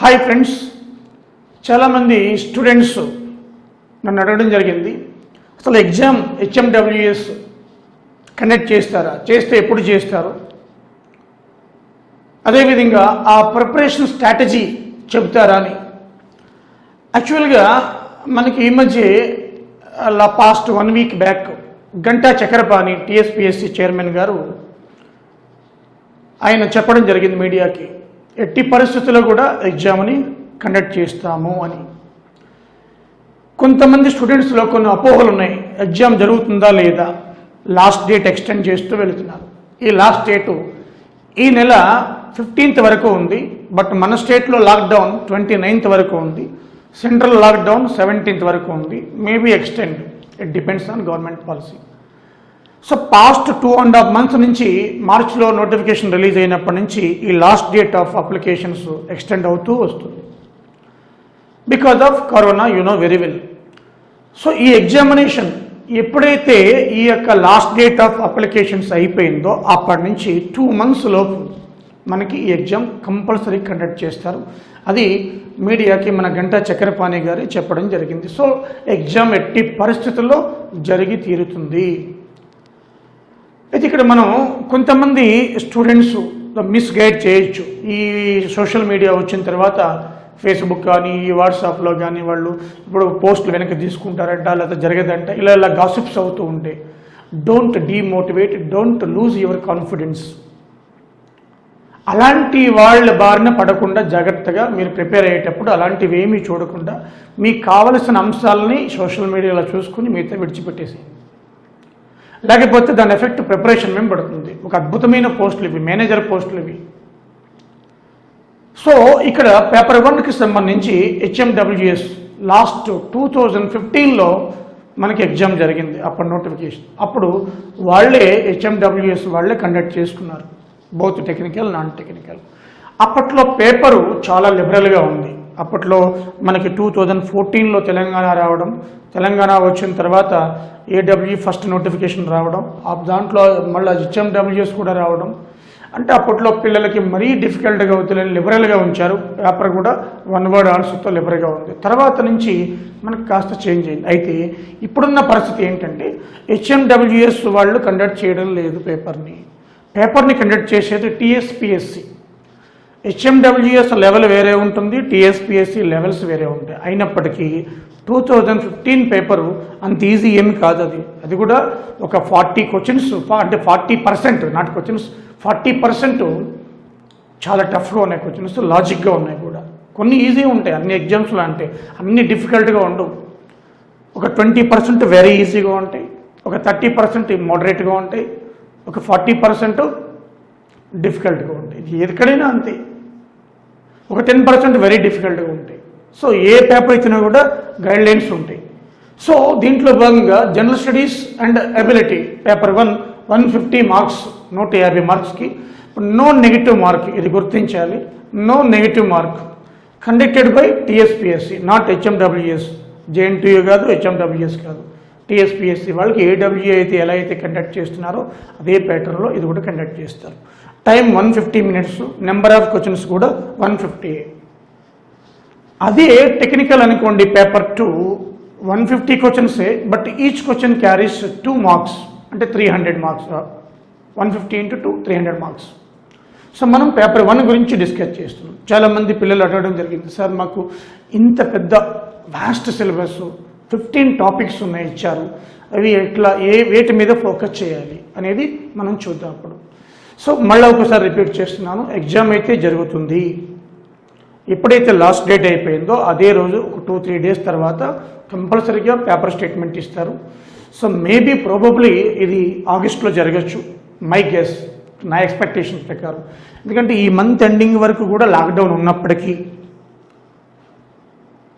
Hi friends, చాలామంది students నన్ను అడగడం జరిగింది, అసలు ఎగ్జామ్ హెచ్ఎండబ్ల్యూఎస్ కండక్ట్ చేస్తారా, చేస్తే ఎప్పుడు చేస్తారు, అదేవిధంగా ఆ ప్రిపరేషన్ స్ట్రాటజీ చెబుతారా అని. యాక్చువల్గా మనకి ఈ మధ్య past 1 week back Ganta Chakrapani TSPSC chairman గారు ఆయన చెప్పడం జరిగింది మీడియాకి, ఎట్టి పరిస్థితుల్లో కూడా ఎగ్జామ్ని కండక్ట్ చేస్తాము అని. కొంతమంది స్టూడెంట్స్లో కొన్ని అపోహలు ఉన్నాయి, ఎగ్జామ్ జరుగుతుందా లేదా, లాస్ట్ డేట్ ఎక్స్టెండ్ చేస్తూ వెళుతున్నారు. ఈ లాస్ట్ డేటు ఈ నెల 15th వరకు ఉంది, బట్ మన స్టేట్లో లాక్డౌన్ 29th వరకు ఉంది, సెంట్రల్ లాక్డౌన్ 17th వరకు ఉంది, maybe extend, it depends on government policy. So past 2.5 months నుంచి మార్చిలో నోటిఫికేషన్ రిలీజ్ అయినప్పటి నుంచి ఈ last date of applications extend అవుతూ వస్తుంది because of corona, you know very well. So ఈ ఎగ్జామినేషన్ ఎప్పుడైతే ఈ యొక్క లాస్ట్ డేట్ ఆఫ్ అప్లికేషన్స్ అయిపోయిందో అప్పటి నుంచి 2 months లోపు మనకి ఈ ఎగ్జామ్ కంపల్సరీ కండక్ట్ చేస్తారు. అది మీడియాకి మన గంటా చక్రపాణి గారు చెప్పడం జరిగింది. సో ఎగ్జామ్ ఎట్టి పరిస్థితుల్లో జరిగి తీరుతుంది. అయితే ఇక్కడ మనం కొంతమంది స్టూడెంట్స్ మిస్గైడ్ చేయొచ్చు. ఈ సోషల్ మీడియా వచ్చిన తర్వాత ఫేస్బుక్ కానీ వాట్సాప్లో కానీ వాళ్ళు ఇప్పుడు పోస్టులు వెనక్కి తీసుకుంటారంట, లేకపోతే జరగదంట, ఇలా గాసిప్స్ అవుతూ ఉంటే don't demotivate, don't lose your confidence. అలాంటి వాళ్ళ బారిన పడకుండా జాగ్రత్తగా మీరు ప్రిపేర్ అయ్యేటప్పుడు అలాంటివి ఏమీ చూడకుండా మీకు కావలసిన అంశాలని సోషల్ మీడియాలో చూసుకుని మిగతా విడిచిపెట్టేసి, లేకపోతే దాని ఎఫెక్ట్ ప్రిపరేషన్ మేము పడుతుంది. ఒక అద్భుతమైన పోస్టులు ఇవి, మేనేజర్ పోస్టులు ఇవి. సో ఇక్కడ పేపర్ 1కి సంబంధించి హెచ్ఎండబ్ల్యూఎస్ లాస్ట్ 2015లో మనకి ఎగ్జామ్ జరిగింది. అప్పుడు నోటిఫికేషన్ అప్పుడు వాళ్ళే హెచ్ఎండబ్ల్యూఎస్ వాళ్ళే కండక్ట్ చేసుకున్నారు, బోత్ టెక్నికల్ నాన్ టెక్నికల్. అప్పట్లో పేపరు చాలా లిబరల్గా ఉంది. అప్పట్లో మనకి 2014లో తెలంగాణ రావడం, తెలంగాణ వచ్చిన తర్వాత ఏడబ్ల్యూ ఫస్ట్ నోటిఫికేషన్ రావడం, దాంట్లో మళ్ళీ హెచ్ఎండబ్ల్యూఎస్ కూడా రావడం. అంటే అప్పట్లో పిల్లలకి మరీ డిఫికల్ట్గా అవుతుందని లిబరల్గా ఉంచారు. పేపర్ కూడా 1 word ఆన్సర్తో లిబరల్గా ఉంది. తర్వాత నుంచి మనకు కాస్త చేంజ్ అయింది. అయితే ఇప్పుడున్న పరిస్థితి ఏంటంటే హెచ్ఎండబ్ల్యూఎస్ వాళ్ళు కండక్ట్ చేయడం లేదు పేపర్ని కండక్ట్ చేసేది టీఎస్పీఎస్సీ. హెచ్ఎండబ్ల్యూఎస్ లెవెల్ వేరే ఉంటుంది, టీఎస్పీఎస్సీ లెవెల్స్ వేరే ఉంటాయి. అయినప్పటికీ 2015 పేపరు అంత ఈజీ ఏమి కాదు. అది కూడా ఒక 40 క్వశ్చన్స్, అంటే 40%, నాట్ క్వశ్చన్స్ 40% చాలా టఫ్గా ఉన్నాయి క్వశ్చన్స్, లాజిక్గా ఉన్నాయి కూడా. కొన్ని ఈజీ ఉంటాయి అన్ని ఎగ్జామ్స్లో, అంటే అన్ని డిఫికల్ట్గా ఉండవు. ఒక 20% వెరీ ఈజీగా ఉంటాయి, ఒక 30% మోడరేట్గా ఉంటాయి, ఒక 40% డిఫికల్ట్గా ఉంటాయి. ఎక్కడైనా అంతే. ఒక 10% వెరీ డిఫికల్ట్గా ఉంటాయి. సో ఏ పేపర్ ఇచ్చినా కూడా గైడ్ లైన్స్ ఉంటాయి. సో దీంట్లో భాగంగా general studies and ability paper 1 150 marks, 150 మార్క్స్కి నో నెగిటివ్ మార్క్, ఇది గుర్తించాలి. No negative mark conducted by TSPSC, not HMWS. JNTU కాదు, హెచ్ఎండబ్ల్యూఎస్ కాదు, టీఎస్పీఎస్సీ వాళ్ళకి ఏడబ్ల్యూ అయితే ఎలా అయితే కండక్ట్ చేస్తున్నారో అదే ప్యాటర్న్లో ఇది కూడా కండక్ట్ చేస్తారు. Time 150 minutes, number of questions కూడా 150. అదే టెక్నికల్ అనుకోండి, పేపర్ 2 150 క్వశ్చన్సే, but each question carries 2 marks, అంటే 300 marks, 150 into 2 300 marks. సో మనం పేపర్ 1 గురించి డిస్కస్ చేస్తున్నాం. చాలామంది పిల్లలు అడగడం జరిగింది, సార్ మాకు ఇంత పెద్ద వాస్ట్ సిలబస్ 15 టాపిక్స్ ఉన్నాయి ఇచ్చారు, అవి ఎట్లా వేటి మీద ఫోకస్ చేయాలి అనేది మనం చూద్దాం అప్పుడు. సో మళ్ళీ ఒకసారి రిపీట్ చేస్తున్నాను, ఎగ్జామ్ అయితే జరుగుతుంది. ఎప్పుడైతే లాస్ట్ డేట్ అయిపోయిందో అదే రోజు ఒక 2-3 days తర్వాత కంపల్సరీగా పేపర్ స్టేట్మెంట్ ఇస్తారు. సో మేబీ ప్రాబబ్లీ ఇది ఆగస్ట్లో జరగచ్చు, మై గెస్, నా ఎక్స్పెక్టేషన్ ప్రకారం. ఎందుకంటే ఈ మంత్ ఎండింగ్ వరకు కూడా లాక్డౌన్ ఉన్నప్పటికీ,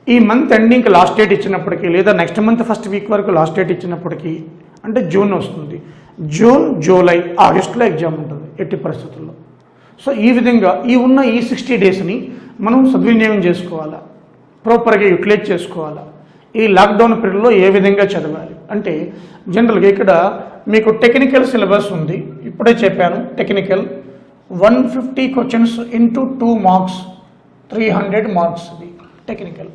ఈ మంత్ ఎండింగ్కి లాస్ట్ డేట్ ఇచ్చినప్పటికీ, లేదా నెక్స్ట్ మంత్ ఫస్ట్ వీక్ వరకు లాస్ట్ డేట్ ఇచ్చినప్పటికీ, అంటే జూన్ వస్తుంది, జూన్ జూలై ఆగస్టులో ఎగ్జామ్ ఉంటుంది ఎట్టి పరిస్థితుల్లో. సో ఈ విధంగా ఈ 60 daysని మనం సద్వినియోగం చేసుకోవాలా, ప్రాపర్గా యూటిలైజ్ చేసుకోవాలా. ఈ లాక్డౌన్ పీరియడ్లో ఏ విధంగా చదవాలి అంటే, జనరల్గా ఇక్కడ మీకు టెక్నికల్ సిలబస్ ఉంది, ఇప్పుడే చెప్పాను. Technical 150 questions into 2 marks, 300 marks ఇది టెక్నికల్.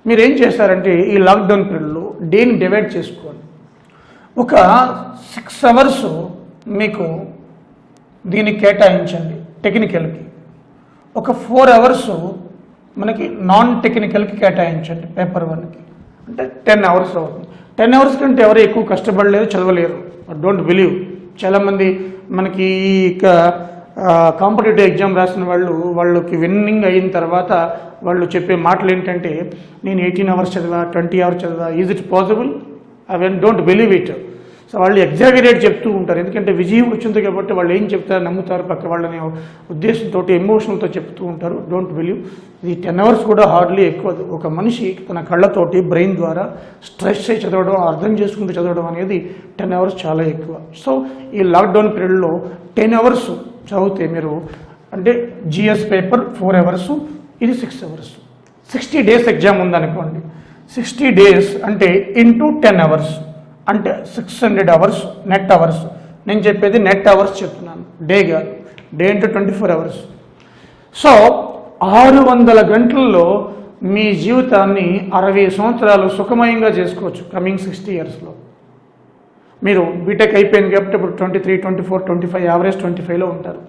మీరు ఏం చేస్తారంటే ఈ లాక్డౌన్ పీరియడ్లో డేని డివైడ్ చేసుకోండి. ఒక 6 అవర్స్ మీకు దీనికి కేటాయించండి టెక్నికల్కి, ఒక 4 అవర్స్ మనకి నాన్ టెక్నికల్కి కేటాయించండి పేపర్ 1కి, అంటే 10 అవర్స్ అవుతుంది. 10 అవర్స్ కంటే ఎవరు ఎక్కువ కష్టపడలేరు, చదవలేరు. Don't believe. చాలామంది మనకి కాంపిటేటివ్ ఎగ్జామ్ రాసిన వాళ్ళకి విన్నింగ్ అయిన తర్వాత వాళ్ళు చెప్పే మాటలు ఏంటంటే, నేను 18 అవర్స్ చదివా, 20 అవర్స్ చదివా, ఈజ్ ఇట్ పాసిబుల్? అవన్నీ డోంట్ బిలీవ్ ఇట్. సో వాళ్ళు ఎగ్జాగరేట్ చెప్తూ ఉంటారు, ఎందుకంటే విజయం వచ్చింది కాబట్టి వాళ్ళు ఏం చెప్తారు నమ్ముతారు, పక్క వాళ్ళని ఉద్దేశంతో ఎమోషన్తో చెప్తూ ఉంటారు. Don't believe. ఇది 10 అవర్స్ కూడా హార్డ్లీ ఎక్కువ. ఒక మనిషి తన కళ్ళతోటి బ్రెయిన్ ద్వారా స్ట్రెస్ అయి చదవడం, అర్థం చేసుకుంటూ చదవడం అనేది 10 అవర్స్ చాలా ఎక్కువ. సో ఈ లాక్డౌన్ పీరియడ్లో 10 అవర్స్ చదివితే మీరు, అంటే జిఎస్ పేపర్ 4 అవర్స్, ఇది 6 అవర్స్. 60 డేస్ ఎగ్జామ్ ఉందనుకోండి, 60 డేస్ అంటే ఇంటూ 10 అవర్స్ అంటే 600 అవర్స్ నెట్ అవర్స్. నేను చెప్పేది నెట్ అవర్స్ చెప్తున్నాను, డే కాదు. డే అంటే 24 అవర్స్. సో 600 గంటల్లో మీ జీవితాన్ని 60 సంవత్సరాలు సుఖమయంగా చేసుకోవచ్చు కమింగ్ 60 ఇయర్స్లో. మీరు బీటెక్ అయిపోయింది కాబట్టి ఇప్పుడు 23, 24, 25, యావరేజ్ 25లో ఉంటారు.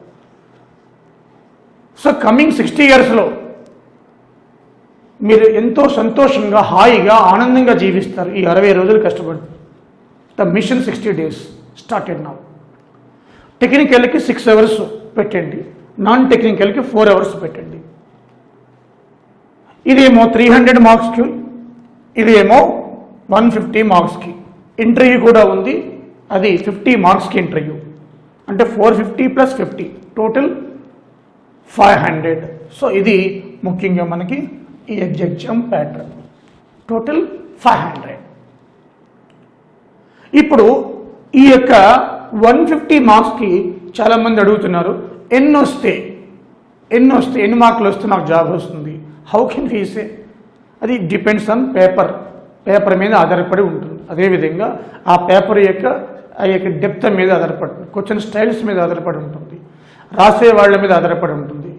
సో కమింగ్ 60 ఇయర్స్లో మీరు ఎంతో సంతోషంగా, హాయిగా, ఆనందంగా జీవిస్తారు ఈ 60 రోజులు కష్టపడి. The mission 60 days started now. టెక్నికల్కి 6 అవర్స్ పెట్టండి, నాన్ టెక్నికల్కి 4 అవర్స్ పెట్టండి. ఇదేమో 300 మార్క్స్కి, ఇదేమో 150 మార్క్స్కి. ఇంటర్వ్యూ కూడా ఉంది, అది 50 మార్క్స్కి ఇంటర్వ్యూ, అంటే 450 + 50 టోటల్ 500. సో ఇది ముఖ్యంగా మనకి ఈ ఎగ్జామ్ ప్యాటర్న్, టోటల్ 500. ఇప్పుడు ఈ యొక్క 150 మార్క్స్కి చాలామంది అడుగుతున్నారు, ఎన్ని మార్కులు వస్తే నాకు జాబ్ వస్తుంది? How can we say? అది డిపెండ్స్ ఆన్ పేపర్ మీద ఆధారపడి ఉంటుంది. అదేవిధంగా ఆ పేపర్ యొక్క డెప్త్ మీద ఆధారపడుతుంది, క్వశ్చన్ స్టైల్స్ మీద ఆధారపడి ఉంటుంది, రాసే వాళ్ళ మీద ఆధారపడి ఉంటుంది.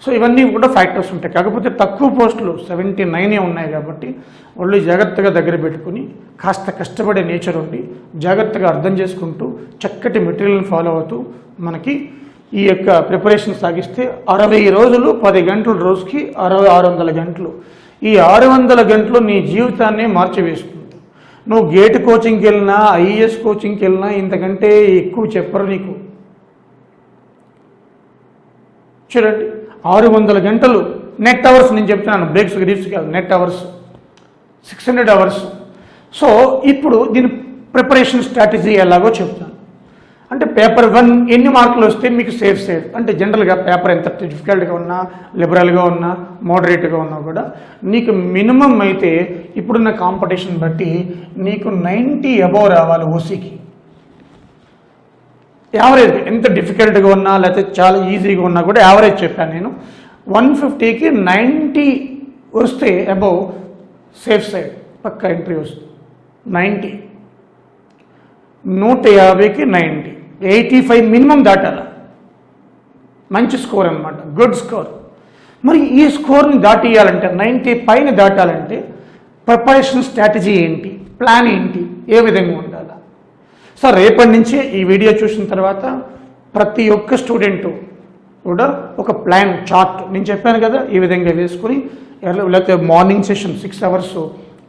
సో ఇవన్నీ కూడా ఫ్యాక్టర్స్ ఉంటాయి. కాకపోతే తక్కువ పోస్టులు 79 ఉన్నాయి కాబట్టి వాళ్ళు జాగ్రత్తగా దగ్గర పెట్టుకుని, కాస్త కష్టపడే నేచర్ ఉండి, జాగ్రత్తగా అర్థం చేసుకుంటూ, చక్కటి మెటీరియల్ని ఫాలో అవుతూ మనకి ఈ యొక్క ప్రిపరేషన్ సాగిస్తే 60 రోజులు 10 గంటలు రోజుకి 600 గంటలు. ఈ 600 గంటలు నీ జీవితాన్ని మార్చివేస్తుంది. నువ్వు గేట్ కోచింగ్కి వెళ్ళినా, ఐఏఎస్ కోచింగ్కి వెళ్ళినా ఇంతకంటే ఎక్కువ చెప్పరు నీకు. చూడండి, 600 గంటలు నెట్ అవర్స్. నేను చెప్తున్నాను, బ్రేక్స్ గ్రీప్స్ కాదు, నెట్ అవర్స్ 600 అవర్స్. సో ఇప్పుడు దీని ప్రిపరేషన్ స్ట్రాటజీ ఎలాగో చెప్తాను. అంటే పేపర్ 1 ఎన్ని మార్కులు వస్తే మీకు సేఫ్ సైడ్, అంటే జనరల్గా పేపర్ ఎంత డిఫికల్ట్గా ఉన్నా, లిబరల్గా ఉన్నా, మోడరేట్గా ఉన్నా కూడా నీకు మినిమం అయితే ఇప్పుడున్న కాంపిటీషన్ బట్టి నీకు 90 అబోవ్ రావాలి ఓసీకి. యావరేజ్ ఎంత డిఫికల్ట్గా ఉన్నా లేకపోతే చాలా ఈజీగా ఉన్నా కూడా యావరేజ్ చెప్పాను నేను. 150కి 90 వస్తే అబోవ్ సేఫ్ సైడ్, పక్కా ఎంట్రీ వస్తుంది. 90, 150కి 90, 85 మినిమం దాటాల. మంచి స్కోర్ అనమాట, గుడ్ స్కోర్. మరి ఈ స్కోర్ని దాటియాలంటే, 90 పైన దాటాలంటే ప్రిపరేషన్ స్ట్రాటజీ ఏంటి, ప్లాన్ ఏంటి, ఏ విధంగా ఉండాలి? సో రేపటి నుంచే ఈ వీడియో చూసిన తర్వాత ప్రతి ఒక్క స్టూడెంటు కూడా ఒక ప్లాన్ చార్ట్ నేను చెప్పాను కదా, ఈ విధంగా వేసుకొని, లేకపోతే మార్నింగ్ సెషన్ 6 అవర్స్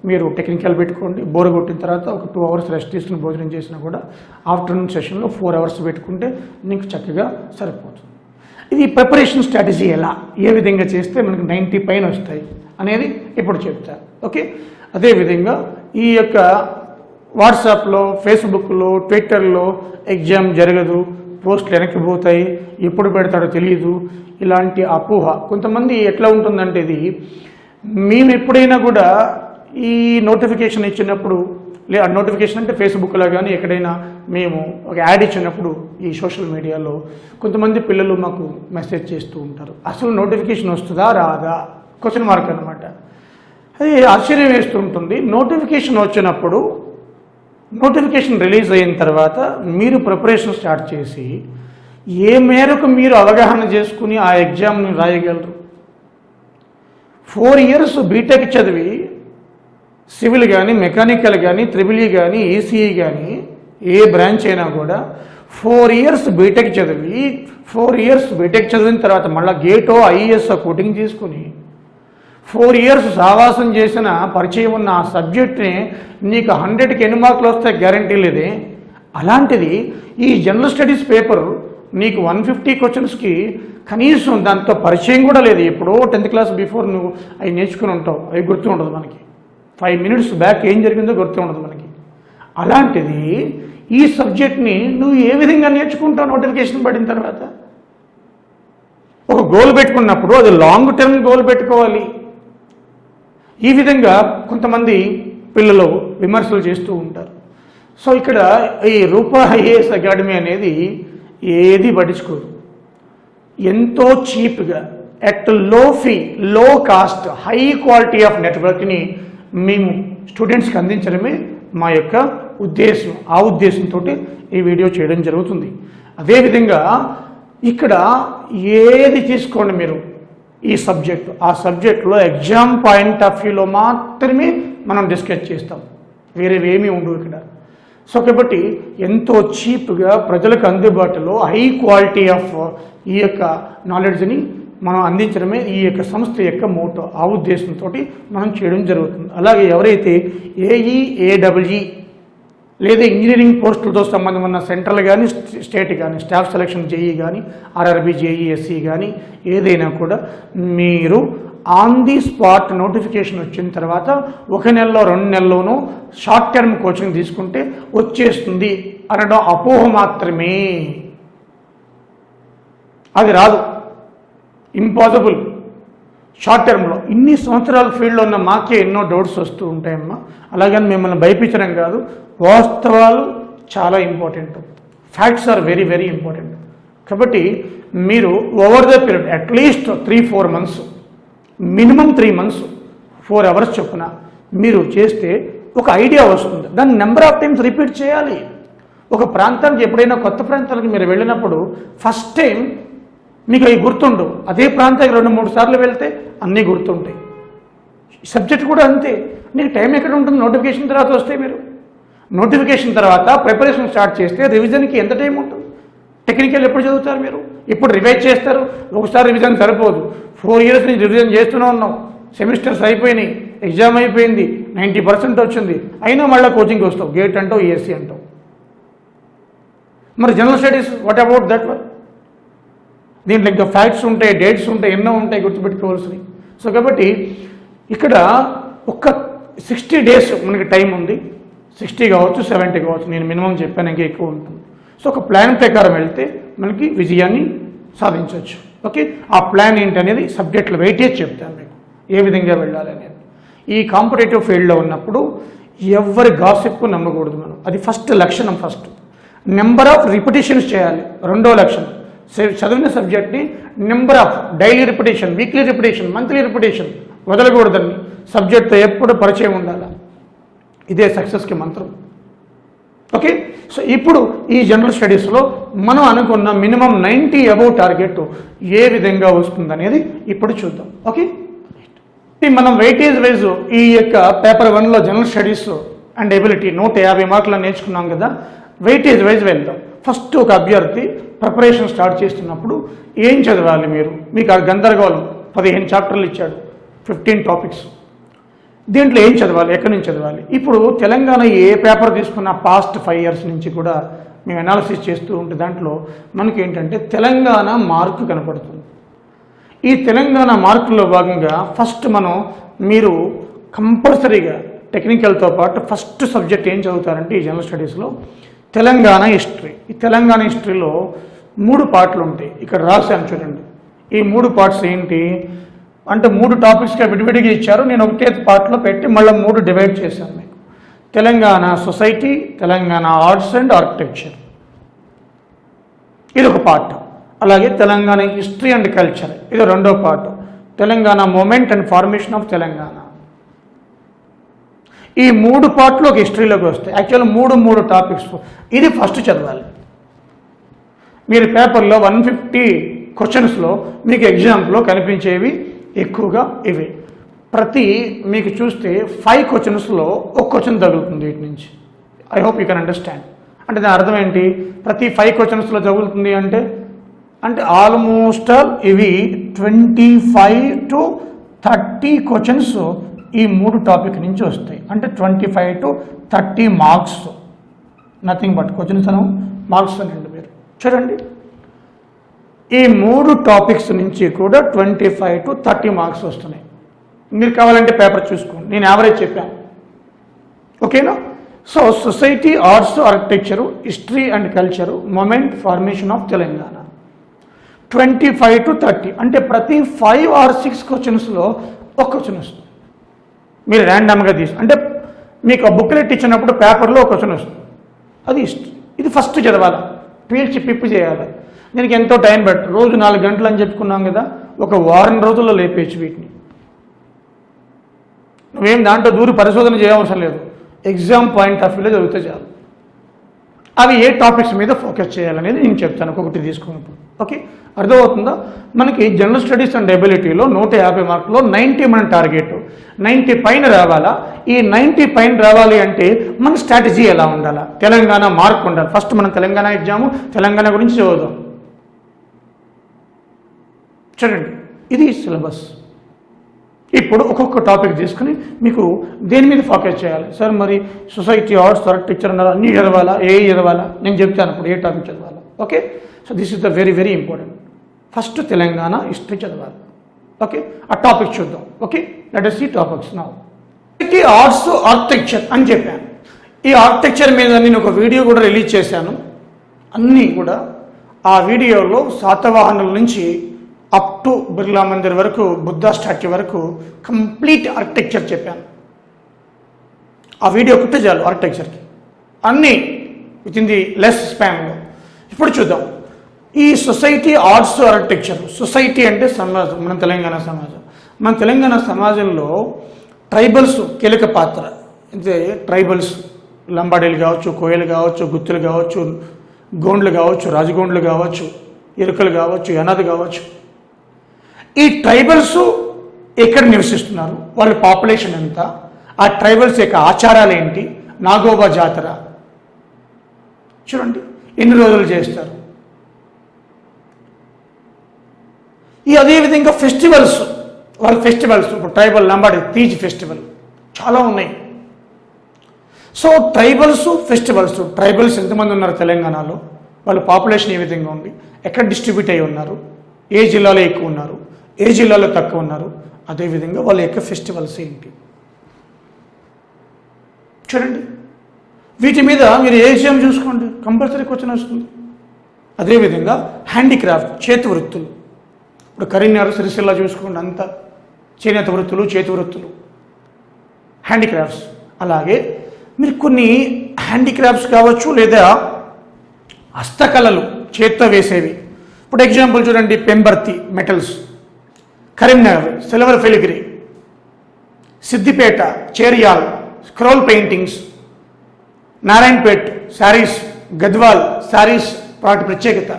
మీరు టెక్నికల్ పెట్టుకోండి. బోర్ కొట్టిన తర్వాత ఒక 2 అవర్స్ రెస్ట్ తీసుకుని భోజనం చేసినా కూడా ఆఫ్టర్నూన్ సెషన్లో 4 అవర్స్ పెట్టుకుంటే నీకు చక్కగా సరిపోతుంది. ఇది ప్రిపరేషన్ స్ట్రాటజీ ఎలా, ఏ విధంగా చేస్తే మనకు 90 పైన వస్తాయి అనేది ఇప్పుడు చెప్తాను. ఓకే, అదేవిధంగా ఈ యొక్క వాట్సాప్లో, ఫేస్బుక్లో, ట్విట్టర్లో ఎగ్జామ్ జరగదు, పోస్టులు వెనక్కిపోతాయి, ఎప్పుడు పెడతాడో తెలియదు, ఇలాంటి అపోహ. కొంతమంది ఎట్లా ఉంటుందంటే, ఇది మేము ఎప్పుడైనా కూడా ఈ నోటిఫికేషన్ ఇచ్చినప్పుడు, నోటిఫికేషన్ అంటే ఫేస్బుక్లో కానీ ఎక్కడైనా మేము ఒక యాడ్ ఇచ్చినప్పుడు ఈ సోషల్ మీడియాలో కొంతమంది పిల్లలు మాకు మెసేజ్ చేస్తూ ఉంటారు, అసలు నోటిఫికేషన్ వస్తుందా రాదా క్వశ్చన్ మార్క్ అనమాట. అది ఆశ్చర్యం వేస్తూ ఉంటుంది. నోటిఫికేషన్ వచ్చినప్పుడు, నోటిఫికేషన్ రిలీజ్ అయిన తర్వాత మీరు ప్రిపరేషన్ స్టార్ట్ చేసి ఏ మేరకు మీరు అవగాహన చేసుకుని ఆ ఎగ్జామ్ని రాయగలరు? 4 years బీటెక్ చదివి సివిల్ కానీ మెకానికల్ కానీ త్రిబుల్ ఈ కానీ ఈసీఈ కానీ ఏ బ్రాంచ్ అయినా కూడా 4 years బీటెక్ చదివి 4 years బీటెక్ చదివిన తర్వాత మళ్ళీ గేటో ఐఏఎస్ కోటింగ్ తీసుకుని 4 years సావాసం చేసిన పరిచయం ఉన్న ఆ సబ్జెక్ట్ని నీకు 100కి ఎన్ని మార్కులు వస్తే గ్యారంటీ లేదే. అలాంటిది ఈ జనరల్ స్టడీస్ పేపర్ నీకు 150 క్వశ్చన్స్కి కనీసం దాంతో పరిచయం కూడా లేదు. ఎప్పుడో 10th క్లాస్ బిఫోర్ నువ్వు అవి నేర్చుకుని ఉంటావు, అవి గుర్తు ఉండదు మనకి. 5 minutes బ్యాక్ ఏం జరిగిందో గుర్తు ఉండదు మనకి. అలాంటిది ఈ సబ్జెక్ట్ని నువ్వు ఏ విధంగా నేర్చుకుంటావు నోటిఫికేషన్ పడిన తర్వాత? ఒక గోల్ పెట్టుకున్నప్పుడు అది లాంగ్ టర్మ్ గోల్ పెట్టుకోవాలి. ఈ విధంగా కొంతమంది పిల్లలు విమర్శలు చేస్తూ ఉంటారు. సో ఇక్కడ ఈ రూపా ఐఏఎస్ అకాడమీ అనేది ఏది పట్టించుకోరు. ఎంతో చీప్గా అట్ లో ఫీ, లో కాస్ట్, హై క్వాలిటీ ఆఫ్ నెట్వర్క్ని మేము స్టూడెంట్స్కి అందించడమే మా యొక్క ఉద్దేశం. ఆ ఉద్దేశంతో ఈ వీడియో చేయడం జరుగుతుంది. అదేవిధంగా ఇక్కడ ఏది తీసుకోండి మీరు ఈ సబ్జెక్టు, ఆ సబ్జెక్టులో ఎగ్జామ్ పాయింట్ ఆఫ్ వ్యూలో మాత్రమే మనం డిస్కస్ చేస్తాం, వేరేవేమీ ఉండవు ఇక్కడ. సో కాబట్టి ఎంతో చీప్గా ప్రజలకు అందుబాటులో హై క్వాలిటీ ఆఫ్ ఈ యొక్క నాలెడ్జ్ని మనం అందించడమే ఈ యొక్క సంస్థ యొక్క మోటో. ఆ ఉద్దేశంతో మనం చేయడం జరుగుతుంది. అలాగే ఎవరైతే ఏఈ, ఏడబ్ల్యూఈ లేదా ఇంజనీరింగ్ పోస్టులతో సంబంధం ఉన్న సెంట్రల్ కానీ స్టేట్ కానీ స్టాఫ్ సెలక్షన్ జేఈ కానీ ఆర్ఆర్బి జేఈ ఎస్సీ కానీ ఏదైనా కూడా మీరు ఆన్ ది స్పాట్ నోటిఫికేషన్ వచ్చిన తర్వాత 1 నెలలో 2 నెలల్లోనూ షార్ట్ టర్మ్ కోచింగ్ తీసుకుంటే వచ్చేస్తుంది అనడం అపోహ మాత్రమే. అది రాదు, ఇంపాసిబుల్. షార్ట్ టర్మ్లో ఇన్ని సంవత్సరాల ఫీల్డ్లో ఉన్న మాకే ఎన్నో డౌట్స్ వస్తూ ఉంటాయమ్మా. అలాగని మిమ్మల్ని భయపించడం కాదు, వాస్తవాలు చాలా important. Facts are very very important. కాబట్టి మీరు over the period at least 3-4 months, minimum 3 months 4 hours చొప్పున మీరు చేస్తే ఒక ఐడియా వస్తుంది. దాన్ని నెంబర్ ఆఫ్ టైమ్స్ రిపీట్ చేయాలి. ఒక ప్రాంతానికి ఎప్పుడైనా కొత్త ప్రాంతానికి మీరు వెళ్ళినప్పుడు ఫస్ట్ టైం మీకు అవి గుర్తుండవు. అదే ప్రాంతానికి 2-3 సార్లు వెళ్తే అన్నీ గుర్తుంటాయి. సబ్జెక్ట్ కూడా అంతే. నీకు టైం ఎక్కడ ఉంటుంది? నోటిఫికేషన్ తర్వాత వస్తే మీరు నోటిఫికేషన్ తర్వాత ప్రిపరేషన్ స్టార్ట్ చేస్తే రివిజన్కి ఎంత టైం ఉంటుంది? టెక్నికల్ ఎప్పుడు చదువుతారు మీరు? ఇప్పుడు రివైజ్ చేస్తారు. ఒకసారి రివిజన్ సరిపోదు. 4 years నుంచి రివిజన్ చేస్తూనే ఉన్నాం. సెమిస్టర్స్ అయిపోయినాయి, ఎగ్జామ్ అయిపోయింది, 90% వచ్చింది, అయినా మళ్ళీ కోచింగ్ వస్తావు, గేట్ అంటావు, ఈఎస్సీ అంటావు. మరి general studies what about that one? దీంట్లో ఇంకా ఫ్యాక్ట్స్ ఉంటాయి, డేట్స్ ఉంటాయి, ఎన్నో ఉంటాయి గుర్తుపెట్టుకోవాల్సినవి. సో కాబట్టి ఇక్కడ ఒక్క 60 days మనకి టైం ఉంది. 60 కావచ్చు, 70 కావచ్చు, నేను మినిమం చెప్పాను, ఇంకా ఎక్కువ ఉంటుంది. సో ఒక ప్లాన్ ప్రకారం వెళ్తే మనకి విజయాన్ని సాధించవచ్చు. ఓకే, ఆ ప్లాన్ ఏంటనేది సబ్జెక్టుల వెయిటేజ్ చెప్తాను మీకు, ఏ విధంగా వెళ్ళాలి అనేది. ఈ కాంపిటేటివ్ ఫీల్డ్లో ఉన్నప్పుడు ఎవరి గాసిప్ నమ్మకూడదు మనం. అది ఫస్ట్ లక్షణం. ఫస్ట్ నెంబర్ ఆఫ్ రిపిటేషన్స్ చేయాలి. రెండో లక్షణం, చదివిన సబ్జెక్ట్ని number of daily repetition, weekly repetition, monthly repetition వదలకూడదని. సబ్జెక్ట్తో ఎప్పుడు పరిచయం ఉండాలి. ఇదే సక్సెస్కి మంత్రం. ఓకే, సో ఇప్పుడు ఈ జనరల్ స్టడీస్లో మనం అనుకున్న మినిమం 90 అబౌవ్ టార్గెట్ ఏ విధంగా వస్తుందనేది ఇప్పుడు చూద్దాం. ఓకే, మనం వెయిటేజ్ వైజ్ ఈ యొక్క పేపర్ 1లో జనరల్ స్టడీస్ అండ్ ఎబిలిటీ 150 మార్కులు నేర్చుకున్నాం కదా. వెయిటేజ్ వైజ్ వెళ్దాం. ఫస్ట్ ఒక అభ్యర్థి ప్రిపరేషన్ స్టార్ట్ చేస్తున్నప్పుడు ఏం చదవాలి మీరు? మీకు ఆ గందరగోళం, 15 చాప్టర్లు ఇచ్చాడు, 15 టాపిక్స్. దీంట్లో ఏం చదవాలి, ఎక్కడి నుంచి చదవాలి? ఇప్పుడు తెలంగాణ ఏ పేపర్ తీసుకున్నా పాస్ట్ 5 years నుంచి కూడా మేము అనాలిసిస్ చేస్తూ ఉంటే దాంట్లో మనకి ఏంటంటే తెలంగాణ మార్కు కనపడుతుంది. ఈ తెలంగాణ మార్కుల్లో భాగంగా ఫస్ట్ మీరు కంపల్సరీగా టెక్నికల్తో పాటు ఫస్ట్ సబ్జెక్ట్ ఏం చదువుతారంటే ఈ జనరల్ స్టడీస్లో తెలంగాణ హిస్టరీ. ఈ తెలంగాణ హిస్టరీలో 3 పార్ట్లు ఉంటాయి. ఇక్కడ రాశాను చూడండి. ఈ 3 పార్ట్స్ ఏంటి అంటే 3 టాపిక్స్గా విడివిడిగా ఇచ్చారు. నేను ఒకటే పార్ట్లో పెట్టి మళ్ళీ 3 డివైడ్ చేశాను మీకు. Telangana society, Telangana arts and architecture, ఇది ఒక పార్ట్. అలాగే తెలంగాణ హిస్టరీ అండ్ కల్చర్, ఇది రెండో part. Telangana movement and formation of Telangana. ఈ 3 పార్ట్లు ఒక హిస్టరీలోకి వస్తాయి. యాక్చువల్గా 3 టాపిక్స్. ఇది ఫస్ట్ చదవాలి మీరు. పేపర్లో 150 క్వశ్చన్స్లో మీకు ఎగ్జామ్లో కనిపించేవి ఎక్కువగా ఇవి. ప్రతి మీకు చూస్తే 5 క్వశ్చన్స్లో ఒక క్వశ్చన్ తగులుతుంది వీటి నుంచి. I hope you can understand. అంటే దాని అర్థం ఏంటి? ప్రతి 5 క్వశ్చన్స్లో తగులుతుంది అంటే ఆల్మోస్ట్ ఇవి 25 to 30 క్వశ్చన్స్ ఈ 3 టాపిక్ నుంచి వస్తాయి. అంటే 25 to 30 marks, nothing but questions Anu marks అనండి. మీరు చూడండి, ఈ 3 టాపిక్స్ నుంచి కూడా 25 to 30 మార్క్స్ వస్తున్నాయి. మీరు కావాలంటే పేపర్ చూసుకోండి, నేను యావరేజ్ చెప్పాను. ఓకేనా? So society, arts, architecture, history and culture, moment, formation of Telangana 25 to 30. అంటే ప్రతి 5 or 6 క్వశ్చన్స్లో ఒక క్వశ్చన్ వస్తుంది. మీరు ర్యాండమ్గా అంటే మీకు ఆ బుక్లెట్ ఇచ్చినప్పుడు పేపర్లో ఒక క్వశ్చన్ వస్తుంది. అది ఇది ఫస్ట్ చదవాలి, పీల్చి పిప్పి చేయాలి. దీనికి ఎంతో టైం పట్టు. రోజు 4 గంటలు అని చెప్పుకున్నాం కదా, ఒక వారం రోజుల్లో లేపేయచ్చు వీటిని. నువ్వేం దాంట్లో దూరి పరిశోధన చేయవలసిన లేదు, ఎగ్జామ్ పాయింట్ ఆఫ్ వ్యూలో చదివితే చాలు. అవి ఏ టాపిక్స్ మీద ఫోకస్ చేయాలనేది నేను చెప్తాను ఒక్కొక్కటి తీసుకున్నప్పుడు. ఓకే, అర్థమవుతుందా? మనకి జనరల్ స్టడీస్ అండ్ ఎబిలిటీలో 150 మార్కులో 90 మన టార్గెట్. 90 పైన రావాలా? ఈ 90 పైన రావాలి అంటే మన స్ట్రాటజీ ఎలా ఉండాలా? తెలంగాణ మార్క్ ఉండాలి. ఫస్ట్ మనం తెలంగాణ ఎగ్జాము, తెలంగాణ గురించి చదువుదాం. చూడండి, ఇది సిలబస్. ఇప్పుడు ఒక్కొక్క టాపిక్ తీసుకుని మీకు దేని మీద ఫోకస్ చేయాలి సార్? మరి సొసైటీ, ఆర్ట్స్, ఆర్కిటెక్చర్ అన్నారు, అన్నీ చదవాలా? ఏ చదవాలా? నేను చెప్తాను అప్పుడు ఏ టాపిక్ చదవాలా. Okay, so this is the very very important. First Telangana history చదవాలి. ఓకే, ఆ టాపిక్ చూద్దాం. Okay, let us see topics now. Society, arts, architecture అని చెప్పాను. ఈ ఆర్కిటెక్చర్ మీద నేను ఒక వీడియో కూడా రిలీజ్ చేశాను. అన్నీ కూడా ఆ వీడియోలో శాతవాహనుల నుంచి అప్ టు బిర్లా మందిర్ వరకు, బుద్ధా స్టాచ్యూ వరకు కంప్లీట్ ఆర్కిటెక్చర్ చెప్పాను. ఆ వీడియో కుట్టే చాలు ఆర్కిటెక్చర్కి, అన్నీ విత్ ఇన్ ది లెస్ స్పాన్లో. ఇప్పుడు చూద్దాం ఈ సొసైటీ, ఆర్ట్స్, ఆర్కిటెక్చర్. సొసైటీ అంటే సమాజం, మన తెలంగాణ సమాజం. మన తెలంగాణ సమాజంలో ట్రైబల్స్ కీలక పాత్ర. అంటే ట్రైబల్స్ లంబాడీలు కావచ్చు, కోయలు కావచ్చు, గుత్తులు కావచ్చు, గోండ్లు కావచ్చు, రాజగోండ్లు కావచ్చు, ఎరుకలు కావచ్చు, యనాది కావచ్చు. ఈ ట్రైబల్స్ ఎక్కడ నివసిస్తున్నారు, వాళ్ళ పాపులేషన్ ఎంత, ఆ ట్రైబల్స్ యొక్క ఆచారాలు ఏంటి, నాగోబా జాతర చూడండి ఎన్ని రోజులు చేస్తారు. ఈ అదేవిధంగా ఫెస్టివల్స్, వాళ్ళ ఫెస్టివల్స్, ఇప్పుడు ట్రైబల్ లంబాడి తీజ్ ఫెస్టివల్ చాలా ఉన్నాయి. So tribals, festivals. ట్రైబల్స్ ఎంతమంది ఉన్నారు తెలంగాణలో, వాళ్ళ పాపులేషన్ ఏ విధంగా ఉంది, ఎక్కడ డిస్ట్రిబ్యూట్ అయి ఉన్నారు, ఏ జిల్లాలో ఎక్కువ ఉన్నారు, ఏ జిల్లాలో తక్కువ ఉన్నారు, అదేవిధంగా వాళ్ళ యొక్క ఫెస్టివల్స్ ఏంటి చూడండి. వీటి మీద మీరు ఏ ఎగ్జామ్ చూసుకోండి, కంపల్సరీ క్వశ్చన్ వస్తుంది. అదేవిధంగా హ్యాండీక్రాఫ్ట్, చేతి వృత్తులు. ఇప్పుడు కరీంనగర్, సిరిసిల్ల చూసుకోండి, అంతా చేనేత వృత్తులు, చేతి వృత్తులు, హ్యాండీక్రాఫ్ట్స్. అలాగే మీరు కొన్ని హ్యాండీక్రాఫ్ట్స్ కావచ్చు, లేదా హస్తకళలు, చేత్తో వేసేవి. ఇప్పుడు ఎగ్జాంపుల్ చూడండి, Pembarthi metals, Karimnagar silver filigree, Siddipet Cheriyal scroll paintings, Narayanpet saris, Gadwal saris వాటి ప్రత్యేకత.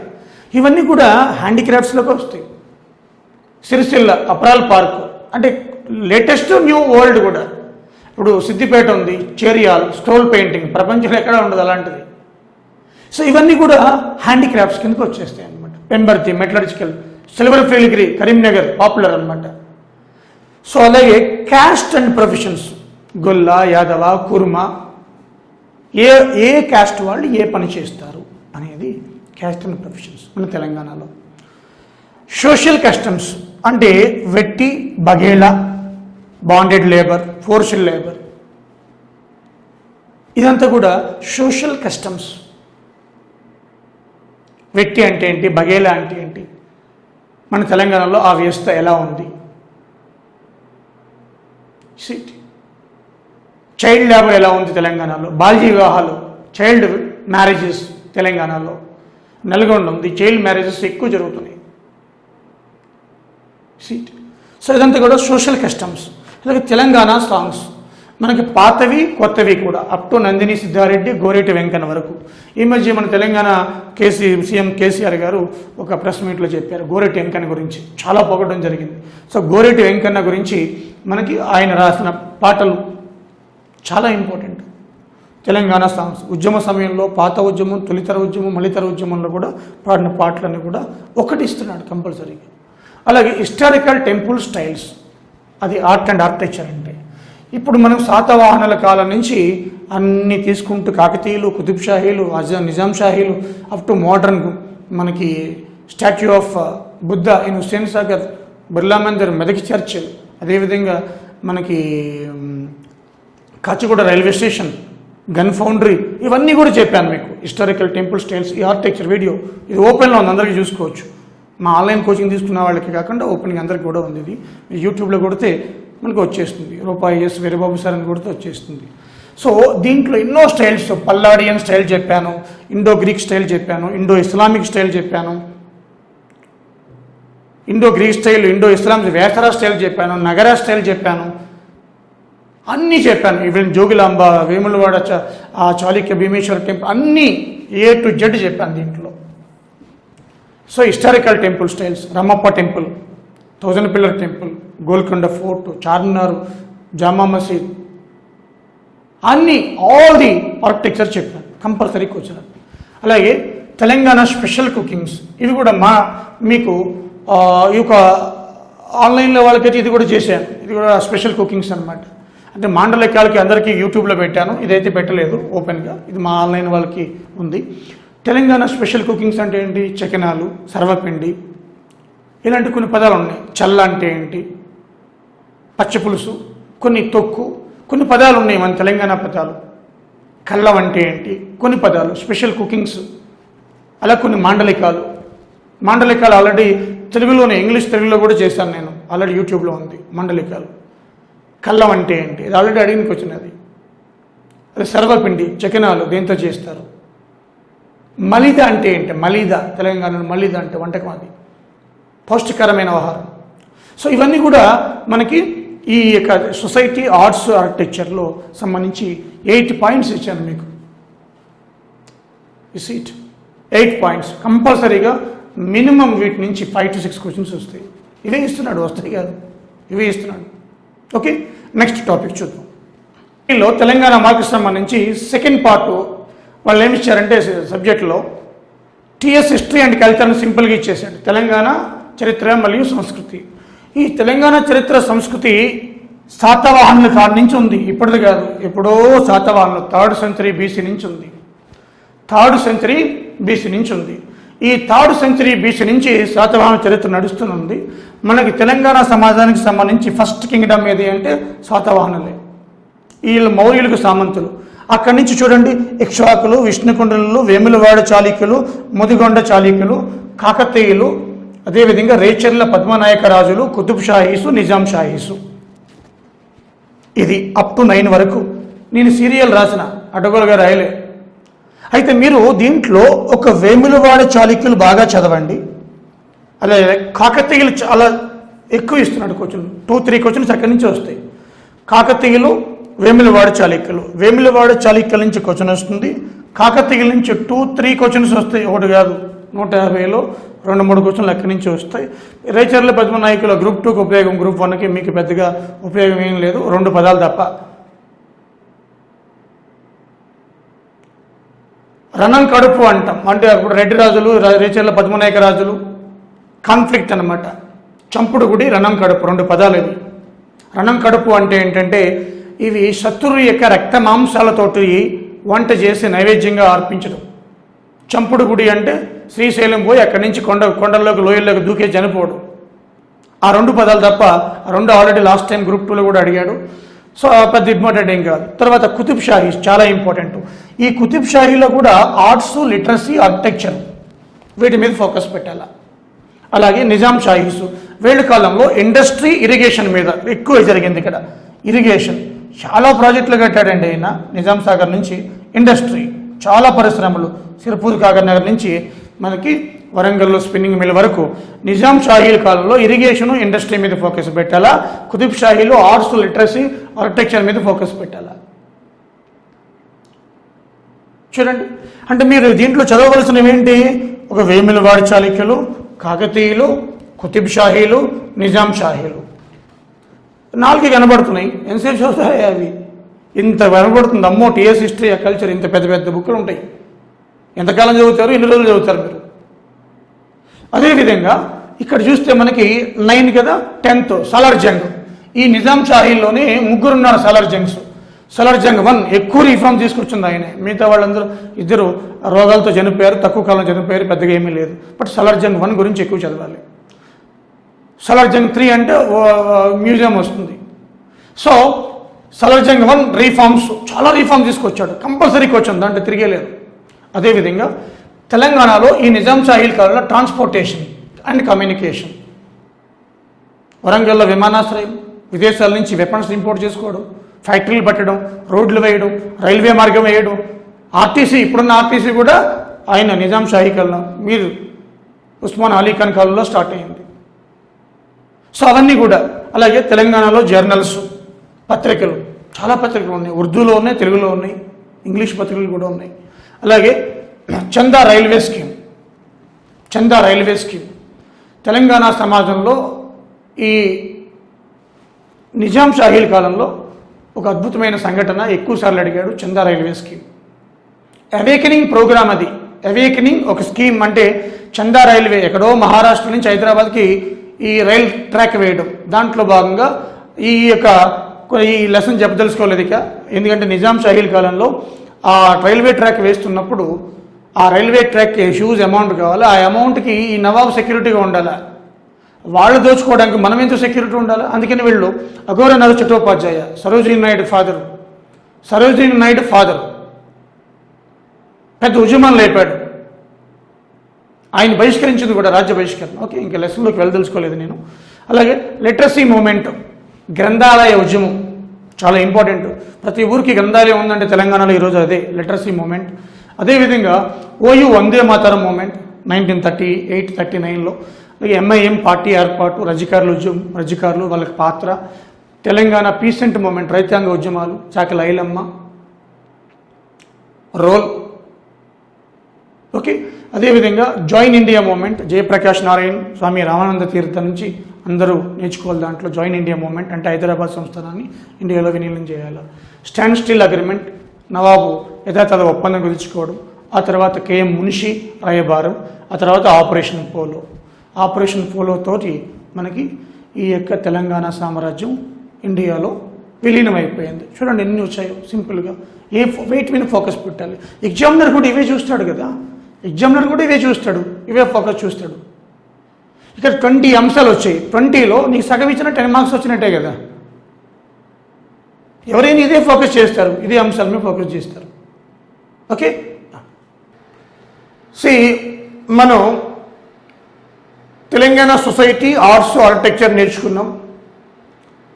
ఇవన్నీ కూడా హ్యాండీక్రాఫ్ట్స్లోకి వస్తాయి. సిరిసిల్ల అప్రాల్ పార్క్, అంటే లేటెస్ట్ న్యూ ఓల్డ్ కూడా. ఇప్పుడు సిద్దిపేట ఉంది, చేరియాల్ స్క్రోల్ పెయింటింగ్, ప్రపంచంలో ఎక్కడ ఉండదు అలాంటిది. సో ఇవన్నీ కూడా హ్యాండీక్రాఫ్ట్స్ కిందకి వచ్చేస్తాయి అనమాట. Pembarthi metallurgical, silver filigree Karimnagar popular అనమాట. సో అలాగే caste and professions, Golla, Yadava, korma, A caste వాళ్ళు ఏ పని చేస్తారు అనేది క్యాస్ట్ అండ్ ప్రొఫెషన్స్ మన తెలంగాణలో. సోషల్ కస్టమ్స్ అంటే వెట్టి, బగేలా, బాండెడ్ లేబర్, ఫోర్స్డ్ లేబర్, ఇదంతా కూడా సోషల్ కస్టమ్స్. వెట్టి అంటే ఏంటి, బగేలా అంటే ఏంటి, మన తెలంగాణలో ఆ వ్యవస్థ ఎలా ఉంది. చైల్డ్ లేబర్ ఎలా ఉంది తెలంగాణలో, బాల్య వివాహాలు, చైల్డ్ మ్యారేజెస్ తెలంగాణలో. నల్గొండ ఉంది, చైల్డ్ మ్యారేజెస్ ఎక్కువ జరుగుతున్నాయి. సో ఇదంతా కూడా సోషల్ కస్టమ్స్. అలాగే తెలంగాణ సాంగ్స్, మనకి పాతవి కొత్తవి కూడా, అప్ టు నందిని సిద్ధారెడ్డి, గోరేటి వెంకన్న వరకు. ఈ మధ్య మన తెలంగాణ సీఎం కేసీఆర్ గారు ఒక ప్రెస్ మీట్లో చెప్పారు గోరేటి వెంకన్న గురించి, చాలా పొగడడం జరిగింది. సో గోరేటి వెంకన్న గురించి మనకి ఆయన రాసిన పాటలు చాలా ఇంపార్టెంట్. తెలంగాణ సాంగ్స్ ఉద్యమ సమయంలో పాత ఉద్యమం, తొలితర ఉద్యమం, మలితర ఉద్యమంలో కూడా పాడిన పాటలన్నీ కూడా ఒకటి ఇస్తున్నాడు కంపల్సరీగా. అలాగే హిస్టారికల్ టెంపుల్ స్టైల్స్, అది ఆర్ట్ అండ్ ఆర్కిటెక్చర్ అంటే. ఇప్పుడు మనం శాతవాహనుల కాలం నుంచి అన్నీ తీసుకుంటూ కాకతీయులు, కుతుబ్ షాహీలు, నిజాం షాహీలు అప్ టు మోడర్న్ మనకి statue of Buddha in Hussain Sagar, Birla Mandir, Medak church, అదేవిధంగా మనకి Kacheguda railway station, gun foundry, ఇవన్నీ కూడా చెప్పాను మీకు. హిస్టారికల్ టెంపుల్ స్టైల్స్, ఈ ఆర్కిటెక్చర్ వీడియో ఇది ఓపెన్లో ఉంది, అందరికీ చూసుకోవచ్చు. మా ఆన్లైన్ కోచింగ్ తీసుకున్న వాళ్ళకి కాకుండా ఓపెన్గా అందరికీ కూడా ఉంది. ఇది యూట్యూబ్లో కొడితే మనకు వచ్చేస్తుంది, రూపాయి ఎస్ వీరబాబు సార్ అని కొడితే వచ్చేస్తుంది. సో దీంట్లో ఎన్నో స్టైల్స్, పల్లాడియన్ స్టైల్ చెప్పాను, ఇండో గ్రీక్ స్టైల్ చెప్పాను, ఇండో ఇస్లామిక్ స్టైల్ చెప్పాను, Indo Greek style, Indo Islamic Vesara style చెప్పాను, నగరా స్టైల్ చెప్పాను, అన్నీ చెప్పాను. ఈవెన్ జోగిలాంబ, వేములవాడ, చాళుక్య భీమేశ్వర టెంపుల్, అన్నీ A to Z చెప్పాను దీంట్లో. So historical temple styles, Ramappa temple, 1000 pillar temple, Golconda fort, Charminar, Jama Masjid, అన్నీ ఆల్ ది ఆర్కిటెక్చర్ చెప్పాను కంపల్సరీ కూర్చొని. అలాగే తెలంగాణ స్పెషల్ కుకింగ్స్, ఇవి కూడా మీకు ఈ యొక్క ఆన్లైన్లో వాళ్ళకైతే ఇది కూడా చేశాను. ఇది కూడా స్పెషల్ కుకింగ్స్ అనమాట. అంటే మాండలికాలకి అందరికీ యూట్యూబ్లో పెట్టాను, ఇదైతే పెట్టలేదు ఓపెన్గా, ఇది మా ఆన్లైన్ వాళ్ళకి ఉంది. తెలంగాణ స్పెషల్ కుకింగ్స్ అంటే ఏంటి? చకినాలు, సర్వపిండి, ఇలాంటి కొన్ని పదాలు ఉన్నాయి. చల్ల అంటే ఏంటి, పచ్చిపులుసు, కొన్ని తొక్కు, కొన్ని పదాలు ఉన్నాయి మన తెలంగాణ పదాలు. కల్లం అంటే ఏంటి, కొన్ని పదాలు స్పెషల్ కుకింగ్స్. అలా కొన్ని మాండలికాలు ఆల్రెడీ తెలుగులోనే, తెలుగులో కూడా చేశాను నేను, ఆల్రెడీ యూట్యూబ్లో ఉంది మాండలికాలు. కల్లం అంటే ఏంటి, ఇది ఆల్రెడీ అడిగినకి వచ్చినది. అది సర్వపిండి, చకినాలు దేంతో చేస్తారు. మలిద అంటే ఏంటి, మలిద తెలంగాణలో మలిద అంటే వంటకం, అది పౌష్టికరమైన ఆహారం. సో ఇవన్నీ కూడా మనకి ఈ యొక్క సొసైటీ ఆర్ట్స్ ఆర్కిటెక్చర్లో సంబంధించి 8 పాయింట్స్ ఇచ్చాను మీకు. ఈ సీట్ 8 పాయింట్స్ కంపల్సరీగా మినిమం వీటి నుంచి 5 to 6 క్వశ్చన్స్ వస్తాయి. ఇవే ఇస్తున్నాడు, వస్తాయి కాదు, ఇవే ఇస్తున్నాడు. ఓకే, నెక్స్ట్ టాపిక్ చూద్దాం. దీనిలో తెలంగాణ మార్క్స్ సంబంధించి సెకండ్ పార్ట్ వాళ్ళు ఏమి ఇచ్చారంటే సబ్జెక్టులో టీఎస్ హిస్టరీ అండ్ కల్చర్ని సింపుల్గా ఇచ్చేసాడు. తెలంగాణ చరిత్ర మరియు సంస్కృతి. ఈ తెలంగాణ చరిత్ర సంస్కృతి శాతవాహనుల కాడి నుంచి ఉంది, ఇప్పటిది కాదు, ఎప్పుడో శాతవాహనులు 3rd century BC నుంచి ఉంది. 3rd century BC నుంచి ఉంది. ఈ 3rd century BC నుంచి శాతవాహన చరిత్ర నడుస్తుంది. మనకి తెలంగాణ సమాజానికి సంబంధించి ఫస్ట్ కింగ్డమ్ ఏది అంటే శాతవాహనులే. వీళ్ళు మౌర్యులకు సామంతులు. అక్కడి నుంచి చూడండి, ఇక్ష్వాకులు, విష్ణుకుండులు, వేములవాడ చాళుక్యులు, ముదిగొండ చాళుక్యులు, కాకతీయులు, అదేవిధంగా రేచర్ల పద్మనాయక రాజులు, కుతుబ్ షాహీసు, నిజాం షాహీసు. ఇది అప్ టు 9 వరకు నేను సీరియల్ రాసిన, అడ్డగోలుగా రాయలే. అయితే మీరు దీంట్లో ఒక వేములవాడ చాళుక్యులు బాగా చదవండి. అలాగే కాకతీయులు చాలా ఎక్కువ ఇస్తున్నాడు క్వశ్చన్, 2-3 క్వశ్చన్స్ అక్కడి నుంచి వస్తాయి. కాకతీయులు, వేములవాడ చాళుక్యులు, వేములవాడ చాళుక్యుల నుంచి క్వశ్చన్ వస్తుంది. కాకతీయుల నుంచి 2-3 క్వశ్చన్స్ వస్తాయి, ఒకటి కాదు, 150లో 2-3 క్వశ్చన్లు అక్కడి నుంచి వస్తాయి. రేచర్ల పద్మనాయకుల గ్రూప్ 2కి ఉపయోగం, గ్రూప్ 1కి మీకు పెద్దగా ఉపయోగం ఏం లేదు, 2 పదాలు తప్ప. రణం కడుపు అంటాం, అంటే అప్పుడు రెడ్డి రాజులు, రేచర్ల పద్మనాయక రాజులు కాన్ఫ్లిక్ట్ అనమాట. చంపుడు గుడి, రణం కడుపు, 2 పదాలు ఇవి. రణం కడుపు అంటే ఏంటంటే ఇవి శత్రువు యొక్క రక్త మాంసాలతోటి వంట చేసి నైవేద్యంగా అర్పించడం. చంపుడు గుడి అంటే శ్రీశైలం పోయి అక్కడి నుంచి కొండల్లోకి లోయల్లోకి దూకే చనిపోవడం. ఆ 2 పదాలు తప్ప, ఆ 2 ఆల్రెడీ లాస్ట్ టైం గ్రూప్ 2లో కూడా అడిగాడు. సో పెద్ద ఇంపార్టెంట్ ఏం కాదు. తర్వాత కుతుబ్ షాహీ చాలా ఇంపార్టెంట్. ఈ కుతుబ్ షాహీలో కూడా ఆర్ట్స్, లిటరసీ, ఆర్కిటెక్చర్ వీటి మీద ఫోకస్ పెట్టాలి. అలాగే నిజాం షాహీసు వేళ్ళ కాలంలో ఇండస్ట్రీ, ఇరిగేషన్ మీద ఎక్కువ జరిగింది. ఇక్కడ ఇరిగేషన్ చాలా ప్రాజెక్టులు కట్టాడండి ఆయన. నిజాం సాగర్ నుంచి ఇండస్ట్రీ, చాలా పరిశ్రమలు, సిర్పూర్ కాగర్ నగర్ నుంచి మనకి వరంగల్లో స్పిన్నింగ్ మిల్ వరకు నిజాం షాహీల కాలంలో ఇరిగేషను, ఇండస్ట్రీ మీద ఫోకస్ పెట్టాలా. కుతుబ్ షాహీలో ఆర్ట్స్, లిటరసీ, ఆర్కిటెక్చర్ మీద ఫోకస్ పెట్టాలా. చూడండి, అంటే మీరు దీంట్లో చదవవలసినవి ఏంటి? ఒక వేములవాడ చాళుక్యులు, కాకతీయులు, కుతుబ్ షాహీలు, నిజాం షాహీలు. 4కి కనబడుతున్నాయి. ఎంతసేపు చదువుతాయి అవి? ఇంత కనబడుతుంది. అమ్మో, టీఎస్ హిస్టరీ కల్చర్ ఇంత పెద్ద పెద్ద బుక్కులు ఉంటాయి. ఎంతకాలం చదువుతారు? ఎన్ని రోజులు చదువుతారు మీరు? అదేవిధంగా ఇక్కడ చూస్తే మనకి 9 కదా, 10th సలార్ జంగ్. ఈ నిజాం షాహీల్లోనే 3 ఉన్నారు సలార్ జంగ్స్. సలార్ జంగ్ 1 ఎక్కువ రిఫార్మ్ తీసుకొచ్చింది ఆయనే. మిగతా వాళ్ళందరూ 2 రోగాలతో చనిపోయారు, తక్కువ కాలం చనిపోయారు, పెద్దగా ఏమీ లేదు. బట్ సలార్ జంగ్ 1 గురించి ఎక్కువ చదవాలి. సలార్ జంగ్ 3 అంటే మ్యూజియం వస్తుంది. సో సలార్ జంగ్ 1 రీఫార్మ్స్, చాలా రీఫార్మ్ తీసుకొచ్చాడు. కంపల్సరీ క్వశ్చన్, దాంట్లో తిరిగేలేదు. అదేవిధంగా తెలంగాణలో ఈ నిజాం షాహీల్ కాలంలో ట్రాన్స్పోర్టేషన్ అండ్ కమ్యూనికేషన్, వరంగల్లో విమానాశ్రయం, విదేశాల నుంచి వెపన్స్ ఇంపోర్ట్ చేసుకోవడం, ఫ్యాక్టరీలు పట్టడం, రోడ్లు వేయడం, రైల్వే మార్గం వేయడం, ఆర్టీసీ, ఇప్పుడున్న ఆర్టీసీ కూడా ఆయన నిజాం షాహీ కాలంలో, మీరు ఉస్మాన్ అలీ ఖాన్ కాలంలో స్టార్ట్ అయింది. సో అవన్నీ కూడా. అలాగే తెలంగాణలో జర్నల్స్, పత్రికలు, చాలా పత్రికలు ఉన్నాయి. ఉర్దూలో ఉన్నాయి, తెలుగులో ఉన్నాయి, ఇంగ్లీష్ పత్రికలు కూడా ఉన్నాయి. అలాగే చందా రైల్వే స్కీమ్, చందా రైల్వే స్కీమ్ తెలంగాణ సమాజంలో ఈ నిజాం షాహీల్ కాలంలో ఒక అద్భుతమైన సంఘటన. ఎక్కువసార్లు అడిగాడు చందా రైల్వే స్కీమ్. అవేకనింగ్ ప్రోగ్రామ్ అది. అవేకనింగ్ ఒక స్కీమ్ అంటే చందా రైల్వే ఎక్కడో మహారాష్ట్ర నుంచి హైదరాబాద్కి ఈ రైల్ ట్రాక్ వేయడం. దాంట్లో భాగంగా ఈ లెసన్ చెప్పదలుచుకోలేదు ఇక, ఎందుకంటే నిజాం షాహీల్ కాలంలో ఆ రైల్వే ట్రాక్ వేస్తున్నప్పుడు ఆ రైల్వే ట్రాక్కి హ్యూజ్ అమౌంట్ కావాలి. ఆ అమౌంట్కి ఈ నవాబ్ సెక్యూరిటీగా ఉండాలి. వాళ్ళు దోచుకోవడానికి మనం ఎంతో సెక్యూరిటీ ఉండాలి. అందుకని వీళ్ళు అఘోరనాథ్ చట్టోపాధ్యాయ, సరోజినీ నాయుడు ఫాదర్ పెద్ద ఉద్యమం లేపాడు. ఆయన బహిష్కరించింది కూడా, రాజ్య బహిష్కరణ. ఓకే, ఇంకా లెసన్లోకి వెళ్ళదలుచుకోలేదు నేను. అలాగే లిటరసీ మూమెంట్, గ్రంథాలయ ఉద్యమం చాలా ఇంపార్టెంట్. ప్రతి ఊరికి గ్రంథాలయం ఉందంటే తెలంగాణలో ఈరోజు అదే లిటరసీ మూమెంట్. అదేవిధంగా ఓయూ వందే మాతరం మూమెంట్ 1938-39లో. అలాగే ఎంఐఎం పార్టీ ఏర్పాటు, రజకారులు వాళ్ళకి పాత్ర, తెలంగాణ పీసెంట్ మూమెంట్, రైతాంగ ఉద్యమాలు, చాకలి ఐలమ్మ రోల్. ఓకే, అదేవిధంగా join India movement, Jayaprakash Narayan, Swami Ramananda Tirtha నుంచి అందరూ నేర్చుకోవాలి. దాంట్లో జాయిన్ ఇండియా మూమెంట్ అంటే హైదరాబాద్ సంస్థానాన్ని ఇండియాలో విలీనం చేయాలి. స్టాండ్ స్టిల్ అగ్రిమెంట్, నవాబు యథాతథ ఒప్పందం కుదుర్చుకోవడం. ఆ తర్వాత కేఎం మున్షి రాయబారం. ఆ తర్వాత ఆపరేషన్ పోలో తోటి మనకి ఈ యొక్క తెలంగాణ సామ్రాజ్యం ఇండియాలో విలీనం అయిపోయింది. చూడండి ఎన్ని వచ్చాయో సింపుల్గా. వెయిట్ మీద ఫోకస్ పెట్టాలి. ఎగ్జామినర్ కూడా ఇవే చూస్తాడు కదా, ఇవే ఫోకస్ చూస్తాడు. ఇక్కడ 20 అంశాలు వచ్చాయి. 20లో నీకు సగం ఇచ్చిన 10 మార్క్స్ వచ్చినట్టే కదా. ఎవరైనా ఇదే ఫోకస్ చేస్తారు, ఇదే అంశాల మీద ఫోకస్ చేస్తారు. ఓకే, మనం తెలంగాణ సొసైటీ ఆర్ట్స్ ఆర్కిటెక్చర్ నేర్చుకున్నాం.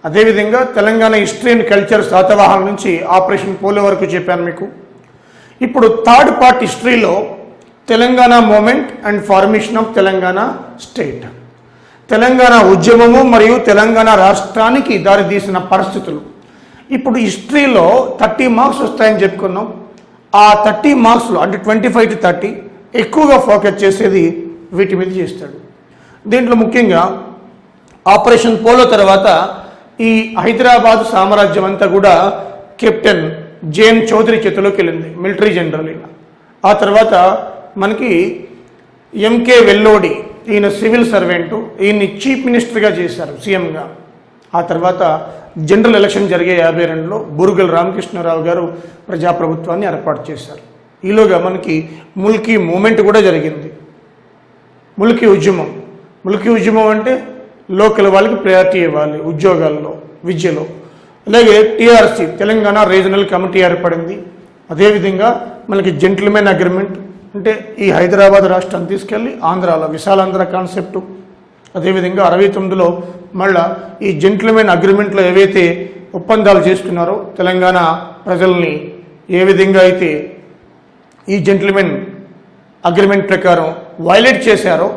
అదేవిధంగా తెలంగాణ హిస్టరీ అండ్ కల్చర్ శాతవాహనం నుంచి ఆపరేషన్ పోలో వరకు చెప్పాను మీకు. ఇప్పుడు థర్డ్ పార్ట్ హిస్టరీలో Telangana movement and formation of Telangana state, Telangana ఉద్యమము మరియు తెలంగాణ రాష్ట్రానికి దారితీసిన పరిస్థితులు. ఇప్పుడు హిస్టరీలో 30 మార్క్స్ వస్తాయని చెప్పుకున్నాం. ఆ 30 మార్క్స్లో అంటే 25 to 30 ఎక్కువగా ఫోకస్ చేసేది వీటి మీద చేస్తాడు. దీంట్లో ముఖ్యంగా ఆపరేషన్ పోలో తర్వాత ఈ హైదరాబాద్ సామ్రాజ్యం అంతా కూడా కెప్టెన్ జేఎన్ చౌదరి చేతిలోకి వెళ్ళింది, మిలిటరీ జనరల్. ఆ తర్వాత మనకి ఎంకే వెల్లోడి, ఈయన సివిల్ సర్వెంటు, ఈయన్ని చీఫ్ మినిస్టర్గా చేశారు, సీఎంగా. ఆ తర్వాత జనరల్ ఎలక్షన్ జరిగే 52లో బూరుగల్ రామకృష్ణారావు గారు ప్రజాప్రభుత్వాన్ని ఏర్పాటు చేశారు. ఈలోగా మనకి ముల్కీ మూమెంట్ కూడా జరిగింది. ముల్కీ ఉద్యమం అంటే లోకల్ వాళ్ళకి ప్రయారిటీ ఇవ్వాలి ఉద్యోగాల్లో, విద్యలో. అలాగే టీఆర్సీ తెలంగాణ రీజనల్ కమిటీ ఏర్పడింది. అదేవిధంగా మనకి జెంటిల్మెన్ అగ్రిమెంట్ అంటే ఈ హైదరాబాద్ రాష్ట్రాన్ని తీసుకెళ్ళి ఆంధ్రాలో విశాలాంధ్ర కాన్సెప్టు. అదేవిధంగా 69లో మళ్ళా ఈ జెంటిల్మెన్ అగ్రిమెంట్లో ఏవైతే ఒప్పందాలు చేస్తున్నారో తెలంగాణ ప్రజల్ని ఏ విధంగా అయితే ఈ జెంటిల్మెన్ అగ్రిమెంట్ ప్రకారం వైలేట్ చేశారో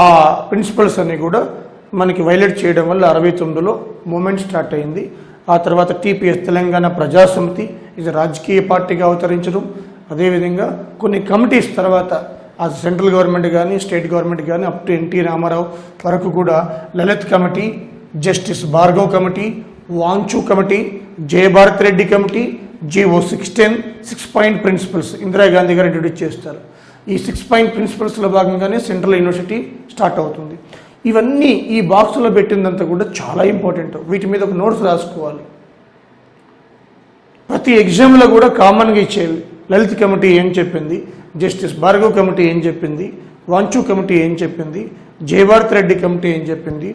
ఆ ప్రిన్సిపల్స్ అన్నీ కూడా మనకి వైలేట్ చేయడం వల్ల 69లో మూమెంట్ స్టార్ట్ అయింది. ఆ తర్వాత టీపీఎస్ తెలంగాణ ప్రజాసమితి ఇది రాజకీయ పార్టీగా అవతరించడం. అదేవిధంగా కొన్ని కమిటీస్ తర్వాత అది సెంట్రల్ గవర్నమెంట్ కానీ స్టేట్ గవర్నమెంట్ కానీ అప్ టు ఎన్టీ రామారావు వరకు కూడా Lalit committee, justice Bhargav committee, Vanchu committee, Jayabharat Reddy committee, GO 610 6 point principles Indira Gandhi గారు ఇంట్రొడ్యూస్ చేస్తారు. ఈ 6 పాయింట్ ప్రిన్సిపల్స్లో భాగంగానే సెంట్రల్ యూనివర్సిటీ స్టార్ట్ అవుతుంది. ఇవన్నీ ఈ బాక్స్లో పెట్టిందంతా కూడా చాలా ఇంపార్టెంట్. వీటి మీద ఒక నోట్స్ రాసుకోవాలి. ప్రతి ఎగ్జామ్లో కూడా కామన్గా ఇచ్చేది. లలిత్ కమిటీ ఏం చెప్పింది, జస్టిస్ భార్గవ్ కమిటీ ఏం చెప్పింది, వాంచు కమిటీ ఏం చెప్పింది, జయభారత్ రెడ్డి కమిటీ ఏం చెప్పింది,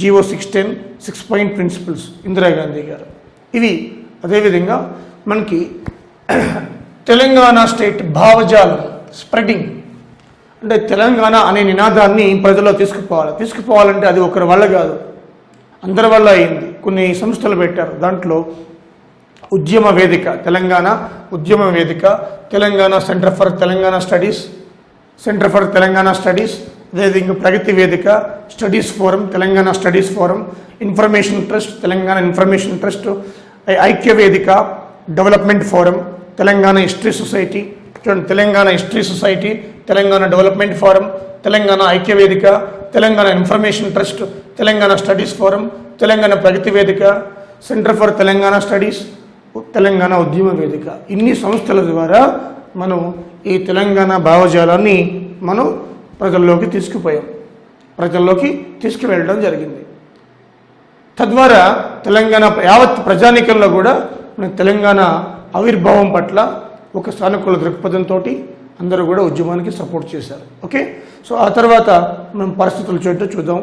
GO 610 6 పాయింట్ ప్రిన్సిపల్స్ ఇందిరాగాంధీ గారు. ఇవి అదేవిధంగా మనకి తెలంగాణ స్టేట్ భావజాలం స్ప్రెడింగ్, అంటే తెలంగాణ అనే నినాదాన్ని ప్రజల్లో తీసుకుపోవాలంటే అది ఒకరి వల్ల కాదు, అందరి వల్ల అయింది. కొన్ని సంస్థలు పెట్టారు. దాంట్లో ఉద్యమ Vedika, Telangana Udyama Vedika, Telangana centre for Telangana studies, అదేవిధంగా Pragathi Vedika, studies forum, Telangana studies forum, information trust, Telangana information trust, Aikya Vedika, development forum, Telangana history society, Telangana history society, Telangana development forum, Telangana Aikya Vedika, Telangana information trust, Telangana studies forum, Telangana Pragathi Vedika, centre for Telangana studies, Telangana Udyama Vedika. ఇన్ని సంస్థల ద్వారా మనం ఈ తెలంగాణ భావజాలాన్ని మనం ప్రజల్లోకి తీసుకువెళ్ళడం జరిగింది. తద్వారా తెలంగాణ యావత్ ప్రజానీకంలో కూడా మన తెలంగాణ ఆవిర్భావం పట్ల ఒక సానుకూల దృక్పథంతో అందరూ కూడా ఉద్యమానికి సపోర్ట్ చేశారు. ఓకే, సో ఆ తర్వాత మనం పరిస్థితులు చూద్దాం.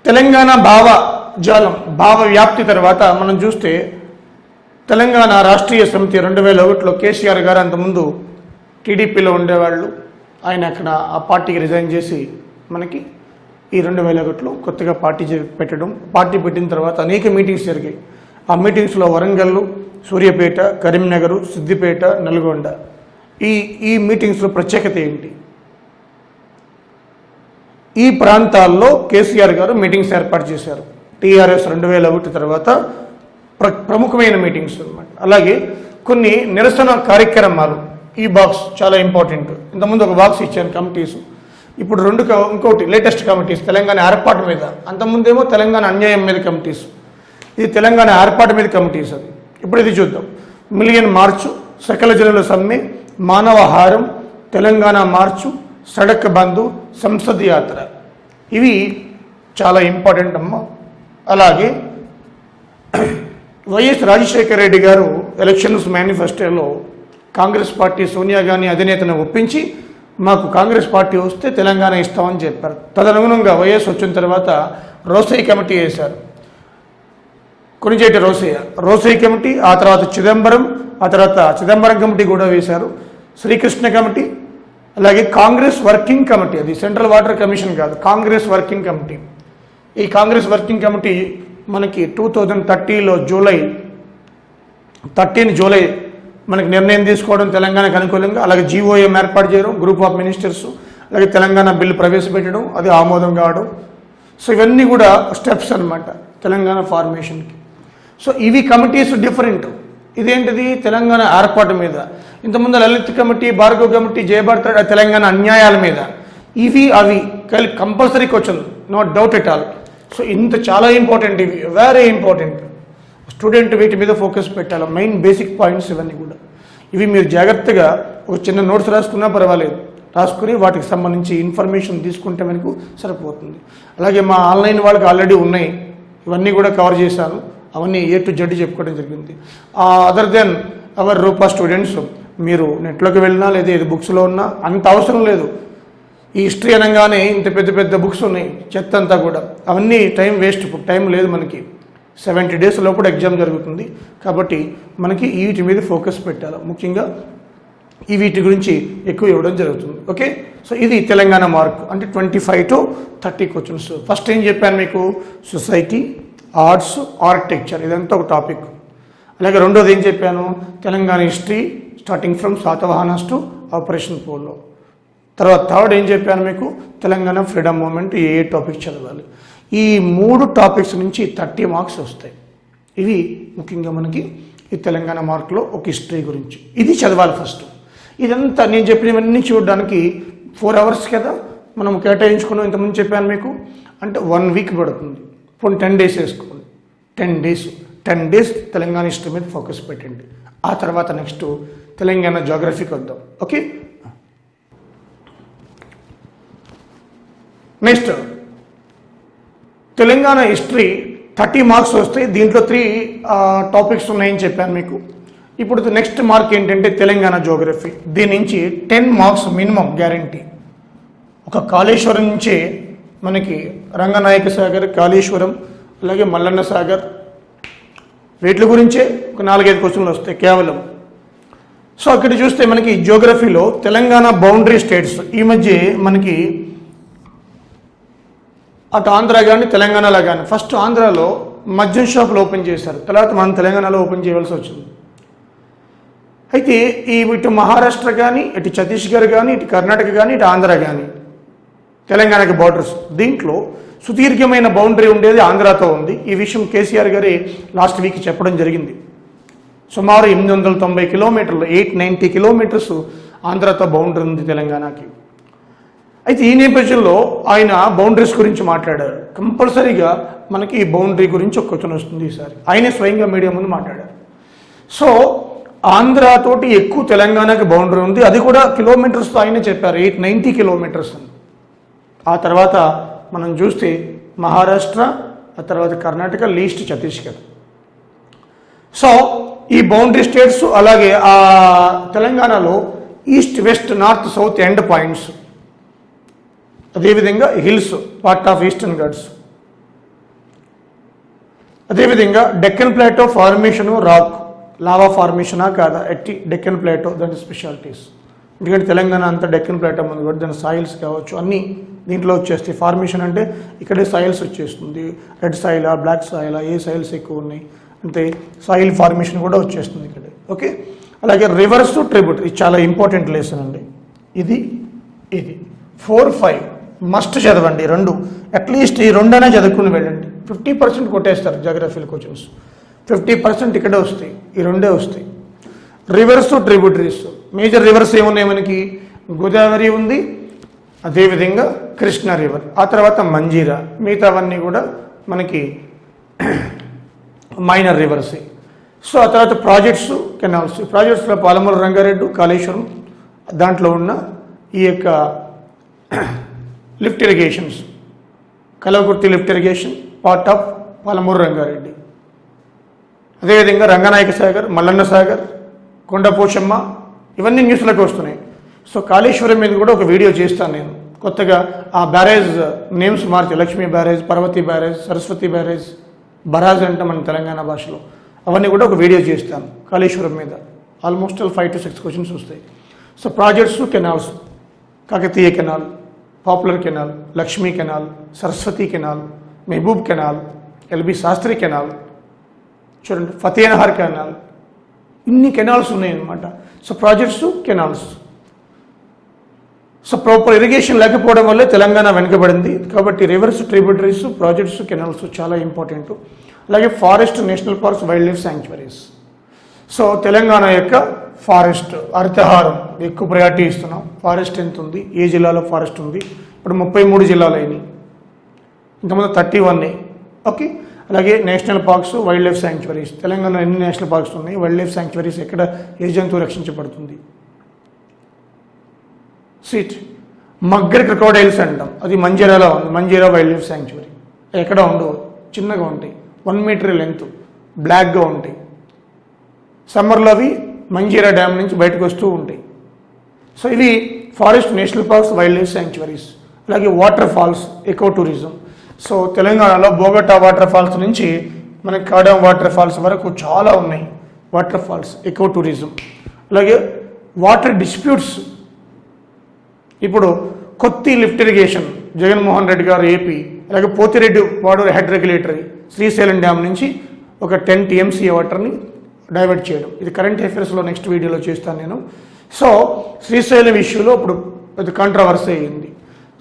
తెలంగాణ భావ వ్యాప్తి తర్వాత మనం చూస్తే తెలంగాణ రాష్ట్రీయ సమితి 2001లో కేసీఆర్ గారు అంతకుముందు టీడీపీలో ఉండేవాళ్ళు, ఆయన అక్కడ ఆ పార్టీకి రిజైన్ చేసి మనకి ఈ 2001లో కొత్తగా పార్టీ పెట్టిన తర్వాత అనేక మీటింగ్స్ జరిగాయి. ఆ మీటింగ్స్లో వరంగల్, సూర్యాపేట, కరీంనగర్, సిద్దిపేట, నల్గొండ ఈ మీటింగ్స్లో ప్రత్యేకత ఏంటి? ఈ ప్రాంతాల్లో కేసీఆర్ గారు మీటింగ్స్ ఏర్పాటు చేశారు. టీఆర్ఎస్ 2001 తర్వాత ప్రముఖమైన మీటింగ్స్ అన్నమాట. అలాగే కొన్ని నిరసన కార్యక్రమాలు, ఈ బాక్స్ చాలా ఇంపార్టెంట్. ఇంతకుముందు ఒక బాక్స్ ఇచ్చాను కమిటీస్, ఇప్పుడు ఇంకోటి లేటెస్ట్ కమిటీస్ తెలంగాణ ఏర్పాటు మీద, అంతకుముందేమో తెలంగాణ అన్యాయం మీద కమిటీస్, ఇది తెలంగాణ ఏర్పాటు మీద కమిటీస్. అది ఇప్పుడు ఇది చూద్దాం. మిలియన్ మార్చు, సకల జనుల సమ్మె, మానవహారం, తెలంగాణ మార్చు, సడక్ బంధు, సంసద్ యాత్ర, ఇవి చాలా ఇంపార్టెంట్ అమ్మ. అలాగే వైఎస్ రాజశేఖర రెడ్డి గారు ఎలక్షన్స్ మేనిఫెస్టోలో కాంగ్రెస్ పార్టీ సోనియా గాంధీ అధినేతను ఒప్పించి మాకు కాంగ్రెస్ పార్టీ వస్తే తెలంగాణ ఇస్తామని చెప్పారు. తదనుగుణంగా వైఎస్ వచ్చిన తర్వాత రోసయ్య కమిటీ వేశారు. కొనిజేటి రోసయ్య కమిటీ, ఆ తర్వాత చిదంబరం కమిటీ కూడా వేశారు. శ్రీకృష్ణ కమిటీ, అలాగే కాంగ్రెస్ వర్కింగ్ కమిటీ, అది సెంట్రల్ వాటర్ కమిషన్ కాదు, కాంగ్రెస్ వర్కింగ్ కమిటీ. ఈ కాంగ్రెస్ వర్కింగ్ కమిటీ మనకి 2030లో జూలై 13 మనకి నిర్ణయం తీసుకోవడం తెలంగాణకు అనుకూలంగా, అలాగే GOM ఏర్పాటు చేయడం, గ్రూప్ ఆఫ్ మినిస్టర్స్, అలాగే తెలంగాణ బిల్లు ప్రవేశపెట్టడం, అది ఆమోదం కావడం. సో ఇవన్నీ కూడా స్టెప్స్ అన్నమాట తెలంగాణ ఫార్మేషన్కి. సో ఇవి కమిటీస్ డిఫరెంట్. ఇదేంటిది తెలంగాణ ఏర్పాటు మీద. ఇంతకుముందు లలిత్ కమిటీ, భార్గవ్ కమిటీ, జయభారత్ తెలంగాణ అన్యాయాల మీద, ఇవి అవి compulsory question, not doubt at all. So ఇంత చాలా ఇంపార్టెంట్, ఇవి వెరీ ఇంపార్టెంట్. స్టూడెంట్ వీటి మీద ఫోకస్ పెట్టాలి, మెయిన్ బేసిక్ పాయింట్స్ ఇవన్నీ కూడా. ఇవి మీరు జాగ్రత్తగా ఒక చిన్న నోట్స్ రాసుకున్నా పర్వాలేదు, రాసుకుని వాటికి సంబంధించి ఇన్ఫర్మేషన్ తీసుకుంటే మనకు సరిపోతుంది. అలాగే మా ఆన్లైన్ వాళ్ళకి ఆల్రెడీ ఉన్నాయి, ఇవన్నీ కూడా కవర్ చేశాను, అవన్నీ A to Z చెప్పుకోవడం జరిగింది. అదర్ దెన్ అవర్ రూపా స్టూడెంట్స్, మీరు నెట్లోకి వెళ్ళినా లేదా ఇది బుక్స్లో ఉన్నా అంత అవసరం లేదు. ఈ హిస్టరీ అనగానే ఇంత పెద్ద బుక్స్ ఉన్నాయి, చెత్త అంతా కూడా, అవన్నీ టైం వేస్ట్, టైం లేదు మనకి. 70 days లోపల ఎగ్జామ్ జరుగుతుంది కాబట్టి మనకి వీటి మీద ఫోకస్ పెట్టాలి. ముఖ్యంగా ఈ వీటి గురించి ఎక్కువ ఇవ్వడం జరుగుతుంది. ఓకే, సో ఇది తెలంగాణ మార్క్, అంటే 25 to 30 క్వశ్చన్స్. ఫస్ట్ ఏం చెప్పాను మీకు, సొసైటీ, ఆర్ట్స్, ఆర్కిటెక్చర్, ఇదంతా ఒక టాపిక్. అలాగే రెండోది ఏం చెప్పాను, Telangana history starting from Satavahanas to operation polo. తర్వాత థర్డ్ ఏం చెప్పాను మీకు, తెలంగాణ ఫ్రీడమ్ మూమెంట్, ఏ టాపిక్ చదవాలి. ఈ 3 టాపిక్స్ నుంచి 30 మార్క్స్ వస్తాయి. ఇవి ముఖ్యంగా మనకి ఈ తెలంగాణ మార్కులో ఒక హిస్టరీ గురించి ఇది చదవాలి ఫస్ట్. ఇదంతా నేను చెప్పినవన్నీ చూడడానికి 4 hours కదా మనం కేటాయించుకున్నాం, ఇంతకుముందు చెప్పాను మీకు, అంటే 1 week పడుతుంది. ఇప్పుడు 10 days వేసుకోండి. 10 days తెలంగాణ హిస్టరీ మీద ఫోకస్ పెట్టండి. ఆ తర్వాత నెక్స్ట్ తెలంగాణ జాగ్రఫీకి వద్దాం. Okay, next Telangana history 30 marks వస్తాయి. దీంట్లో 3 టాపిక్స్ ఉన్నాయని చెప్పాను మీకు. ఇప్పుడు నెక్స్ట్ మార్క్ ఏంటంటే తెలంగాణ జోగ్రఫీ. దీని నుంచి 10 మార్క్స్ మినిమం గ్యారంటీ. ఒక కాళేశ్వరం నుంచే మనకి రంగనాయక సాగర్, కాళేశ్వరం, అలాగే మల్లన్న సాగర్, వీటి గురించే ఒక 4-5 క్వశ్చన్లు వస్తాయి కేవలం. సో అక్కడ చూస్తే మనకి జియోగ్రఫీలో తెలంగాణ బౌండరీ స్టేట్స్ ఈ మధ్య మనకి అటు ఆంధ్ర కానీ తెలంగాణలో కానీ ఫస్ట్ ఆంధ్రాలో మద్యం షాపులు ఓపెన్ చేశారు, తర్వాత మనం తెలంగాణలో ఓపెన్ చేయవలసి వచ్చింది. అయితే ఇటు మహారాష్ట్ర కానీ, ఇటు ఛత్తీస్గఢ్ కానీ, ఇటు కర్ణాటక కానీ, ఇటు ఆంధ్ర కానీ తెలంగాణకి బార్డర్స్. దీంట్లో సుదీర్ఘమైన బౌండరీ ఉండేది ఆంధ్రాతో ఉంది. ఈ విషయం కేసీఆర్ గారి లాస్ట్ వీక్ చెప్పడం జరిగింది. సుమారు 890 కిలోమీటర్లు, 890 కిలోమీటర్స్ ఆంధ్రాతో బౌండరీ ఉంది తెలంగాణకి. అయితే ఈ నేపథ్యంలో ఆయన బౌండరీస్ గురించి మాట్లాడారు. కంపల్సరీగా మనకి ఈ బౌండరీ గురించి ఒక క్వశ్చన్ వస్తుంది ఈసారి. ఆయనే స్వయంగా మీడియా ముందు మాట్లాడారు. సో ఆంధ్రాతోటి ఎక్కువ తెలంగాణకి బౌండరీ ఉంది, అది కూడా కిలోమీటర్స్తో ఆయనే చెప్పారు, 890 కిలోమీటర్స్ అని. ఆ తర్వాత మనం చూస్తే మహారాష్ట్ర, ఆ తర్వాత కర్ణాటక, లీస్ట్ ఛత్తీస్గఢ్. సో ఈ బౌండరీ స్టేట్స్, అలాగే ఆ తెలంగాణలో east, west, north, south end points, అదేవిధంగా hills, part of Eastern Ghats, అదేవిధంగా Deccan plateau formation, rock lava ఫార్మేషనా కాదా, ఎట్టి డెక్కన్ ప్లాటో, దాని స్పెషాలిటీస్. ఎందుకంటే తెలంగాణ అంతా డెక్కన్ ప్లాటో ఉంది కాబట్టి దాని సాయిల్స్ కావచ్చు అన్నీ దీంట్లో వచ్చేస్తాయి. ఫార్మేషన్ అంటే ఇక్కడే సాయిల్స్ వచ్చేస్తుంది, రెడ్ సాయిలా, బ్లాక్ సాయిలా, ఏ సాయిల్స్ ఎక్కువ ఉన్నాయి అంటే సాయిల్ ఫార్మేషన్ కూడా వచ్చేస్తుంది ఇక్కడ. ఓకే, అలాగే రివర్స్ ట్రిబ్యూటరీ, ఇది చాలా ఇంపార్టెంట్ లెసన్ అండి. ఇది 4, 5 మస్ట్ చదవండి. 2 అట్లీస్ట్ ఈ 2 అయినా చదువుకుని వెళ్ళండి. 50% కొట్టేస్తారు జాగ్రఫీల క్వశ్చన్స్. 50% ఇక్కడే వస్తాయి, ఈ 2 వస్తాయి. రివర్స్ ట్రిబ్యూటరీస్, మేజర్ రివర్స్ ఏమున్నాయి మనకి, గోదావరి ఉంది, అదేవిధంగా కృష్ణా రివర్, ఆ తర్వాత మంజీరా, మిగతావన్నీ కూడా మనకి మైనర్ రివర్స్. సో ఆ తర్వాత ప్రాజెక్ట్స్, కెనాల్స్. ప్రాజెక్ట్స్లో పాలమూరు రంగారెడ్డి, కాళేశ్వరం, దాంట్లో ఉన్న ఈ యొక్క lift irrigations, Kalwakurthy lift irrigation part of Palamuru Rangareddy, అదేవిధంగా రంగనాయక సాగర్, మల్లన్న సాగర్, కొండపోచమ్మ, ఇవన్నీ న్యూస్లోకి వస్తున్నాయి. సో కాళేశ్వరం మీద కూడా ఒక వీడియో చేస్తాను నేను కొత్తగా. ఆ బ్యారేజ్ నేమ్స్ మార్చి, Lakshmi barrage, Parvati barrage, Saraswati barrage, barrage అంటే మన తెలంగాణ భాషలో, అవన్నీ కూడా ఒక వీడియో చేస్తాను కాళేశ్వరం మీద. ఆల్మోస్ట్ 5 to 6 క్వశ్చన్స్ వస్తాయి. So projects, canals, Kakatiya canal, popular canal, Lakshmi canal, Saraswati canal, Mahabub canal, LB Shastri canal, చూడండి ఫతేనహర్ కెనాల్, ఇన్ని కెనాల్స్ ఉన్నాయన్నమాట. So projects, canals. So proper irrigation లేకపోవడం వల్లే తెలంగాణ వెనుకబడింది. కాబట్టి రివర్స్ ట్రిబ్యూటరీస్, ప్రాజెక్ట్స్, కెనాల్స్ చాలా ఇంపార్టెంట్. అలాగే forest, national parks, wild life sanctuaries. So Telangana యొక్క ఫారెస్ట్, హరితహారం ఎక్కువ ప్రయారిటీ ఇస్తున్నాం. ఫారెస్ట్ ఎంత ఉంది, ఏ జిల్లాలో ఫారెస్ట్ ఉంది, ఇప్పుడు 33 జిల్లాలు అయినాయి, ఇంతకుముందు 31. ఓకే, అలాగే national parks, wild life sanctuaries. తెలంగాణలో ఎన్ని నేషనల్ పార్క్స్ ఉన్నాయి, వైల్డ్ లైఫ్ శాంక్చురీస్ ఎక్కడ ఏ జంతువు రక్షించబడుతుంది. సీట్ మగ్గర్ క్రొకోడైల్స్ అంటాం, అది మంజీరాలో ఉంది, మంజీరా వైల్డ్ లైఫ్ శాంక్చురీ. ఎక్కడ ఉండవు, చిన్నగా ఉంటాయి, 1 మీటర్ లెంత్, బ్లాక్గా ఉంటాయి. సమ్మర్లో అవి మంజీరా డ్యామ్ నుంచి బయటకు వస్తూ ఉంటాయి. సో ఇవి forest, national parks, wild life sanctuaries. అలాగే waterfalls, eco tourism. So తెలంగాణలో బోగటా వాటర్ ఫాల్స్ నుంచి మనకి కాడం వాటర్ ఫాల్స్ వరకు చాలా ఉన్నాయి వాటర్ ఫాల్స్, ఎకో టూరిజం. అలాగే వాటర్ డిస్ప్యూట్స్, ఇప్పుడు కొత్తి లిఫ్ట్ ఇరిగేషన్ జగన్మోహన్ రెడ్డి గారు ఏపీ, అలాగే Pothireddy water head regulatory Srisailam dam నుంచి ఒక 10 TMC వాటర్ని డైవర్ట్ చేయడం. ఇది కరెంట్ అఫైర్స్లో నెక్స్ట్ వీడియోలో చేస్తాను నేను. సో శ్రీశైలం ఇష్యూలో ఇప్పుడు పెద్ద కాంట్రవర్సీ అయ్యింది.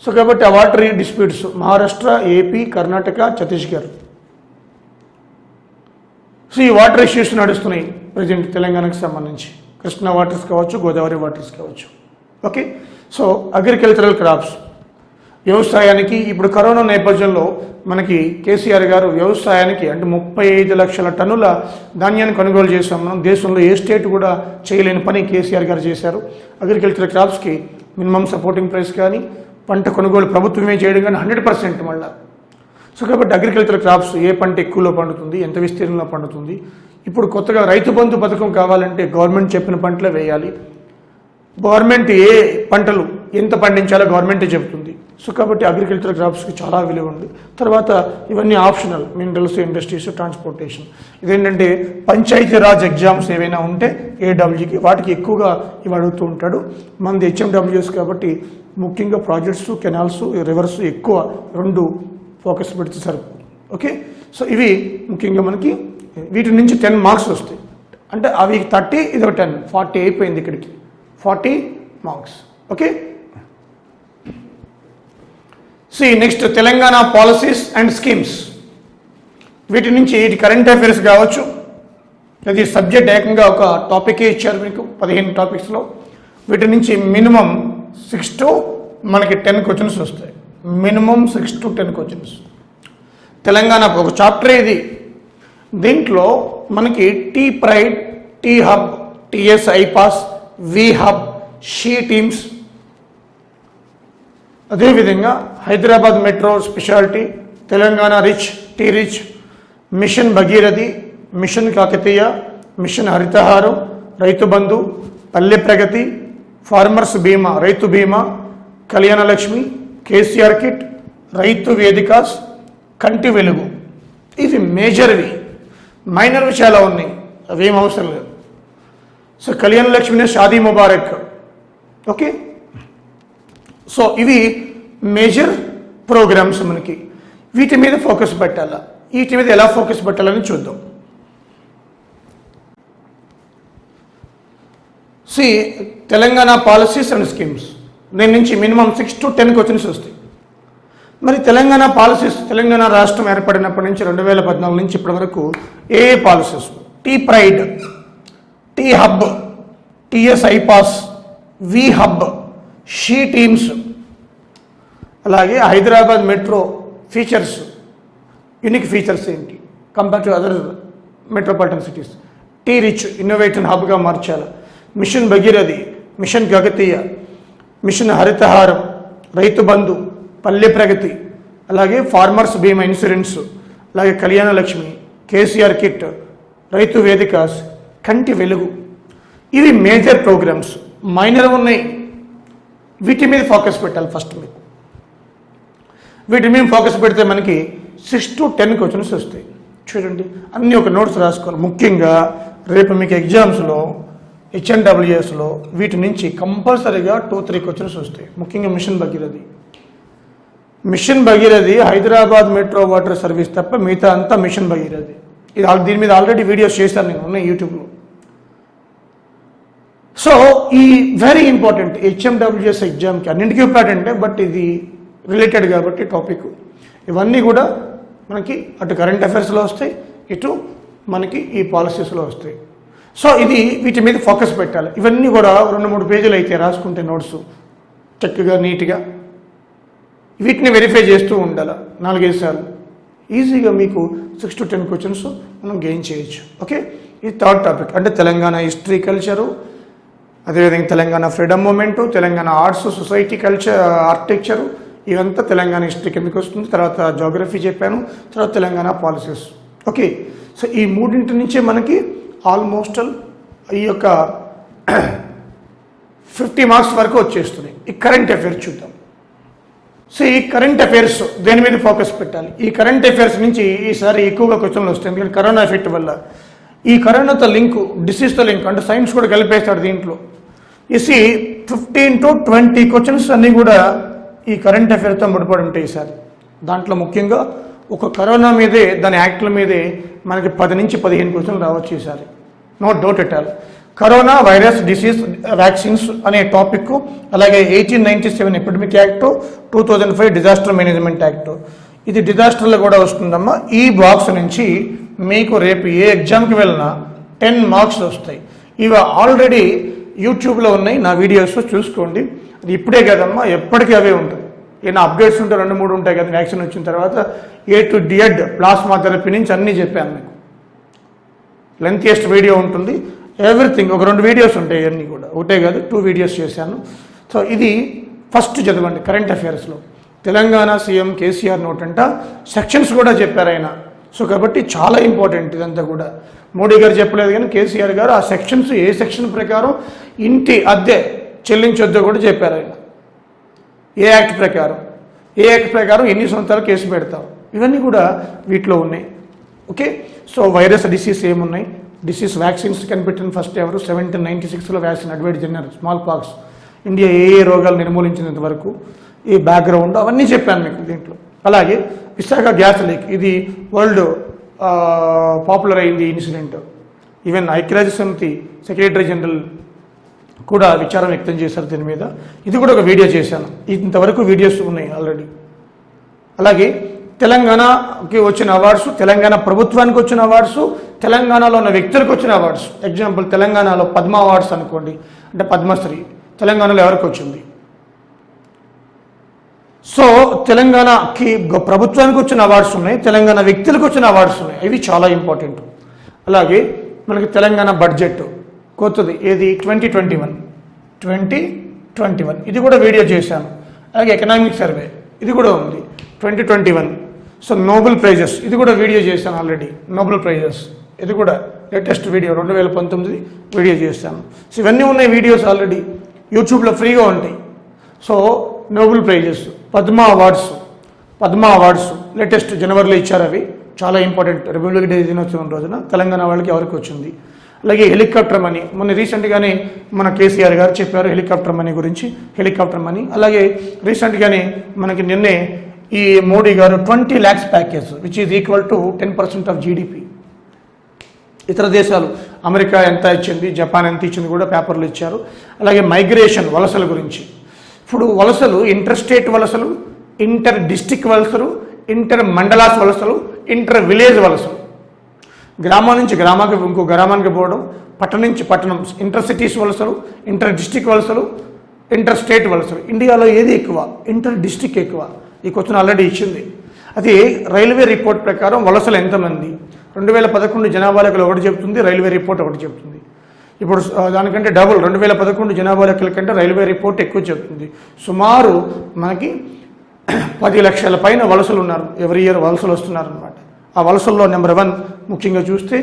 సో కాబట్టి ఆ water disputes Maharashtra, AP, Karnataka, Chhattisgarh. So ఈ వాటర్ ఇష్యూస్ నడుస్తున్నాయి ప్రజెంట్ తెలంగాణకు సంబంధించి. కృష్ణా వాటర్స్ కావచ్చు, గోదావరి వాటర్స్ కావచ్చు. ఓకే, సో అగ్రికల్చరల్ క్రాప్స్, వ్యవసాయానికి ఇప్పుడు కరోనా నేపథ్యంలో మనకి కేసీఆర్ గారు వ్యవసాయానికి అంటే 35 లక్షల టన్నుల ధాన్యాన్ని కొనుగోలు చేశాం. మనం దేశంలో ఏ స్టేట్ కూడా చేయలేని పని కేసీఆర్ గారు చేశారు. అగ్రికల్చర్ క్రాప్స్కి మినిమం సపోర్టింగ్ ప్రైస్ కానీ పంట కొనుగోలు ప్రభుత్వమే చేయడం కానీ 100% మళ్ళీ. సో కాబట్టి అగ్రికల్చర్ క్రాప్స్ ఏ పంట ఎక్కువలో పండుతుంది, ఎంత విస్తీర్ణంలో పండుతుంది. ఇప్పుడు కొత్తగా రైతు బంధు పథకం కావాలంటే గవర్నమెంట్ చెప్పిన పంటలే వేయాలి. గవర్నమెంట్ ఏ పంటలు ఎంత పండించాలో గవర్నమెంటే చెబుతుంది. సో కాబట్టి అగ్రికల్చర్ క్రాప్స్కి చాలా విలువ ఉంది. తర్వాత ఇవన్నీ ఆప్షనల్, మినరల్స్, ఇండస్ట్రీస్, ట్రాన్స్పోర్టేషన్. ఇదేంటంటే పంచాయతీరాజ్ ఎగ్జామ్స్ ఏవైనా ఉంటే ఏడబ్ల్యూకి వాటికి ఎక్కువగా ఇవి అడుగుతూ ఉంటాడు. మనది హెచ్ఎండబ్ల్యూఎస్ కాబట్టి ముఖ్యంగా ప్రాజెక్ట్స్, కెనాల్స్, రివర్స్ ఎక్కువ 2 ఫోకస్ పెడితే సరిపోతుంది. ఓకే, సో ఇవి ముఖ్యంగా మనకి వీటి నుంచి 10 మార్క్స్ వస్తాయి. అంటే అవి 30, ఇది 10, 40 అయిపోయింది. ఇక్కడికి 40 marks. Okay, next Telangana policies and schemes. వీటి నుంచి ఇది కరెంట్ అఫైర్స్ కావచ్చు. అది సబ్జెక్ట్ ఏకంగా ఒక టాపికే ఇచ్చారు మీకు 15 టాపిక్స్లో. వీటి నుంచి మినిమం 6 to మనకి 10 క్వశ్చన్స్ వస్తాయి. Minimum 6 to 10 questions. తెలంగాణ ఒక చాప్టర్ ఇది. దీంట్లో మనకి T pride, T hub, TS iPASS, we hub, she teams, అదేవిధంగా Hyderabad metro speciality, Telangana rich, T rich, mission Bhagirathi, mission Kakatiya, mission Harithaharam, Rythu Bandhu, Palle Pragathi, farmers బీమా, రైతు బీమా, కళ్యాణ లక్ష్మి, కేసీఆర్ కిట్, రైతు వేదికాస్, కంటి వెలుగు. ఇవి మేజర్వి. మైనర్వి చాలా ఉన్నాయి, అవేం అవసరం లేదు. సో కళ్యాణ లక్ష్మినే షాదీ ముబారక్. ఓకే, సో ఇవి మేజర్ ప్రోగ్రామ్స్ మనకి. వీటి మీద ఫోకస్ పెట్టాలా, వీటి మీద ఎలా ఫోకస్ పెట్టాలని చూద్దాం. Telangana policies and schemes. దీని నుంచి మినిమం 6 to 10 క్వశ్చన్స్ వస్తాయి. మరి తెలంగాణ పాలసీస్, తెలంగాణ రాష్ట్రం ఏర్పడినప్పటి నుంచి 2014 నుంచి ఇప్పటి వరకు ఏ policies? T pride, T hub, TS iPASS, we hub, she teams, అలాగే Hyderabad metro features, unique features ఏంటి compare to other metropolitan cities. T rich, innovation హబ్గా మార్చాలి. Mission Bhagirathi, mission Kakatiya, mission Harithaharam, Rythu Bandhu, Palle Pragathi, అలాగే ఫార్మర్స్ బీమా ఇన్సూరెన్స్, అలాగే కళ్యాణ లక్ష్మి, కేసీఆర్ కిట్, రైతు వేదికాస్, కంటి వెలుగు. ఇవి మేజర్ ప్రోగ్రామ్స్. మైనర్ ఉన్నాయి, వీటి మీద ఫోకస్ పెట్టాలి ఫస్ట్. మీరు వీటి మీద ఫోకస్ పెడితే మనకి 6 to 10 క్వశ్చన్స్ వస్తాయి. చూడండి, అన్నీ ఒక నోట్స్ రాసుకోవాలి. ముఖ్యంగా రేపు మీకు ఎగ్జామ్స్లో హెచ్ఎన్డబ్ల్యూఎస్లో వీటి నుంచి కంపల్సరీగా 2-3 క్వశ్చన్స్ వస్తాయి. ముఖ్యంగా mission Bhagirathi Hyderabad metro water service తప్ప మిగతా అంతా మిషన్ భగీరథి. ఇది దీని మీద ఆల్రెడీ వీడియోస్ చేశాను నేను, ఉన్నాయి యూట్యూబ్లో. సో ఈ వెరీ ఇంపార్టెంట్ హెచ్ఎండబ్ల్యూఎస్ ఎగ్జామ్కి అన్నింటికీ ఇంపార్టెంటే, బట్ ఇది రిలేటెడ్ కాబట్టి టాపిక్. ఇవన్నీ కూడా మనకి అటు కరెంట్ అఫైర్స్లో వస్తాయి, ఇటు మనకి ఈ పాలసీస్లో వస్తాయి. సో ఇది వీటి మీద ఫోకస్ పెట్టాలి. ఇవన్నీ కూడా 2-3 పేజీలు అయితే రాసుకుంటే నోట్స్ చక్కగా నీట్గా వీటిని వెరిఫై చేస్తూ ఉండాలి 4-5 సార్లు. ఈజీగా మీకు 6 to 10 క్వశ్చన్స్ మనం గెయిన్ చేయొచ్చు. ఓకే, ఇది 3rd టాపిక్. అంటే తెలంగాణ హిస్టరీ, కల్చరు, అదేవిధంగా Telangana freedom movement, Telangana arts, society, culture, architecture, ఇవంతా తెలంగాణ హిస్టరీ కిందకి వస్తుంది. తర్వాత జాగ్రఫీ చెప్పాను, తర్వాత తెలంగాణ పాలసీస్. ఓకే, సో ఈ 3 నుంచే మనకి ఆల్మోస్ట్ ఈ యొక్క 50 మార్క్స్ వరకు వచ్చేస్తున్నాయి. ఈ కరెంట్ అఫైర్స్ చూద్దాం. సో ఈ కరెంట్ అఫైర్స్ దేని మీద ఫోకస్ పెట్టాలి? ఈ కరెంట్ అఫైర్స్ నుంచి ఈసారి ఎక్కువగా క్వశ్చన్లు వస్తాయి. ఎందుకంటే కరోనా ఎఫెక్ట్ వల్ల ఈ కరోనాతో లింక్, డిసీజ్తో లింక్, అంటే సైన్స్ కూడా కలిపేస్తాడు దీంట్లో. 15 to 20 క్వశ్చన్స్ అన్నీ కూడా ఈ కరెంట్ అఫైర్తో ముడిపడి ఉంటాయి ఈసారి. దాంట్లో ముఖ్యంగా ఒక కరోనా మీదే, దాని యాక్ట్ల మీదే మనకి 10 నుంచి 15 క్వశ్చన్లు రావచ్చు ఈసారి. No doubt at all. Corona virus disease vaccines అనే టాపిక్, అలాగే 1897 epidemic act, 2005 disaster management act. ఇది డిజాస్టర్లో కూడా వస్తుందమ్మా. ఈ బాక్స్ నుంచి మీకు రేపు ఏ ఎగ్జామ్కి వెళ్ళినా 10 మార్క్స్ వస్తాయి. ఇవి ఆల్రెడీ యూట్యూబ్లో ఉన్నాయి, నా వీడియోస్ చూసుకోండి. అది ఇప్పుడే కదమ్మా, ఎప్పటికీ అవే ఉంటాయి. ఏమైనా అప్డేట్స్ ఉంటే 2-3 ఉంటాయి కదా వ్యాక్సిన్ వచ్చిన తర్వాత. A to Z plasma therapy నుంచి అన్నీ చెప్పాను మీకు. లెంతియెస్ట్ వీడియో ఉంటుంది, ఎవ్రీథింగ్. ఒక 2 వీడియోస్ ఉంటాయి, ఇవన్నీ కూడా ఒకటే కాదు 2 వీడియోస్ చేశాను. సో ఇది ఫస్ట్ చదవండి కరెంట్ అఫైర్స్లో. తెలంగాణ సీఎం కేసీఆర్ నోట్ అంట సెక్షన్స్ కూడా చెప్పారు ఆయన. సో కాబట్టి చాలా ఇంపార్టెంట్ ఇదంతా కూడా. మోడీ గారు చెప్పలేదు కానీ కేసీఆర్ గారు ఆ సెక్షన్స్ ఏ సెక్షన్ ప్రకారం ఇంటి అద్దె చెల్లించొద్దో కూడా చెప్పారు ఆయన. ఏ యాక్ట్ ప్రకారం ఎన్ని సంవత్సరాలు కేసు పెడతారు, ఇవన్నీ కూడా వీటిలో ఉన్నాయి. ఓకే, సో వైరస్ డిసీజ్ ఏమున్నాయి, డిసీజ్ వ్యాక్సిన్స్ కనిపెట్టిన ఫస్ట్ ఎవరు, 1796లో వ్యాక్సిన్ అడ్వైట్ జనరల్ స్మాల్ పాక్స్. ఇండియా ఏ రోగాలు నిర్మూలించినంత వరకు, ఈ బ్యాక్గ్రౌండ్ అవన్నీ చెప్పాను మీకు దీంట్లో. అలాగే విశాఖ గ్యాస్ లీక్, ఇది వరల్డ్ పాపులర్ అయింది ఇన్సిడెంట్. ఈవెన్ ఐక్యరాజ్య సమితి సెక్రటరీ జనరల్ కూడా విచారం వ్యక్తం చేశారు దీని మీద. ఇది కూడా ఒక వీడియో చేశాను, ఇంతవరకు వీడియోస్ ఉన్నాయి ఆల్రెడీ. అలాగే తెలంగాణకి వచ్చిన అవార్డ్స్, తెలంగాణ ప్రభుత్వానికి వచ్చిన అవార్డ్స్, తెలంగాణలో ఉన్న వ్యక్తులకు వచ్చిన అవార్డ్స్. ఎగ్జాంపుల్ తెలంగాణలో పద్మ అవార్డ్స్ అనుకోండి, అంటే పద్మశ్రీ తెలంగాణలో ఎవరికి వచ్చింది. సో తెలంగాణకి ప్రభుత్వానికి వచ్చిన అవార్డ్స్ ఉన్నాయి, తెలంగాణ వ్యక్తులకు వచ్చిన అవార్డ్స్ ఉన్నాయి, ఇవి చాలా ఇంపార్టెంట్. అలాగే మనకి తెలంగాణ బడ్జెట్ కొత్తది ఏది 2021 ఇది కూడా వీడియో చేశాను. అలాగే ఎకనామిక్ సర్వే ఇది కూడా ఉంది 2021. సో నోబెల్ ప్రైజెస్ ఇది కూడా వీడియో చేశాను ఆల్రెడీ. నోబెల్ ప్రైజెస్ ఇది కూడా లేటెస్ట్ వీడియో 2019 వీడియో చేశాను. సో ఇవన్నీ ఉన్నాయి వీడియోస్ ఆల్రెడీ యూట్యూబ్లో ఫ్రీగా ఉంటాయి. So Nobel prices, Padma awards latest జనవరిలో ఇచ్చారు. అవి చాలా ఇంపార్టెంట్. రిపబ్లిక్ డే దినోత్సవం రోజున తెలంగాణ వాళ్ళకి ఎవరికి వచ్చింది. అలాగే హెలికాప్టర్ మనీ, మొన్న రీసెంట్గానే మన కేసీఆర్ గారు చెప్పారు హెలికాప్టర్ మనీ గురించి. అలాగే రీసెంట్గానే మనకి నిన్నే ఈ మోడీ గారు 20 lakhs package which is equal to 10% of GDP. ఇతర దేశాలు అమెరికా ఎంత ఇచ్చింది, జపాన్ ఎంత ఇచ్చింది కూడా పేపర్లు ఇచ్చారు. అలాగే మైగ్రేషన్, వలసల గురించి. ఇప్పుడు వలసలు ఇంటర్ స్టేట్ వలసలు, ఇంటర్ డిస్టిక్ వలసలు, ఇంటర్ మండలాస్ వలసలు, ఇంటర్ విలేజ్ వలసలు. గ్రామం నుంచి ఇంకో గ్రామానికి పోవడం, పట్టణం నుంచి పట్టణం, ఇంటర్ సిటీస్ వలసలు, ఇంటర్ డిస్టిక్ వలసలు, ఇంటర్ స్టేట్ వలసలు. ఇండియాలో ఏది ఎక్కువ, ఇంటర్ డిస్టిక్ ఎక్కువ. ఈ క్వశ్చన్ ఆల్రెడీ ఇచ్చింది. అది రైల్వే రిపోర్ట్ ప్రకారం వలసలు ఎంతమంది 2011 జనాభా లెక్కలు ఒకటి చెప్తుంది, రైల్వే రిపోర్ట్ ఒకటి చెప్తుంది. ఇప్పుడు దానికంటే డబుల్ 2011 జనాభా లెక్కల కంటే రైల్వే రిపోర్ట్ ఎక్కువ చెప్తుంది. సుమారు మనకి 10 లక్షల పైన వలసలు ఉన్నారు, ఎవ్రీ ఇయర్ వలసలు వస్తున్నారు అనమాట. ఆ వలసల్లో నెంబర్ 1 ముఖ్యంగా చూస్తే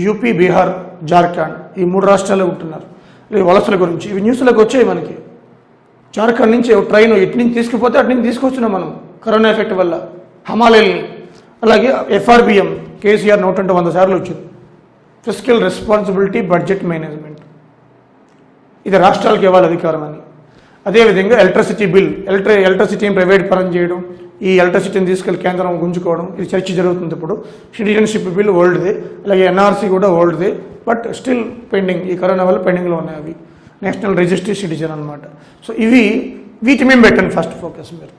యూపీ, బీహార్, జార్ఖండ్, ఈ 3 రాష్ట్రాలు ఉంటున్నారు. ఈ వలసల గురించి ఇవి న్యూస్లోకి వచ్చాయి మనకి. జార్ఖండ్ నుంచి ట్రైన్ ఇటు నుంచి తీసుకుపోతే అటు నుంచి తీసుకొచ్చినాం మనం కరోనా ఎఫెక్ట్ వల్ల, హమాలయల్ని. అలాగే FRBM కేసీఆర్ నోట్ అంటే 100 సార్లు వచ్చింది. ఫిస్కల్ రెస్పాన్సిబిలిటీ బడ్జెట్ మేనేజ్మెంట్, ఇది రాష్ట్రాలకు ఇవ్వాలి అధికారం అని. అదేవిధంగా ఎలక్ట్రిసిటీ బిల్, ఎలక్ట్రిసిటీని ప్రైవేట్ పరం చేయడం, ఈ ఎలక్ట్రిసిటీని తీసుకెళ్లి కేంద్రం గుంజుకోవడం, ఇది చర్చ జరుగుతుంది ఇప్పుడు. సిటిజన్షిప్ బిల్ ఓల్డ్దే, అలాగే NRC కూడా ఓల్డ్దే, బట్ స్టిల్ పెండింగ్, ఈ కరోనా వల్ల పెండింగ్లో ఉన్నాయి అవి. నేషనల్ రిజిస్టర్డ్ సిటిజన్ అనమాట. సో వీటి మీద పెట్టండి ఫస్ట్ ఫోకస్ మీరు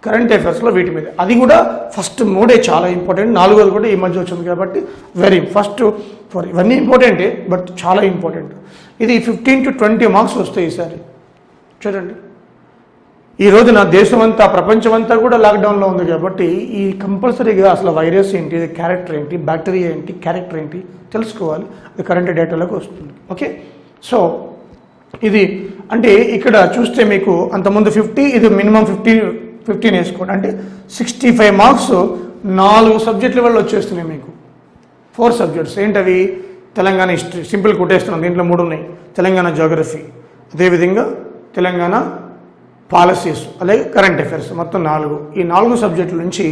కరెంట్ అఫైర్స్లో, వీటి మీద. అది కూడా ఫస్ట్ 3 చాలా ఇంపార్టెంట్, 4వది కూడా ఈ మధ్య వచ్చింది కాబట్టి ఫస్ట్ ఇవన్నీ ఇంపార్టెంటే, బట్ చాలా ఇంపార్టెంట్. ఇది 15 to 20 మార్క్స్ వస్తాయి ఈసారి. చూడండి, ఈ రోజున దేశమంతా, ప్రపంచమంతా కూడా లాక్డౌన్లో ఉంది కాబట్టి ఈ కంపల్సరీగా అసలు వైరస్ ఏంటి, క్యారెక్టర్ ఏంటి, బ్యాక్టీరియా ఏంటి, క్యారెక్టర్ ఏంటి తెలుసుకోవాలి. అది కరెంట్ డేటాలోకి వస్తుంది. ఓకే, సో ఇది అంటే ఇక్కడ చూస్తే మీకు అంతకుముందు 50, ఇది మినిమం 15 వేసుకోండి. అంటే 65 మార్క్స్ 4 సబ్జెక్టుల వల్ల వచ్చేస్తున్నాయి మీకు. 4 సబ్జెక్ట్స్ ఏంటవి? తెలంగాణ హిస్టరీ, సింపుల్ కొట్టేస్తున్నాం, దీంట్లో 3 ఉన్నాయి. తెలంగాణ జాగ్రఫీ, అదేవిధంగా తెలంగాణ పాలసీస్, అలాగే కరెంట్ అఫైర్స్, మొత్తం 4. ఈ 4 సబ్జెక్టుల నుంచి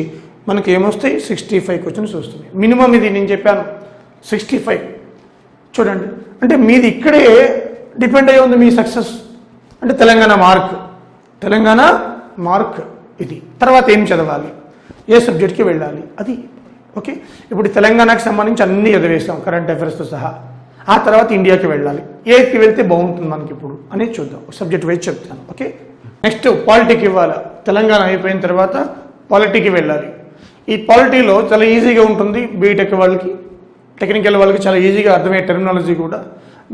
మనకి ఏమొస్తాయి? 65 క్వశ్చన్స్ వస్తున్నాయి మినిమం. ఇది నేను చెప్పాను 65. చూడండి, అంటే మీది ఇక్కడే డిపెండ్ అయ్యి ఉంది మీ సక్సెస్. అంటే తెలంగాణ మార్క్ ఇది. తర్వాత ఏం చదవాలి, ఏ సబ్జెక్ట్కి వెళ్ళాలి, అది. ఓకే, ఇప్పుడు తెలంగాణకి సంబంధించి అన్నీ చదివేస్తాం కరెంట్ అఫైర్స్తో సహా. ఆ తర్వాత ఇండియాకి వెళ్ళాలి, ఏకి వెళ్తే బాగుంటుంది మనకి ఇప్పుడు అనేది చూద్దాం. సబ్జెక్ట్ వైజ్ చెప్తాను. ఓకే, నెక్స్ట్ పాలిటీకి ఇవ్వాలి. తెలంగాణ అయిపోయిన తర్వాత పాలిటీకి వెళ్ళాలి. ఈ పాలిటీలో చాలా ఈజీగా ఉంటుంది, బీటెక్ వాళ్ళకి, టెక్నికల్ వాళ్ళకి చాలా ఈజీగా అర్థమయ్యే టెర్మినాలజీ కూడా.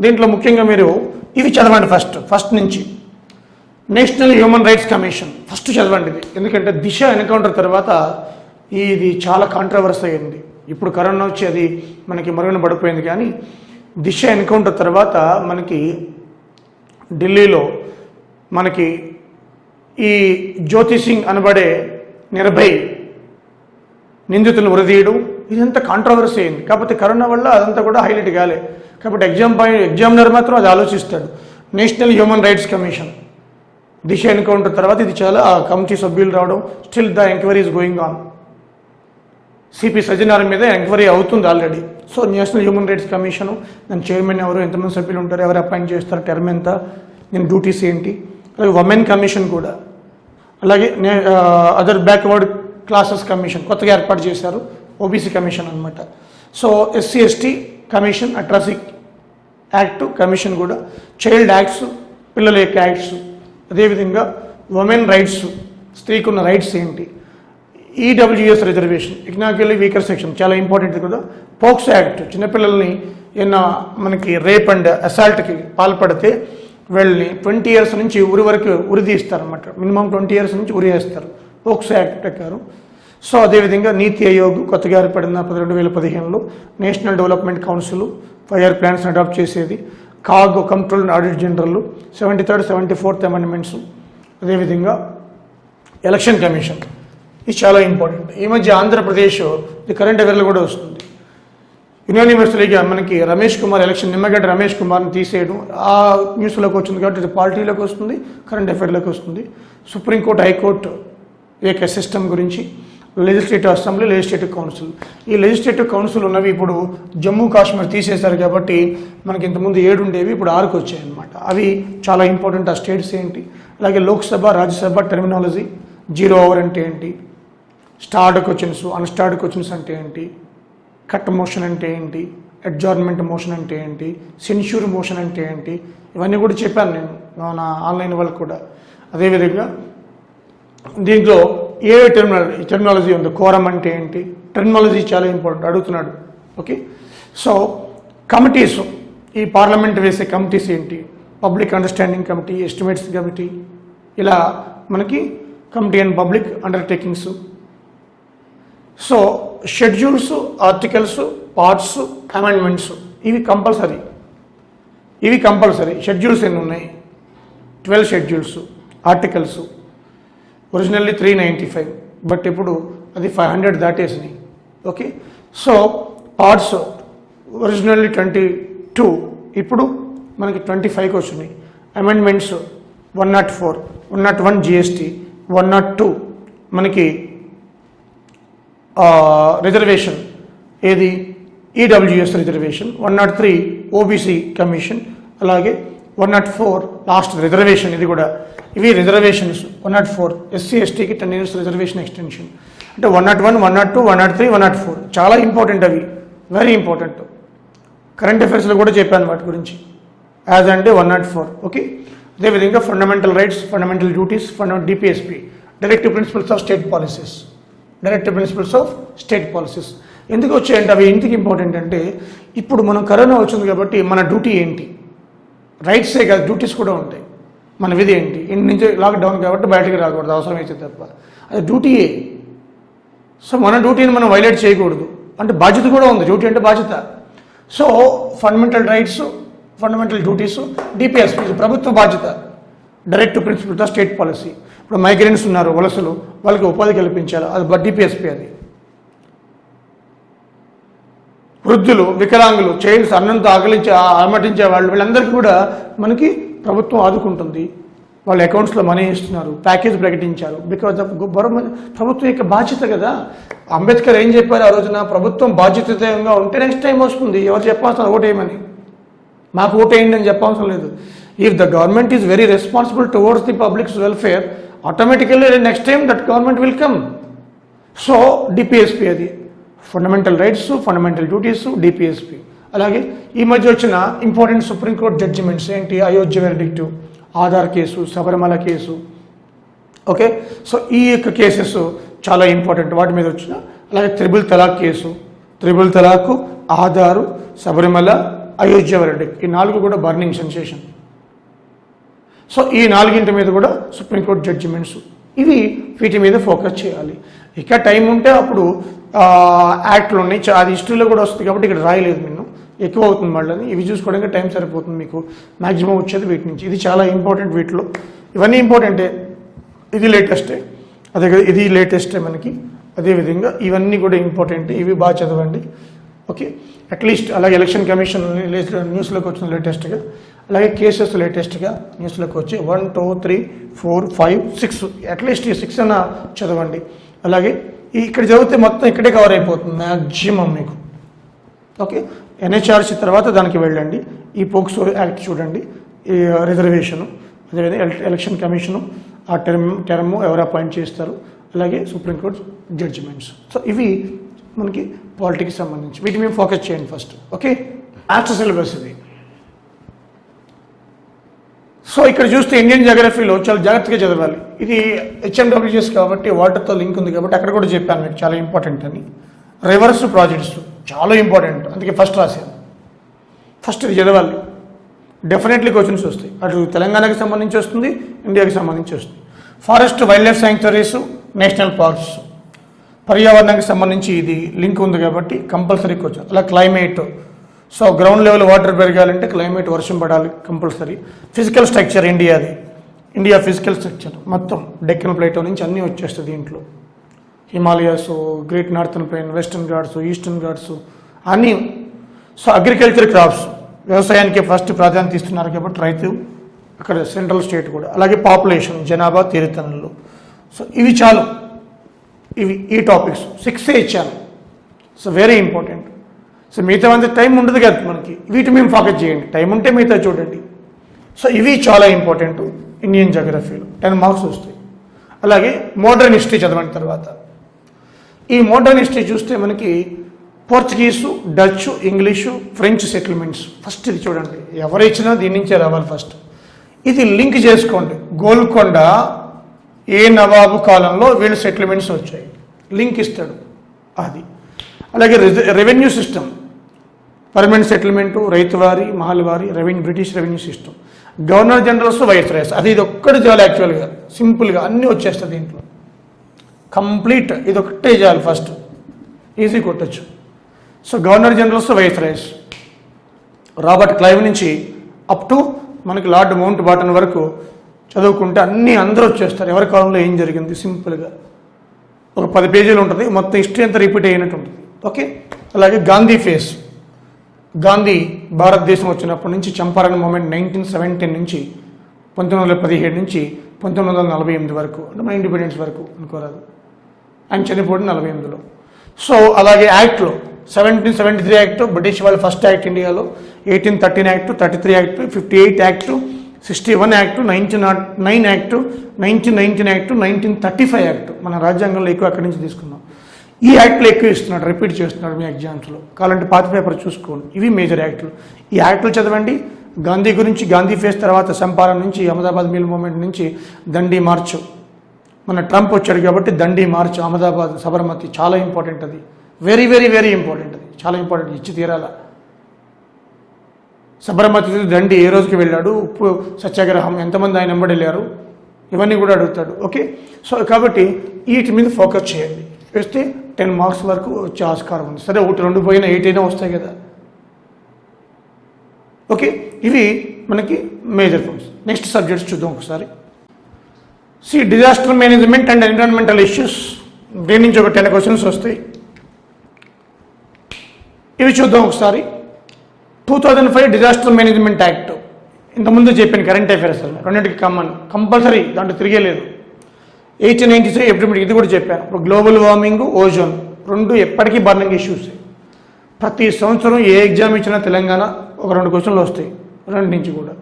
దీంట్లో ముఖ్యంగా మీరు ఇవి చదవండి ఫస్ట్ నుంచి. National human rights commission first చదవండి ఇది, ఎందుకంటే దిశ ఎన్కౌంటర్ తర్వాత ఇది చాలా కాంట్రవర్సీ అయింది. ఇప్పుడు కరోనా వచ్చి అది మనకి మరుగున పడిపోయింది, కానీ దిశ ఎన్కౌంటర్ తర్వాత మనకి ఢిల్లీలో మనకి ఈ జ్యోతి సింగ్ అనబడే నిర్భయ్ నిందితులను ఉరదీయడం ఇదంతా కాంట్రవర్సీ అయింది. కాకపోతే కరోనా వల్ల అదంతా కూడా హైలైట్ కాలే. కాబట్టి ఎగ్జామినర్ మాత్రం అది ఆలోచిస్తాడు. నేషనల్ హ్యూమన్ రైట్స్ కమిషన్ దిశ ఎన్కౌంటర్ తర్వాత ఇది చాలా కమిటీ సభ్యులు రావడం, still the enquiry is going on. CP Sajjanar మీద ఎంక్వైరీ అవుతుంది already. So national human rights commission, దాని చైర్మన్ ఎవరు, ఎంతమంది సభ్యులు ఉంటారు, ఎవరు అపాయింట్ చేస్తారు, టర్మ్ ఎంత, నేను డ్యూటీస్ ఏంటి, అలాగే ఉమెన్ కమిషన్ కూడా, అలాగే అదర్ బ్యాక్వర్డ్ క్లాసెస్ కమిషన్ కొత్తగా ఏర్పాటు చేశారు, ఓబీసీ కమిషన్ అనమాట. So SC ST commission, atrocity act commission కూడా, చైల్డ్ యాక్ట్స్ పిల్లల యొక్క యాక్ట్స్, అదేవిధంగా ఉమెన్ రైట్స్ స్త్రీకి ఉన్న రైట్స్ ఏంటి, EWS reservation, economically weaker section చాలా ఇంపార్టెంట్ కదా, పోక్సో యాక్ట్ చిన్నపిల్లల్ని ఏమైనా మనకి రేప్ అండ్ అసాల్ట్కి పాల్పడితే వీళ్ళని 20 years నుంచి ఉరి వరకు ఉరి తీస్తారన్నమాట, మినిమం 20 years నుంచి ఉరి వేస్తారు పోక్సో యాక్ట్ ప్రకారం. సో అదేవిధంగా నీతి ఆయోగ్ కొత్తగా ఏర్పడిన 2015లో నేషనల్ డెవలప్మెంట్ కౌన్సిల్ 5 year ప్లాన్స్ని అడాప్ట్ చేసేది, CAG control and audit general 73rd 74th amendments, అదేవిధంగా ఎలక్షన్ కమిషన్ ఇది చాలా ఇంపార్టెంట్. ఈ మధ్య ఆంధ్రప్రదేశ్ ఇది కరెంట్ అఫైర్లో కూడా వస్తుంది. యూనివర్సిటీగా మనకి రమేష్ కుమార్ ఎలక్షన్, నిమ్మగడ్డ రమేష్ కుమార్ని తీసేయడం ఆ న్యూస్లోకి వచ్చింది కాబట్టి ఇది పాలిటీలోకి వస్తుంది, కరెంట్ అఫైర్లోకి వస్తుంది. సుప్రీంకోర్టు హైకోర్టు యొక్క సిస్టమ్ గురించి, లెజిస్లేటివ్ అసెంబ్లీ, లెజిస్లేటివ్ కౌన్సిల్. ఈ లెజిస్లేటివ్ కౌన్సిల్ ఉన్నవి ఇప్పుడు జమ్మూ కాశ్మీర్ తీసేశారు కాబట్టి మనకి ఇంతకుముందు 7 ఉండేవి, ఇప్పుడు 6కు వచ్చాయి అనమాట. అవి చాలా ఇంపార్టెంట్. ఆ స్టేట్స్ ఏంటి, అలాగే లోక్సభ రాజ్యసభ టెర్మినాలజీ, 0 over అంటే ఏంటి, స్టార్డ్ క్వశ్చన్స్ అన్స్టార్డ్ క్వశ్చన్స్ అంటే ఏంటి, కట్ మోషన్ అంటే ఏంటి, అడ్జార్న్మెంట్ మోషన్ అంటే ఏంటి, సెన్ష్యూర్ మోషన్ అంటే ఏంటి, ఇవన్నీ కూడా చెప్పాను నేను నా ఆన్లైన్ వాళ్ళకి కూడా. అదేవిధంగా దీంట్లో ఏ టెర్మినాలజీ ఉంది, కోరం అంటే ఏంటి, టెర్మినాలజీ చాలా ఇంపార్టెంట్ అడుగుతున్నాడు. ఓకే, సో కమిటీస్, ఈ పార్లమెంట్ వేసే కమిటీస్ ఏంటి, public understanding committee, estimates committee, ఇలా మనకి committee and public undertakings. So schedules, articles, parts, amendments ఇవి కంపల్సరీ. షెడ్యూల్స్ ఎన్ని ఉన్నాయి, 12 షెడ్యూల్స్, ఆర్టికల్స్ ఒరిజినల్లీ 395, బట్ ఇప్పుడు అది 500 దాటేసినాయి. ఓకే, సో పార్ట్స్ ఒరిజినల్లీ 22, ఇప్పుడు మనకి 25కి వచ్చినాయి. అమెండ్మెంట్స్ 104, 101 జిఎస్టీ, 102 మనకి రిజర్వేషన్ ఏది, ఈడబ్ల్యూఎస్ రిజర్వేషన్, 103 ఓబీసీ కమిషన్, అలాగే 104 లాస్ట్ రిజర్వేషన్. ఇది కూడా ఇవి రిజర్వేషన్స్. 104 ఎస్సీ ఎస్టీకి 10 years రిజర్వేషన్ ఎక్స్టెన్షన్. అంటే 101, 102, 103, 104 చాలా ఇంపార్టెంట్, అవి వెరీ ఇంపార్టెంట్. కరెంట్ అఫైర్స్లో కూడా చెప్పాను వాటి గురించి. యాజ్ అంటే 104. ఓకే, అదేవిధంగా fundamental rights, fundamental duties, DPSP, directive principles of state policies. ఎందుకు వచ్చాయంటే అవి ఎందుకు ఇంపార్టెంట్ అంటే, ఇప్పుడు మనం కరోనా వచ్చింది కాబట్టి మన డ్యూటీ ఏంటి, రైట్సే కాదు డ్యూటీస్ కూడా ఉంటాయి. మన విధి ఏంటి, ఇంటి నుంచి లాక్డౌన్ కాబట్టి బయటకు రాకూడదు అవసరం అయితే తప్ప, అది డ్యూటీయే. సో మన డ్యూటీని మనం వైలేట్ చేయకూడదు, అంటే బాధ్యత కూడా ఉంది. డ్యూటీ అంటే బాధ్యత. So fundamental rights, fundamental duties, DPSP ప్రభుత్వ బాధ్యత, directive principles of state policy. ఇప్పుడు మైగ్రెంట్స్ ఉన్నారు, వలసలు, వాళ్ళకి ఉపాధి కల్పించాలి, అది డిపిఎస్పి. అది వృద్ధులు, వికలాంగులు, చైల్డ్స్, అన్నంతో అలమటించే వాళ్ళు, వీళ్ళందరికీ కూడా మనకి ప్రభుత్వం ఆదుకుంటుంది. వాళ్ళ అకౌంట్స్లో మనీ ఇస్తున్నారు, ప్యాకేజ్ ప్రకటించారు. బికాజ్ ఆఫ్ ప్రభుత్వం యొక్క బాధ్యత కదా. అంబేద్కర్ ఏం చెప్పారు ఆ రోజున, ప్రభుత్వం బాధ్యతగా ఉంటే నెక్స్ట్ టైం వస్తుంది. ఎవరు చెప్పాల్సిన ఓటేయమని, మాకు ఓటేయండి అని చెప్పవసరం లేదు. If the government is very responsible towards the publics welfare, automatically next time that government will come. So DPSP అది fundamental rights, fundamental duties, DPSP. అలాగే ఈ మధ్య వచ్చిన ఇంపార్టెంట్ సుప్రీంకోర్టు జడ్జిమెంట్స్ ఏంటి, Ayodhya verdict, Aadhaar case, Sabarimala case. Okay, so ఈ యొక్క cases చాలా important, వాటి మీద వచ్చిన. అలాగే triple talaq case, triple talaq, Aadhaar, Sabarimala, Ayodhya verdict, ఈ 4 కూడా బర్నింగ్ సెన్సేషన్. సో ఈ 4 మీద కూడా సుప్రీంకోర్టు జడ్జిమెంట్స్ ఇవి వీటి మీద ఫోకస్ చేయాలి. ఇక టైం ఉంటే అప్పుడు యాక్ట్లు ఉన్నాయి, అది హిస్టరీలో కూడా వస్తుంది కాబట్టి ఇక్కడ రాయలేదు నేను, ఎక్కువ అవుతుంది మళ్ళీ. ఇవి చూసుకోవడానికి టైం సరిపోతుంది మీకు, మ్యాక్సిమం వచ్చేది వీటి నుంచి. ఇది చాలా ఇంపార్టెంట్, వీటిలో ఇవన్నీ ఇంపార్టెంటే. ఇది లేటెస్టే, అదే ఇది లేటెస్టే మనకి. అదేవిధంగా ఇవన్నీ కూడా ఇంపార్టెంట్, ఇవి బాగా చదవండి. ఓకే, అట్లీస్ట్ అలాగే ఎలక్షన్ కమిషన్ న్యూస్లోకి వచ్చిన లేటెస్ట్గా, అలాగే కేసెస్ లేటెస్ట్గా న్యూస్లోకి వచ్చి 1, 2, 3, 4, 5, 6 అట్లీస్ట్ ఈ 6 అన్న చదవండి. అలాగే ఇక్కడ చదివితే మొత్తం ఇక్కడే కవర్ అయిపోతుంది మ్యాక్సిమం మీకు. ఓకే, ఎన్హెచ్ఆర్సీ తర్వాత దానికి వెళ్ళండి. ఈ పోక్సో యాక్ట్ చూడండి, ఈ రిజర్వేషను, అదేవిధంగా ఎలక్షన్ కమిషను, ఆ టర్మ్ ఎవరు అపాయింట్ చేస్తారు, అలాగే సుప్రీంకోర్టు జడ్జిమెంట్స్. సో ఇవి మనకి పాలిటిక్స్ సంబంధించి, వీటి మీద ఫోకస్ చేయండి ఫస్ట్. ఓకే, మ్యాథ్స్ సిలబస్ ఇది. సో ఇక్కడ చూస్తే ఇండియన్ జాగ్రఫీలో చాలా జాగ్రత్తగా చదవాలి. ఇది హెచ్ఎండబ్ల్యూఎస్ కాబట్టి వాటర్తో లింక్ ఉంది కాబట్టి అక్కడ కూడా చెప్పాను మీకు చాలా ఇంపార్టెంట్ అని. రివర్స్ ప్రాజెక్ట్స్ చాలా ఇంపార్టెంట్, అందుకే ఫస్ట్ రాశాను. ఫస్ట్ ఇది చదవాలి, డెఫినెట్లీ క్వశ్చన్స్ వస్తాయి. అటు తెలంగాణకి సంబంధించి వస్తుంది, ఇండియాకి సంబంధించి వస్తుంది. Forest wild life sanctuaries, national parks, పర్యావరణానికి సంబంధించి ఇది లింక్ ఉంది కాబట్టి కంపల్సరీ క్వశ్చన్. అలా climate, so ground level water పెరగాలంటే క్లైమేట్, వర్షం పడాలి compulsory. Physical structure India physical structure మొత్తం డెక్కన్ ప్లేటో నుంచి అన్నీ వచ్చేస్తుంది దీంట్లో. Himalayas, great northern plain, western Ghats, eastern Ghats అన్నీ. సో అగ్రికల్చర్ క్రాప్స్, వ్యవసాయానికి ఫస్ట్ ప్రాధాన్యత ఇస్తున్నారు కాబట్టి రైతు అక్కడ సెంట్రల్ స్టేట్ కూడా. అలాగే పాపులేషన్, జనాభా, తీరుతనులు. సో ఇవి చాలు, ఈ టాపిక్స్ 6 ఇచ్చాను. So very important. సో మిగతా అంత టైం ఉండదు కదా మనకి, వీటి మేము ఫోకస్ చేయండి, టైం ఉంటే మిగతా చూడండి. సో ఇవి చాలా ఇంపార్టెంట్ ఇండియన్ జాగ్రఫీలో, 10 మార్క్స్ వస్తాయి. అలాగే మోడర్న్ హిస్టరీ చదవండి తర్వాత. ఈ మోడర్న్ హిస్టరీ చూస్తే మనకి Portuguese, Dutch, English, French settlements. First ఇది చూడండి, ఎవరు ఇచ్చినా దీని నుంచే రావాలి ఫస్ట్. ఇది లింక్ చేసుకోండి, గోల్కొండ ఏ నవాబు కాలంలో వీళ్ళు సెటిల్మెంట్స్ వచ్చాయి, లింక్ ఇస్తాడు అది. అలాగే revenue system, permanent settlement, Ryotwari, Mahalwari, British revenue system, governor generals, viceroys. అది ఇది ఒక్కటి చాలు యాక్చువల్గా, సింపుల్గా అన్నీ వచ్చేస్తుంది దీంట్లో కంప్లీట్. ఇది ఒకటే చాలు ఫస్ట్, ఈజీ కొట్టచ్చు. So governor generals, viceroys, Robert Clive నుంచి అప్ టు మనకి లార్డ్ మౌంట్ బాటన్ వరకు చదువుకుంటే అన్నీ అందరూ వచ్చేస్తారు. ఎవరి కాలంలో ఏం జరిగింది సింపుల్గా ఒక 10 పేజీలు ఉంటుంది, మొత్తం హిస్టరీ అంతా రిపీట్ అయినట్టు ఉంటుంది. ఓకే, అలాగే గాంధీ ఫేస్, గాంధీ భారతదేశం వచ్చినప్పటి నుంచి చంపారన్ మూమెంట్ 1917 నుంచి 1917 నుంచి 1948 వరకు, అంటే మన ఇండిపెండెన్స్ వరకు అనుకోరాదు, ఆయన చనిపోవడం 48లో. సో అలాగే యాక్ట్లో 1773 యాక్ట్ బ్రిటిష్ వాళ్ళ ఫస్ట్ యాక్ట్ ఇండియాలో, 1813 act, 33 act, 58 act, 61 act, 1909 act, 1919 act, 1935 act. మన రాజ్యాంగంలో ఎక్కువ అక్కడి నుంచి తీసుకున్నాం. ఈ యాక్ట్లు ఎక్కువ ఇస్తున్నాడు, రిపీట్ చేస్తున్నాడు మీ ఎగ్జామ్స్లో. కావాలంటే పాత పేపర్ చూసుకోండి. ఇవి మేజర్ యాక్ట్లు. ఈ యాక్ట్లు చదవండి. గాంధీ గురించి, గాంధీ ఫేస్ తర్వాత చంపారన్ నుంచి, అహ్మదాబాద్ మిల్ మూమెంట్ నుంచి దండి మార్చ్, మన ట్రంప్ వచ్చాడు కాబట్టి దండి మార్చ్, అహ్మదాబాద్, సబర్మతి చాలా ఇంపార్టెంట్. అది వెరీ వెరీ వెరీ ఇంపార్టెంట్, అది చాలా ఇంపార్టెంట్, ఇచ్చి తీరాల. సబర్మతి దండి ఏ రోజుకి వెళ్ళాడు, ఉప్పు సత్యాగ్రహం ఎంతమంది ఆయన వెంబడి వెళ్ళారు, ఇవన్నీ కూడా అడుగుతాడు. ఓకే, సో కాబట్టి వీటి మీద ఫోకస్ చేయండి. వేస్తే 10 మార్క్స్ వరకు వచ్చే ఆస్కారం ఉంది. సరే, 1, 2 పోయినా 8 అయినా వస్తాయి కదా. ఓకే, ఇవి మనకి మేజర్ పాయింట్స్. నెక్స్ట్ సబ్జెక్ట్స్ చూద్దాం ఒకసారి. Disaster management and environmental issues. దీని నుంచి ఒక 10 క్వశ్చన్స్ వస్తాయి. ఇవి చూద్దాం ఒకసారి. 2005 డిజాస్టర్ మేనేజ్మెంట్ యాక్ట్, ఇంతకుముందు చెప్పాను కరెంట్ అఫైర్స్ రెండింటికి కంపల్సరీ, దాంట్లో తిరిగేలేదు. 1893 ఏప్రిల్, ఇది కూడా చెప్పాను. ఇప్పుడు గ్లోబల్ వార్మింగ్, ఓజోన్ రెండు ఎప్పటికీ బర్నింగ్ ఇష్యూస్. ప్రతి సంవత్సరం ఏ ఎగ్జామ్ ఇచ్చినా తెలంగాణ ఒక 2 క్వశ్చన్లు వస్తాయి, 2 నుంచి కూడా.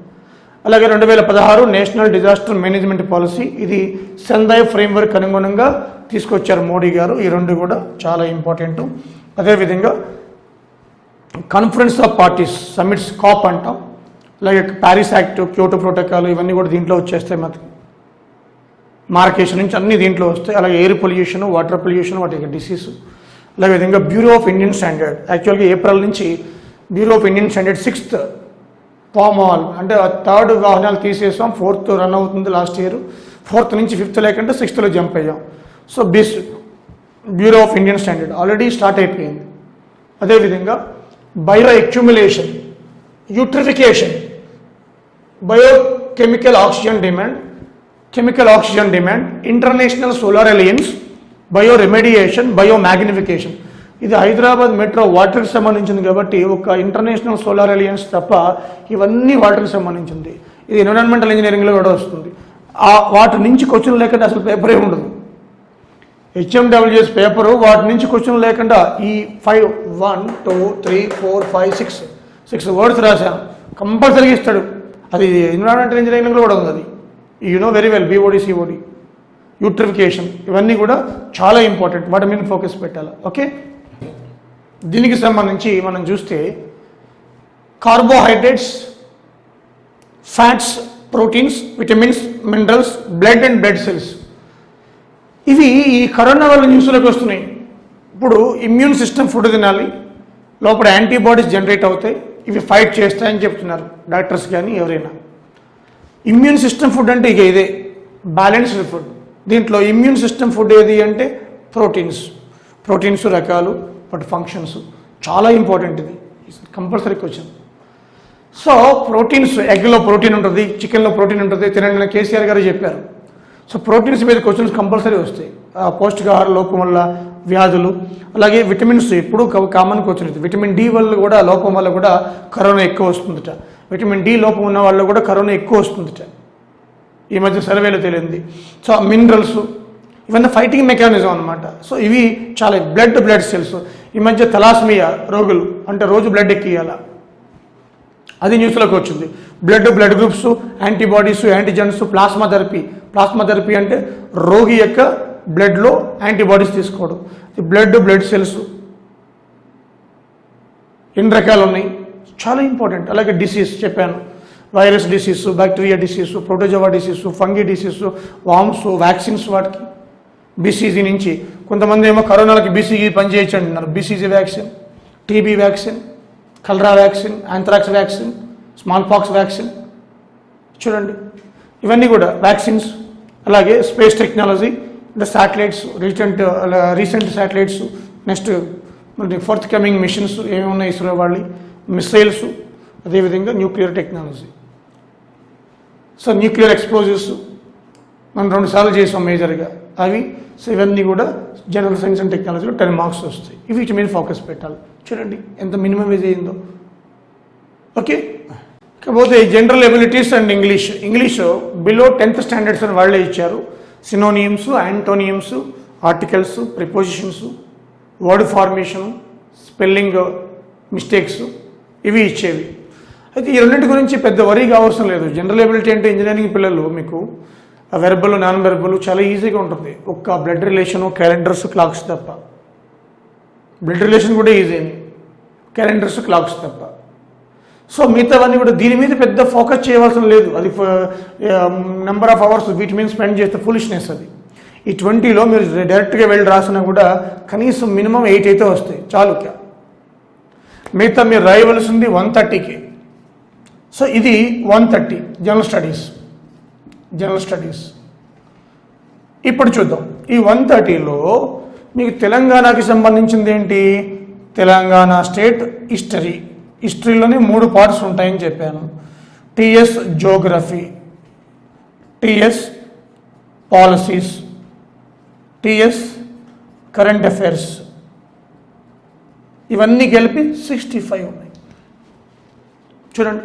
అలాగే 2016 నేషనల్ డిజాస్టర్ మేనేజ్మెంట్ పాలసీ, ఇది సెందాయ్ ఫ్రేమ్వర్క్ అనుగుణంగా తీసుకొచ్చారు మోడీ గారు. ఈ 2 కూడా చాలా ఇంపార్టెంట్. అదేవిధంగా conference of parties, summits, COP అంటాం. అలాగే ప్యారిస్ యాక్ట్, క్యోటో ప్రోటోకాల్, ఇవన్నీ కూడా దీంట్లో వచ్చేస్తాయి. మనకి మార్కేషన్ నుంచి అన్ని దీంట్లో వస్తాయి. అలాగే ఎయిర్ పొల్యూషన్, వాటర్ పొల్యూషన్, వాటి డిసీజ్. అలాగే విధంగా బ్యూరో ఆఫ్ ఇండియన్ స్టాండర్డ్, యాక్చువల్గా ఏప్రిల్ నుంచి bureau of Indian standard 6th palm oil అంటే థర్డ్ వాహనాలు తీసేసాం, ఫోర్త్ రన్ అవుతుంది లాస్ట్ ఇయర్, ఫోర్త్ నుంచి ఫిఫ్త్ లేకుంటే సిక్స్త్లో జంప్ అయ్యాం. So bureau of Indian standard already start అయిపోయింది. అదేవిధంగా bio accumulation, eutrophication, biochemical oxygen demand, international solar alliance, bio remediation, bio magnification. ఇది హైదరాబాద్ మెట్రో వాటర్కి సంబంధించింది కాబట్టి ఒక ఇంటర్నేషనల్ సోలార్ అలయన్స్ తప్ప ఇవన్నీ వాటర్కి సంబంధించింది. ఇది ఎన్విరాన్మెంటల్ ఇంజనీరింగ్లో కూడా వస్తుంది. వాటి నుంచి క్వశ్చన్ లేకుండా అసలు పేపరే ఉండదు. హెచ్ఎండబ్ల్యూఎస్ పేపరు వాటి నుంచి క్వశ్చన్ లేకుండా ఈ 5 1 2 3 4 5 6 వర్డ్స్ రాశాను, కంపల్సరీగా ఇస్తాడు. అది ఎన్విరాన్మెంటల్ ఇంజనీరింగ్లో కూడా ఉంది. అది very well. BOD, COD, eutrophication ఇవన్నీ కూడా చాలా ఇంపార్టెంట్, వాటి మీద ఫోకస్ పెట్టాలి. ఓకే, దీనికి సంబంధించి మనం చూస్తే carbohydrates, fats, proteins, vitamins, minerals, blood and blood cells, ఇవి ఈ కరోనా వల్ల న్యూస్లోకి వస్తున్నాయి. ఇప్పుడు ఇమ్యూన్ సిస్టమ్ ఫుడ్ తినాలి, లోపల యాంటీబాడీస్ జనరేట్ అవుతాయి, ఇవి ఫైట్ చేస్తాయని చెప్తున్నారు డాక్టర్స్ కానీ ఎవరైనా. ఇమ్యూన్ సిస్టమ్ ఫుడ్ అంటే ఇక ఇదే బ్యాలెన్స్డ్ ఫుడ్. దీంట్లో ఇమ్యూన్ సిస్టమ్ ఫుడ్ ఏది అంటే ప్రోటీన్స్ రకాలు, బట్ ఫంక్షన్స్ చాలా ఇంపార్టెంట్. ఇది కంపల్సరీ క్వశ్చన్. సో ప్రోటీన్స్, ఎగ్లో ప్రోటీన్ ఉంటుంది, చికెన్లో ప్రోటీన్ ఉంటుంది, తినండి కేసీఆర్ గారు చెప్పారు. సో ప్రోటీన్స్ మీద క్వశ్చన్స్ కంపల్సరీ వస్తాయి. పౌష్టికాహార లోపం వల్ల వ్యాధులు, అలాగే విటమిన్స్ ఎప్పుడు కామన్ క్వశ్చన్. విటమిన్ డి వల్ల కూడా లోపం వల్ల కూడా కరోనా ఎక్కువ వస్తుందట. విటమిన్ డి లోపం ఉన్న వాళ్ళు కూడా కరోనా ఎక్కువ వస్తుందట, ఈ మధ్య సర్వేలో తెలియంది. సో మినరల్స్ ఇవన్నీ ఫైటింగ్ మెకానిజం అనమాట. సో ఇవి చాలా బ్లడ్ సెల్స్. ఈ మధ్య థలాస్మియా రోగులు అంటే రోజు బ్లడ్ ఎక్కియాల, అది న్యూస్లోకి వచ్చింది. Blood groups, antibodies, antigens, plasma therapy అంటే రోగి యొక్క బ్లడ్లో యాంటీబాడీస్ తీసుకోవడం. బ్లడ్ సెల్స్ ఎన్ని రకాలు ఉన్నాయి, చాలా ఇంపార్టెంట్. అలాగే డిసీజ్ చెప్పాను, virus disease, bacteria disease, protozoa disease, fungi disease, worms, vaccines, వాటికి బీసీజీ నుంచి. కొంతమంది ఏమో కరోనాలకి బీసీజీ పనిచేయచ్చు అంటున్నారు. బీసీజీ వ్యాక్సిన్, టీబీ వ్యాక్సిన్, కలరా vaccine, anthrax vaccine, small pox vaccine, చూడండి ఇవన్నీ కూడా వ్యాక్సిన్స్. అలాగే స్పేస్ టెక్నాలజీ అంటే satellites, recent satellites, next fourth coming machines ఏమి ఉన్నాయి ఇస్రో వాళ్ళు, మిసైల్స్, అదేవిధంగా nuclear technology. So nuclear explosives మనం 2 సార్లు చేసాం మేజర్గా అవి. సో ఇవన్నీ కూడా జనరల్ సైన్స్ అండ్ టెక్నాలజీలో 10 మార్క్స్ వస్తాయి. వీటి మీద ఫోకస్ పెట్టాలి. చూడండి ఎంత మినిమం ఏజ్ అయిందో. ఓకే, కాకపోతే general abilities and English below 10th standards అని వాళ్ళే ఇచ్చారు. Synonyms, antonyms, articles, prepositions, word formation, spelling mistakes ఇవి ఇచ్చేవి. అయితే ఈ రెండింటి గురించి పెద్ద వరీగా అవసరం లేదు. జనరల్ ఎబిలిటీ అంటే ఇంజనీరింగ్ పిల్లలు మీకు వెర్బల్, నాన్ వెర్బల్ చాలా ఈజీగా ఉంటుంది. ఒక్క బ్లడ్ రిలేషను, క్యాలెండర్స్, క్లాక్స్ తప్ప. బ్లడ్ రిలేషన్ కూడా ఈజీని, క్యాలెండర్స్, క్లాక్స్ తప్ప. సో మిగతావన్నీ కూడా దీని మీద పెద్ద ఫోకస్ చేయవలసిన లేదు. అది నెంబర్ ఆఫ్ అవర్స్ వీటి మీద స్పెండ్ చేస్తే ఫులిష్నెస్. అది ఈ 20లో మీరు డైరెక్ట్గా వెళ్ళి రాసినా కూడా కనీసం మినిమం 8 అయితే వస్తాయి చాలు. మిగతా మీరు రాయవలసింది 130కి. సో ఇది 130 జనరల్ స్టడీస్. ఇప్పుడు చూద్దాం ఈ 130లో మీకు తెలంగాణకి సంబంధించింది ఏంటి, తెలంగాణ స్టేట్ హిస్టరీలోనే 3 పార్ట్స్ ఉంటాయని చెప్పాను. TS geography, TS policies, TS current affairs, ఇవన్నీ కలిపి 65 ఉన్నాయి. చూడండి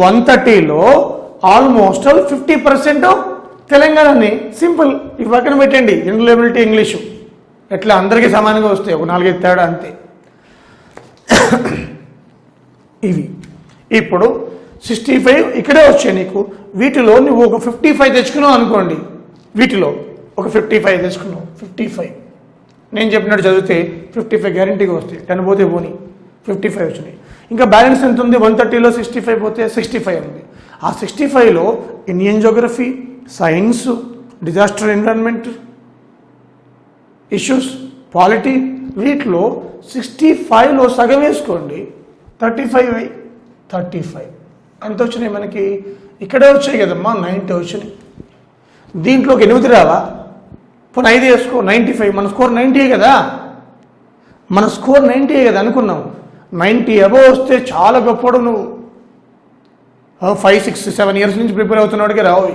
130లో ఆల్మోస్ట్ 50% తెలంగాణని. సింపుల్, ఈ పక్కన పెట్టండి జనరల్ ఎబిలిటీ ఇంగ్లీషు ఎట్లా అందరికీ సమానంగా వస్తాయి, ఒక 4-5 తేడా అంతే. ఇవి ఇప్పుడు 65 ఇక్కడే వచ్చాయి నీకు. వీటిలో నువ్వు ఒక 55 తెచ్చుకున్నావు అనుకోండి, వీటిలో ఒక 55 తెచ్చుకున్నావు, 55 నేను చెప్పినట్టు చదివితే 55 గ్యారంటీగా వస్తాయి. 10 పోతే పోనీ 55 వచ్చినాయి. ఇంకా బ్యాలెన్స్ ఎంత ఉంది, 130లో 65 పోతే 65 ఉంది. ఆ 65లో Indian geography, science, disaster environment issues, polity, వీటిలో 65లో సగం వేసుకోండి, 35. ఎంత వచ్చినాయి మనకి? ఇక్కడే వచ్చాయి కదమ్మా, 90 వచ్చినాయి. దీంట్లోకి 8 రావా? పోనీ 5 వేసుకో, 95. మన స్కోర్ 90 కదా, మన స్కోర్ 90 కదా అనుకున్నాం. 90 అబోవ్ వస్తే చాలా గొప్పడు. నువ్వు 5, 6, 7 ఇయర్స్ నుంచి ప్రిపేర్ అవుతున్నవాడికి రావు.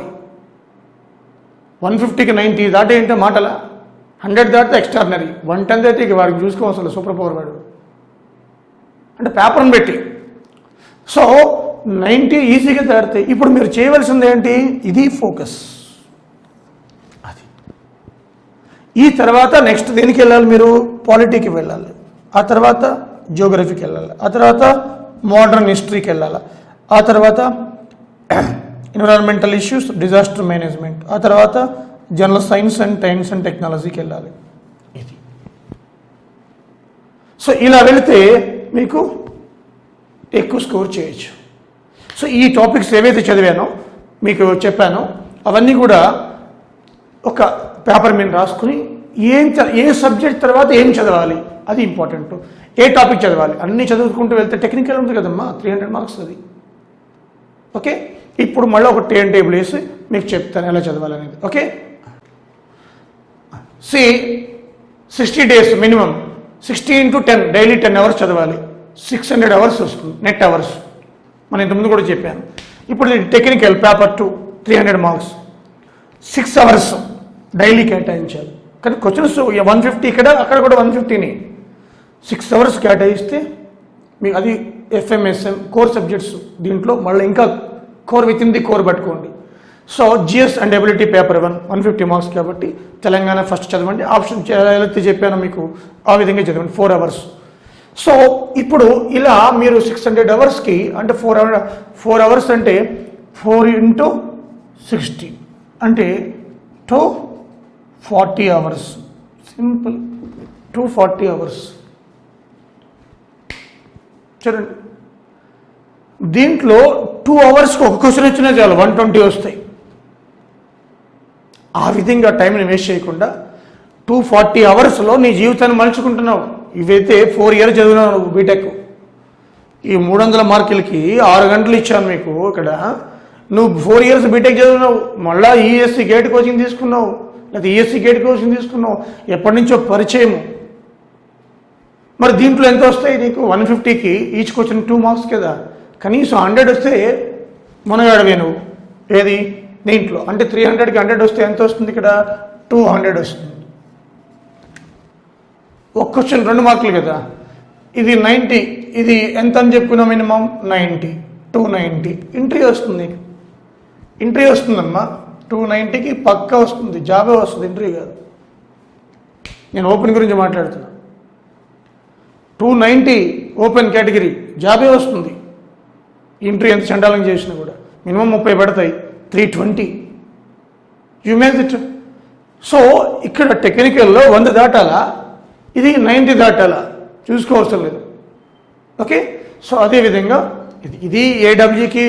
150కి 90 దాటే ఏంటో మాటలా. 100 దాటితే ఎక్స్ట్రాడినరీ, 110 అయితే ఇక వాడికి చూసుకోవాలి సూపర్ పవర్ వాడు అంటే పేపర్ని పెట్టి. సో 90 ఈజీగా దాటితే ఇప్పుడు మీరు చేయవలసింది ఏంటి? ఇది ఫోకస్. అది ఈ తర్వాత నెక్స్ట్ దేనికి వెళ్ళాలి? మీరు పాలిటీకి వెళ్ళాలి, ఆ తర్వాత జియోగ్రఫీకి వెళ్ళాలి, ఆ తర్వాత మోడర్న్ హిస్టరీకి వెళ్ళాలి, ఆ తర్వాత ఎన్విరాన్మెంటల్ ఇష్యూస్, డిజాస్టర్ మేనేజ్మెంట్, ఆ తర్వాత జనరల్ సైన్స్ అండ్ టెక్నాలజీకి వెళ్ళాలి. ఇది సో ఇలా వెళితే మీకు ఎక్కువ స్కోర్ చేయొచ్చు. సో ఈ టాపిక్స్ ఏవైతే చదివానో మీకు చెప్పానో అవన్నీ కూడా ఒక పేపర్ మీద రాసుకుని ఏ సబ్జెక్ట్ తర్వాత ఏం చదవాలి అది ఇంపార్టెంట్, ఏ టాపిక్ చదవాలి అన్నీ చదువుకుంటూ వెళ్తే టెక్నికల్ ఉంది కదమ్మా, 300 మార్క్స్ అది. ఓకే, ఇప్పుడు మళ్ళీ ఒక టేబుల్ వేసి మీకు చెప్తాను ఎలా చదవాలనేది. Okay, 60 days minimum 60 into 10 daily 10 hours చదవాలి. 600 అవర్స్ వస్తుంది నెట్ అవర్స్. మనం ఇంతకుముందు కూడా చెప్పాను. ఇప్పుడు technical paper 2 300 marks, 6 hours daily కేటాయించాలి. కానీ క్వశ్చన్స్ 150 ఇక్కడ, అక్కడ కూడా 150ని 6 అవర్స్ కేటాయిస్తే మీకు అది FMSM కోర్ సబ్జెక్ట్స్. దీంట్లో మళ్ళీ ఇంకా core with in the core పట్టుకోండి. So GS and ability paper 1 150 marks కాబట్టి తెలంగాణ ఫస్ట్ చదవండి. ఆప్షన్ ఎలా చెప్పానో మీకు ఆ విధంగా చదవండి 4 అవర్స్. సో ఇప్పుడు ఇలా మీరు 600 అవర్స్కి అంటే 4 అవర్స్ అంటే 4 into 60 అంటే 240 అవర్స్. సింపుల్, 240 అవర్స్ చూడండి. దీంట్లో 2 అవర్స్కి ఒక క్వశ్చన్ వచ్చినా చాలు 120 వస్తాయి. ఆ విధంగా టైంని వేస్ట్ చేయకుండా 240 అవర్స్లో నీ జీవితాన్ని మలుచుకుంటున్నావు. ఇవైతే 4 ఇయర్స్ చదివినావు నువ్వు బీటెక్. ఈ 300 మార్కులకి 6 గంటలు ఇచ్చాను మీకు ఇక్కడ. నువ్వు 4 ఇయర్స్ బీటెక్ చదివినావు, మళ్ళీ ESC గేట్ కోచింగ్ తీసుకున్నావు, లేదా ESC గేట్ కోచింగ్ తీసుకున్నావు, ఎప్పటి నుంచో పరిచయము. మరి దీంట్లో ఎంత వస్తాయి నీకు? 150కి ఈచ్ క్వశ్చన్ 2 మార్క్స్ కదా, కనీసం 100 వస్తే మునగాడవే నువ్వు. ఏది దీంట్లో అంటే 300కి 100 వస్తే ఎంత వస్తుంది? ఇక్కడ 200 వస్తుంది. ఒక క్వశ్చన్ 2 మార్కులు కదా, ఇది 90, ఇది ఎంత అని చెప్పుకున్నాం? మినిమం 90, 290 ఎంట్రీ వస్తుంది. ఎంట్రీ వస్తుందమ్మా 290కి పక్కా వస్తుంది, జాబే వస్తుంది, ఎంట్రీ కాదు. నేను ఓపెన్ గురించి మాట్లాడుతున్నా. 290 ఓపెన్ కేటగిరీ జాబే వస్తుంది. ఎంట్రీ ఎంత చండాలం చేసినా కూడా మినిమం 30 పడతాయి, 320 యూ మేక్ ఇట్. సో ఇక్కడ టెక్నికల్లో 100 దాటాలా, ఇది 90 దాటాలా చూసుకోవసరం లేదు. ఓకే, సో అదేవిధంగా ఇది AWకి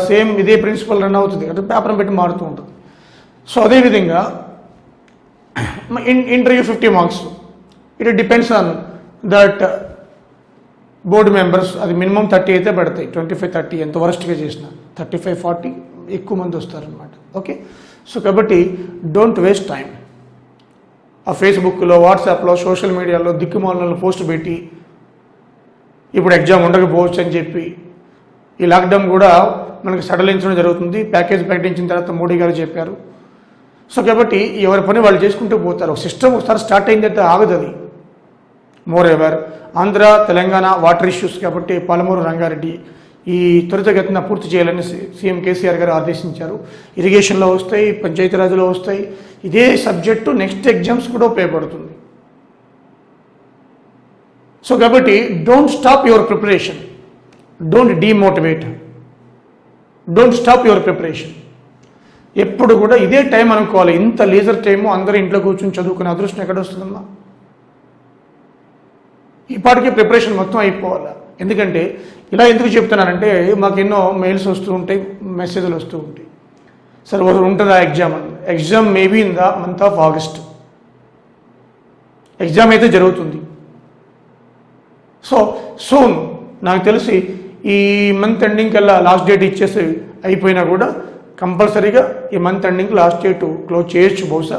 సేమ్ ఇదే ప్రిన్సిపల్ రన్ అవుతుంది, అంటే పేపర్ని పెట్టి మారుతూ ఉంటుంది. సో అదేవిధంగా interview 50 marks. It depends on that board members. అది మినిమం 30 అయితే పడతాయి, 25-30 ఎంత వరస్ట్గా చేసినా 35-40 ఎక్కువ మంది వస్తారనమాట. ఓకే, సో కాబట్టి డోంట్ వేస్ట్ టైం. ఆ ఫేస్బుక్లో, వాట్సాప్లో, సోషల్ మీడియాలో దిక్కుమాలను పోస్ట్ పెట్టి ఇప్పుడు ఎగ్జామ్ ఉండకపోవచ్చు అని చెప్పి ఈ లాక్డౌన్ కూడా మనకి సడలించడం జరుగుతుంది. ప్యాకేజ్ ప్రకటించిన తర్వాత మోడీ గారు చెప్పారు. సో కాబట్టి ఎవరి పని వాళ్ళు చేసుకుంటూ పోతారు. ఒక సిస్టమ్ ఒకసారి స్టార్ట్ అయిందంటే ఆగదు అది. More ever Andhra Telangana water issues కాబట్టి పాలమూరు రంగారెడ్డి ఈ త్వరితగతిన పూర్తి చేయాలని సీఎం కేసీఆర్ గారు ఆదేశించారు. ఇరిగేషన్లో వస్తాయి, పంచాయతీరాజ్లో వస్తాయి. ఇదే సబ్జెక్టు నెక్స్ట్ ఎగ్జామ్స్ కూడా ఉపయోగపడుతుంది. సో కాబట్టి don't stop your preparation, don't demotivate, don't stop your preparation. ఎప్పుడు కూడా ఇదే టైం అనుకోవాలి. ఇంత లీజర్ టైము అందరూ ఇంట్లో కూర్చొని చదువుకునే అదృష్టం ఎక్కడ వస్తుందమ్మా? ఈ పాటికి ప్రిపరేషన్ మొత్తం అయిపోవాలి. ఎందుకంటే ఇలా ఎందుకు చెప్తున్నానంటే మాకు ఎన్నో మెయిల్స్ వస్తూ ఉంటాయి, మెసేజ్లు వస్తూ ఉంటాయి. సార్ ఉంటుందా ఎగ్జామ్ అని. Exam maybe in the month of August exam అయితే జరుగుతుంది. సో సూన్ నాకు తెలిసి ఈ మంత్ ఎండింగ్ కల్లా లాస్ట్ డేట్ ఇచ్చేసి అయిపోయినా కూడా కంపల్సరీగా ఈ month ending last date close చేయొచ్చు. బహుశా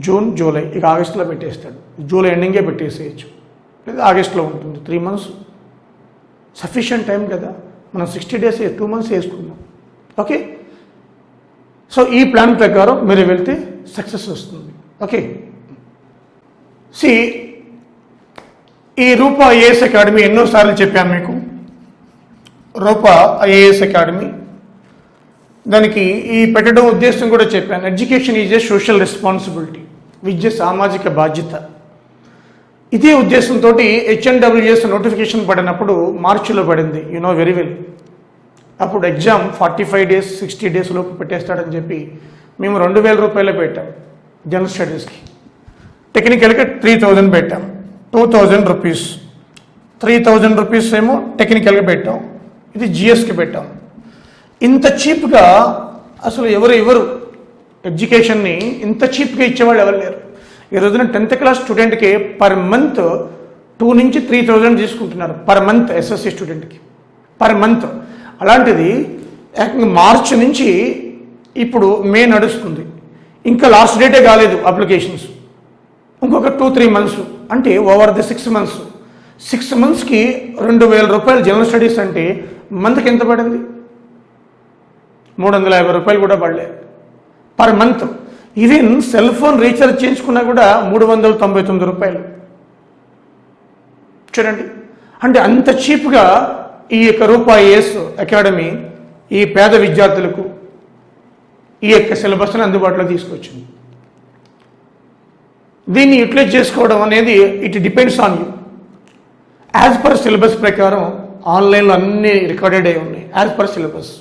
జూన్, జూలై, ఇక ఆగస్టులో పెట్టేస్తాడు. జూలై ఎండింగే పెట్టేసేయచ్చు, లేదా ఆగస్టులో ఉంటుంది. 3 months సఫిషియంట్ టైం కదా. మనం 60 days 2 months వేసుకుందాం. ఓకే, సో ఈ ప్లాన్ ప్రకారం మీరు వెళ్తే సక్సెస్ వస్తుంది. ఓకే, ఈ రూపా ఐఏఎస్ అకాడమీ ఎన్నోసార్లు చెప్పాను మీకు. రూపా ఐఏఎస్ అకాడమీ దానికి ఈ పెట్టడం ఉద్దేశం కూడా చెప్పాను. Education is a social responsibility, విద్య సామాజిక బాధ్యత. ఇదే ఉద్దేశంతో హెచ్ఎన్డబ్ల్యూఎస్ నోటిఫికేషన్ పడినప్పుడు మార్చిలో పడింది, యు నో వెరీ వెల్. అప్పుడు ఎగ్జామ్ 45 days 60 days లోపు పెట్టేస్తాడని చెప్పి మేము 2,000 రూపాయలు పెట్టాం జనరల్ స్టడీస్కి. టెక్నికల్గా 3,000 పెట్టాం, 2,000 రూపీస్. 3,000 రూపీస్ ఏమో టెక్నికల్గా పెట్టాం, ఇది జిఎస్కి పెట్టాం. ఇంత చీప్గా అసలు ఎవరు ఎడ్యుకేషన్ని ఇంత చీప్గా ఇచ్చేవాళ్ళు ఎవరు లేరు. ఈ రోజున 10th class స్టూడెంట్కి పర్ మంత్ 2 నుంచి 3,000 తీసుకుంటున్నారు పర్ మంత్, ఎస్ఎస్సి స్టూడెంట్కి పర్ మంత్. అలాంటిది మార్చి నుంచి ఇప్పుడు మే నడుస్తుంది, ఇంకా లాస్ట్ డేటే కాలేదు అప్లికేషన్స్. ఇంకొక 2-3 months అంటే ఓవర్ ది 6 months. 6 monthsకి 2,000 రూపాయలు జనరల్ స్టడీస్ అంటే మంత్కి ఎంత పడింది? 350 రూపాయలు కూడా పడలేదు per month. Even cell phone recharge చేయించుకున్నా కూడా 399 రూపాయలు. చూడండి, అంటే అంత చీప్గా ఈ యొక్క రూపా ఐఏఎస్ అకాడమీ ఈ పేద విద్యార్థులకు ఈ యొక్క సిలబస్ని అందుబాటులో తీసుకొచ్చింది. దీన్ని యూటిలైజ్ చేసుకోవడం అనేది it depends on you. As per syllabus ప్రకారం ఆన్లైన్లో అన్నీ రికార్డెడ్ అయి ఉన్నాయి యాజ్ పర్ సిలబస్.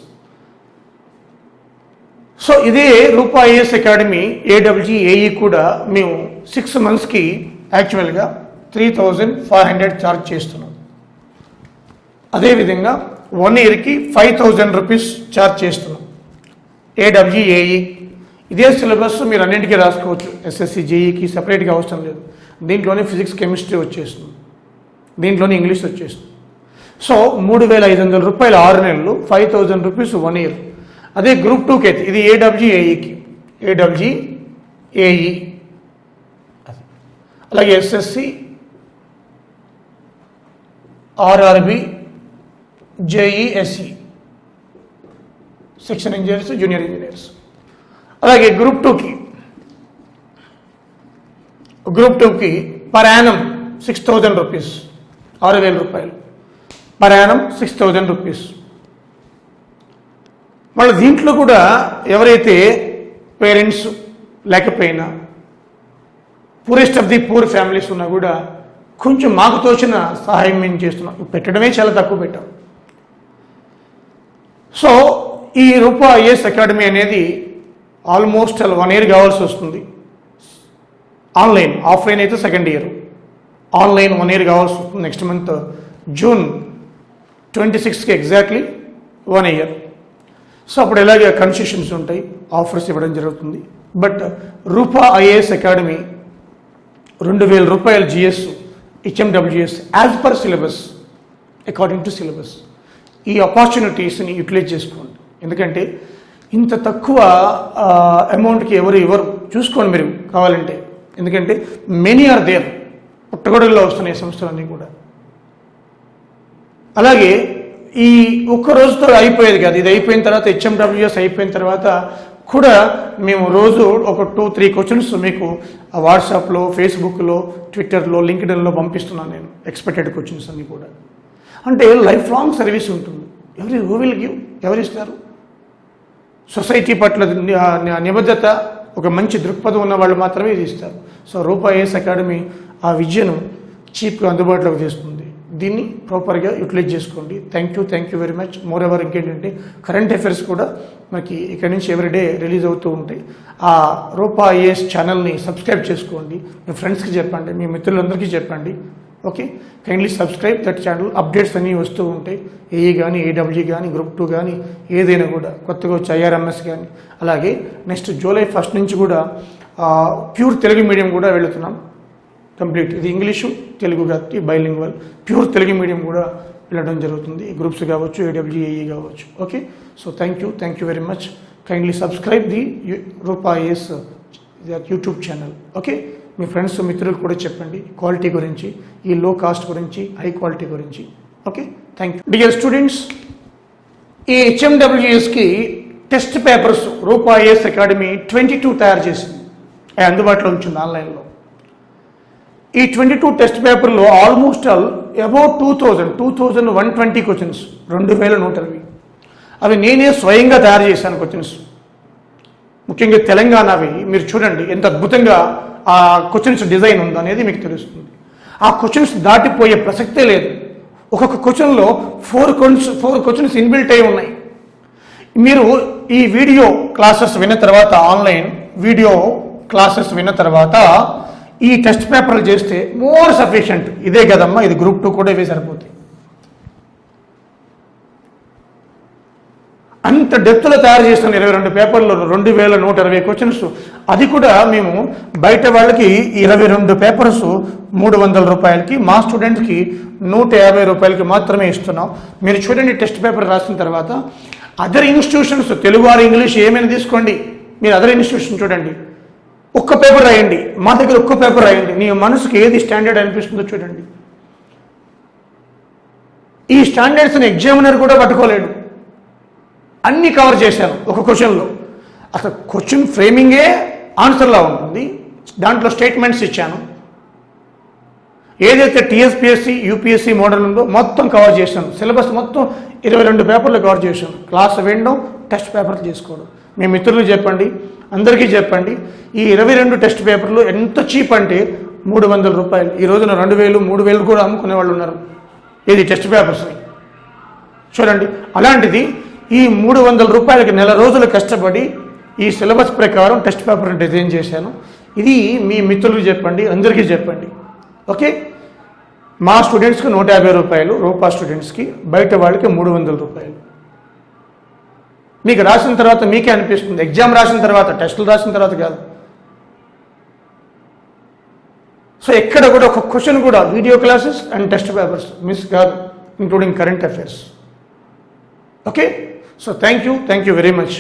సో ఇదే రూపా ఐఏఎస్ అకాడమీ ఏడబ్ల్యూఏఈ కూడా మేము 6 monthsకి యాక్చువల్గా 3,500 ఛార్జ్ చేస్తున్నాం. అదేవిధంగా 1 yearకి 5,000 రూపీస్ ఛార్జ్ చేస్తున్నాం ఏడబ్ల్యూఏఈ. ఇదే సిలబస్ మీరు అన్నింటికీ రాసుకోవచ్చు, ఎస్ఎస్సి జేఈకి సపరేట్గా అవసరం లేదు. దీంట్లోనే ఫిజిక్స్ కెమిస్ట్రీ వచ్చేస్తుంది, దీంట్లోనే ఇంగ్లీష్ వచ్చేస్తుంది. సో 3,500 రూపాయలు 6 నెలలు, 5,000 రూపీస్ 1 year. అదే గ్రూప్ 2కి అయితే ఇది ఏడబ్ల్యూఏఈకి, ఏడబ్ల్యూఏఈ. అలాగే SSC, RRB, JESE section engineers, junior engineers. అలాగే గ్రూప్ 2కి పర్ యానం 6,000 రూపీస్, 6,000 రూపాయలు పర్ యానం, 6,000 రూపీస్. మళ్ళీ దీంట్లో కూడా ఎవరైతే పేరెంట్స్ లేకపోయినా poorest of the poor families ఉన్నా కూడా కొంచెం మాకు తోచిన సహాయం మేము చేస్తున్నాం. పెట్టడమే చాలా తక్కువ పెట్టాం. సో ఈ రూపా ఐఏఎస్ అకాడమీ అనేది ఆల్మోస్ట్ 1 year కావాల్సి వస్తుంది. ఆన్లైన్, ఆఫ్లైన్ అయితే 2nd year, ఆన్లైన్ 1 year కావాల్సి వస్తుంది. నెక్స్ట్ మంత్ June 26కి ఎగ్జాక్ట్లీ 1 year. సో అప్పుడు ఎలాగే కన్సెషన్స్ ఉంటాయి, ఆఫర్స్ ఇవ్వడం జరుగుతుంది. బట్ రూపా ఐఏఎస్ అకాడమీ 2,000 రూపాయలు GS, HMWS as per syllabus, according to syllabus. ఈ ఆపర్చునిటీస్ని యూటిలైజ్ చేసుకోండి. ఎందుకంటే ఇంత తక్కువ అమౌంట్కి ఎవరు చూసుకోండి మీరు కావాలంటే. ఎందుకంటే మెనీ ఆర్ దేర్, పుట్టగొడుగులో వస్తున్నాయి సంస్థలన్నీ కూడా. అలాగే ఈ ఒక్క రోజుతో అయిపోయేది కాదు, ఇది అయిపోయిన తర్వాత హెచ్ఎండబ్ల్యూఎస్ అయిపోయిన తర్వాత కూడా మేము రోజు ఒక 2-3 క్వశ్చన్స్ మీకు వాట్సాప్లో, ఫేస్బుక్లో, ట్విట్టర్లో, లింక్డ్ఇన్లో పంపిస్తున్నాను నేను, ఎక్స్పెక్టెడ్ క్వశ్చన్స్ అన్నీ కూడా. అంటే లైఫ్ లాంగ్ సర్వీస్ ఉంటుంది. హూ విల్ గివ్, ఎవరిస్తారు? సొసైటీ పట్ల నిబద్ధత, ఒక మంచి దృక్పథం ఉన్న వాళ్ళు మాత్రమే ఇది ఇస్తారు. సో రూపా ఐఏఎస్ అకాడమీ ఆ విద్యను చీప్గా అందుబాటులోకి తెస్తుంది. దీన్ని ప్రాపర్గా యూటిలైజ్ చేసుకోండి. Thank you very much. More ever ఇంకేంటంటే కరెంట్ అఫైర్స్ కూడా మనకి ఇక్కడ నుంచి ఎవ్రీడే రిలీజ్ అవుతూ ఉంటాయి. ఆ రూపా ఐఏఎస్ ఛానల్ని సబ్స్క్రైబ్ చేసుకోండి, మీ ఫ్రెండ్స్కి చెప్పండి, మీ మిత్రులందరికీ చెప్పండి. Okay, kindly subscribe that channel. Updates అన్నీ వస్తూ ఉంటాయి, ఏఈ కానీ, ఏడబ్ల్యూ కానీ, గ్రూప్ 2 కానీ, ఏదైనా కూడా కొత్తగా వచ్చి ఐఆర్ఎంఎస్ కానీ. అలాగే నెక్స్ట్ July 1st నుంచి కూడా ప్యూర్ తెలుగు మీడియం కూడా వెళుతున్నాం కంప్లీట్. ఇది ఇంగ్లీషు తెలుగు కాబట్టి బైలింగ్వల్. ప్యూర్ తెలుగు మీడియం కూడా వెళ్ళడం జరుగుతుంది. గ్రూప్స్ కావచ్చు, AWJE కావచ్చు. Okay, so thank you very much. Kindly subscribe the Rupa IAS YouTube channel. Okay, మీ ఫ్రెండ్స్ మిత్రులకు కూడా చెప్పండి క్వాలిటీ గురించి, ఈ లో కాస్ట్ గురించి, హై క్వాలిటీ గురించి. Okay, thank you. Dear students, ఈ HMWSకి test papers Rupa IAS academy 22 తయారు చేసింది, అందుబాటులో ఉంచింది ఆన్లైన్లో. ఈ 22 టెస్ట్ పేపర్లో ఆల్మోస్ట్ అబౌట్ 2120 క్వశ్చన్స్, 2120. అవి నేనే స్వయంగా తయారు చేశాను క్వశ్చన్స్, ముఖ్యంగా తెలంగాణవి. మీరు చూడండి ఎంత అద్భుతంగా ఆ క్వశ్చన్స్ డిజైన్ ఉందో అనేది మీకు తెలుస్తుంది. ఆ క్వశ్చన్స్ దాటిపోయే ప్రసక్తే లేదు. ఒక్కొక్క క్వశ్చన్లో 4 క్వశ్చన్స్ ఇన్బిల్ట్ అయి ఉన్నాయి. మీరు ఈ వీడియో క్లాసెస్ విన్న తర్వాత, ఆన్లైన్ వీడియో క్లాసెస్ విన్న తర్వాత ఈ టెస్ట్ పేపర్లు చేస్తే మోర్ సఫిషియంట్. ఇదే కదమ్మా, ఇది గ్రూప్ 2 కూడా ఇవే సరిపోతాయి. అంత డెప్త్లో తయారు చేసిన 22 పేపర్లు, 2120 క్వశ్చన్స్. అది కూడా మేము బయట వాళ్ళకి 22 పేపర్స్ 300 రూపాయలకి, మా స్టూడెంట్స్కి 150 రూపాయలకి మాత్రమే ఇస్తున్నాం. మీరు చూడండి, టెస్ట్ పేపర్ రాసిన తర్వాత other institutions, Telugu or English ఏమైనా తీసుకోండి, మీరు అదర్ ఇన్స్టిట్యూషన్ చూడండి, ఒక్క పేపర్ రాయండి, మా దగ్గర ఒక్క పేపర్ రాయండి, నీ మనసుకి ఏది స్టాండర్డ్ అనిపిస్తుందో చూడండి. ఈ స్టాండర్డ్స్ని ఎగ్జామినర్ కూడా పట్టుకోలేడు. అన్నీ కవర్ చేశాను ఒక క్వశ్చన్లో. అసలు క్వశ్చన్ ఫ్రేమింగే ఆన్సర్లా ఉంటుంది, దాంట్లో స్టేట్మెంట్స్ ఇచ్చాను. ఏదైతే TSPSC UPSC మోడల్ ఉందో మొత్తం కవర్ చేశాను. సిలబస్ మొత్తం 22 పేపర్లు కవర్ చేశాను. క్లాస్ వినడం, టెస్ట్ పేపర్లు చేసుకోవడం. మీ మిత్రులు చెప్పండి, అందరికీ చెప్పండి. ఈ 22 టెస్ట్ పేపర్లు ఎంత చీప్ అంటే 300 రూపాయలు. ఈ రోజున 2000, 3000 కూడా అమ్ముకునే వాళ్ళు ఉన్నారు. ఏది టెస్ట్ పేపర్స్ని చూడండి. అలాంటిది ఈ 300 రూపాయలకి నెల రోజులు కష్టపడి ఈ సిలబస్ ప్రకారం టెస్ట్ పేపర్ని డిజైన్ చేశాను. ఇది మీ మిత్రులకు చెప్పండి, అందరికీ చెప్పండి. ఓకే, మా స్టూడెంట్స్కి 150 రూపాయలు, రూపా స్టూడెంట్స్కి, బయట వాళ్ళకి 300 రూపాయలు. మీకు రాసిన తర్వాత మీకే అనిపిస్తుంది, ఎగ్జామ్ రాసిన తర్వాత, టెస్టులు రాసిన తర్వాత కాదు. సో ఎక్కడ కూడా ఒక క్వశ్చన్ కూడా video classes and test papers miss కాదు, including current affairs. Okay, so thank you very much.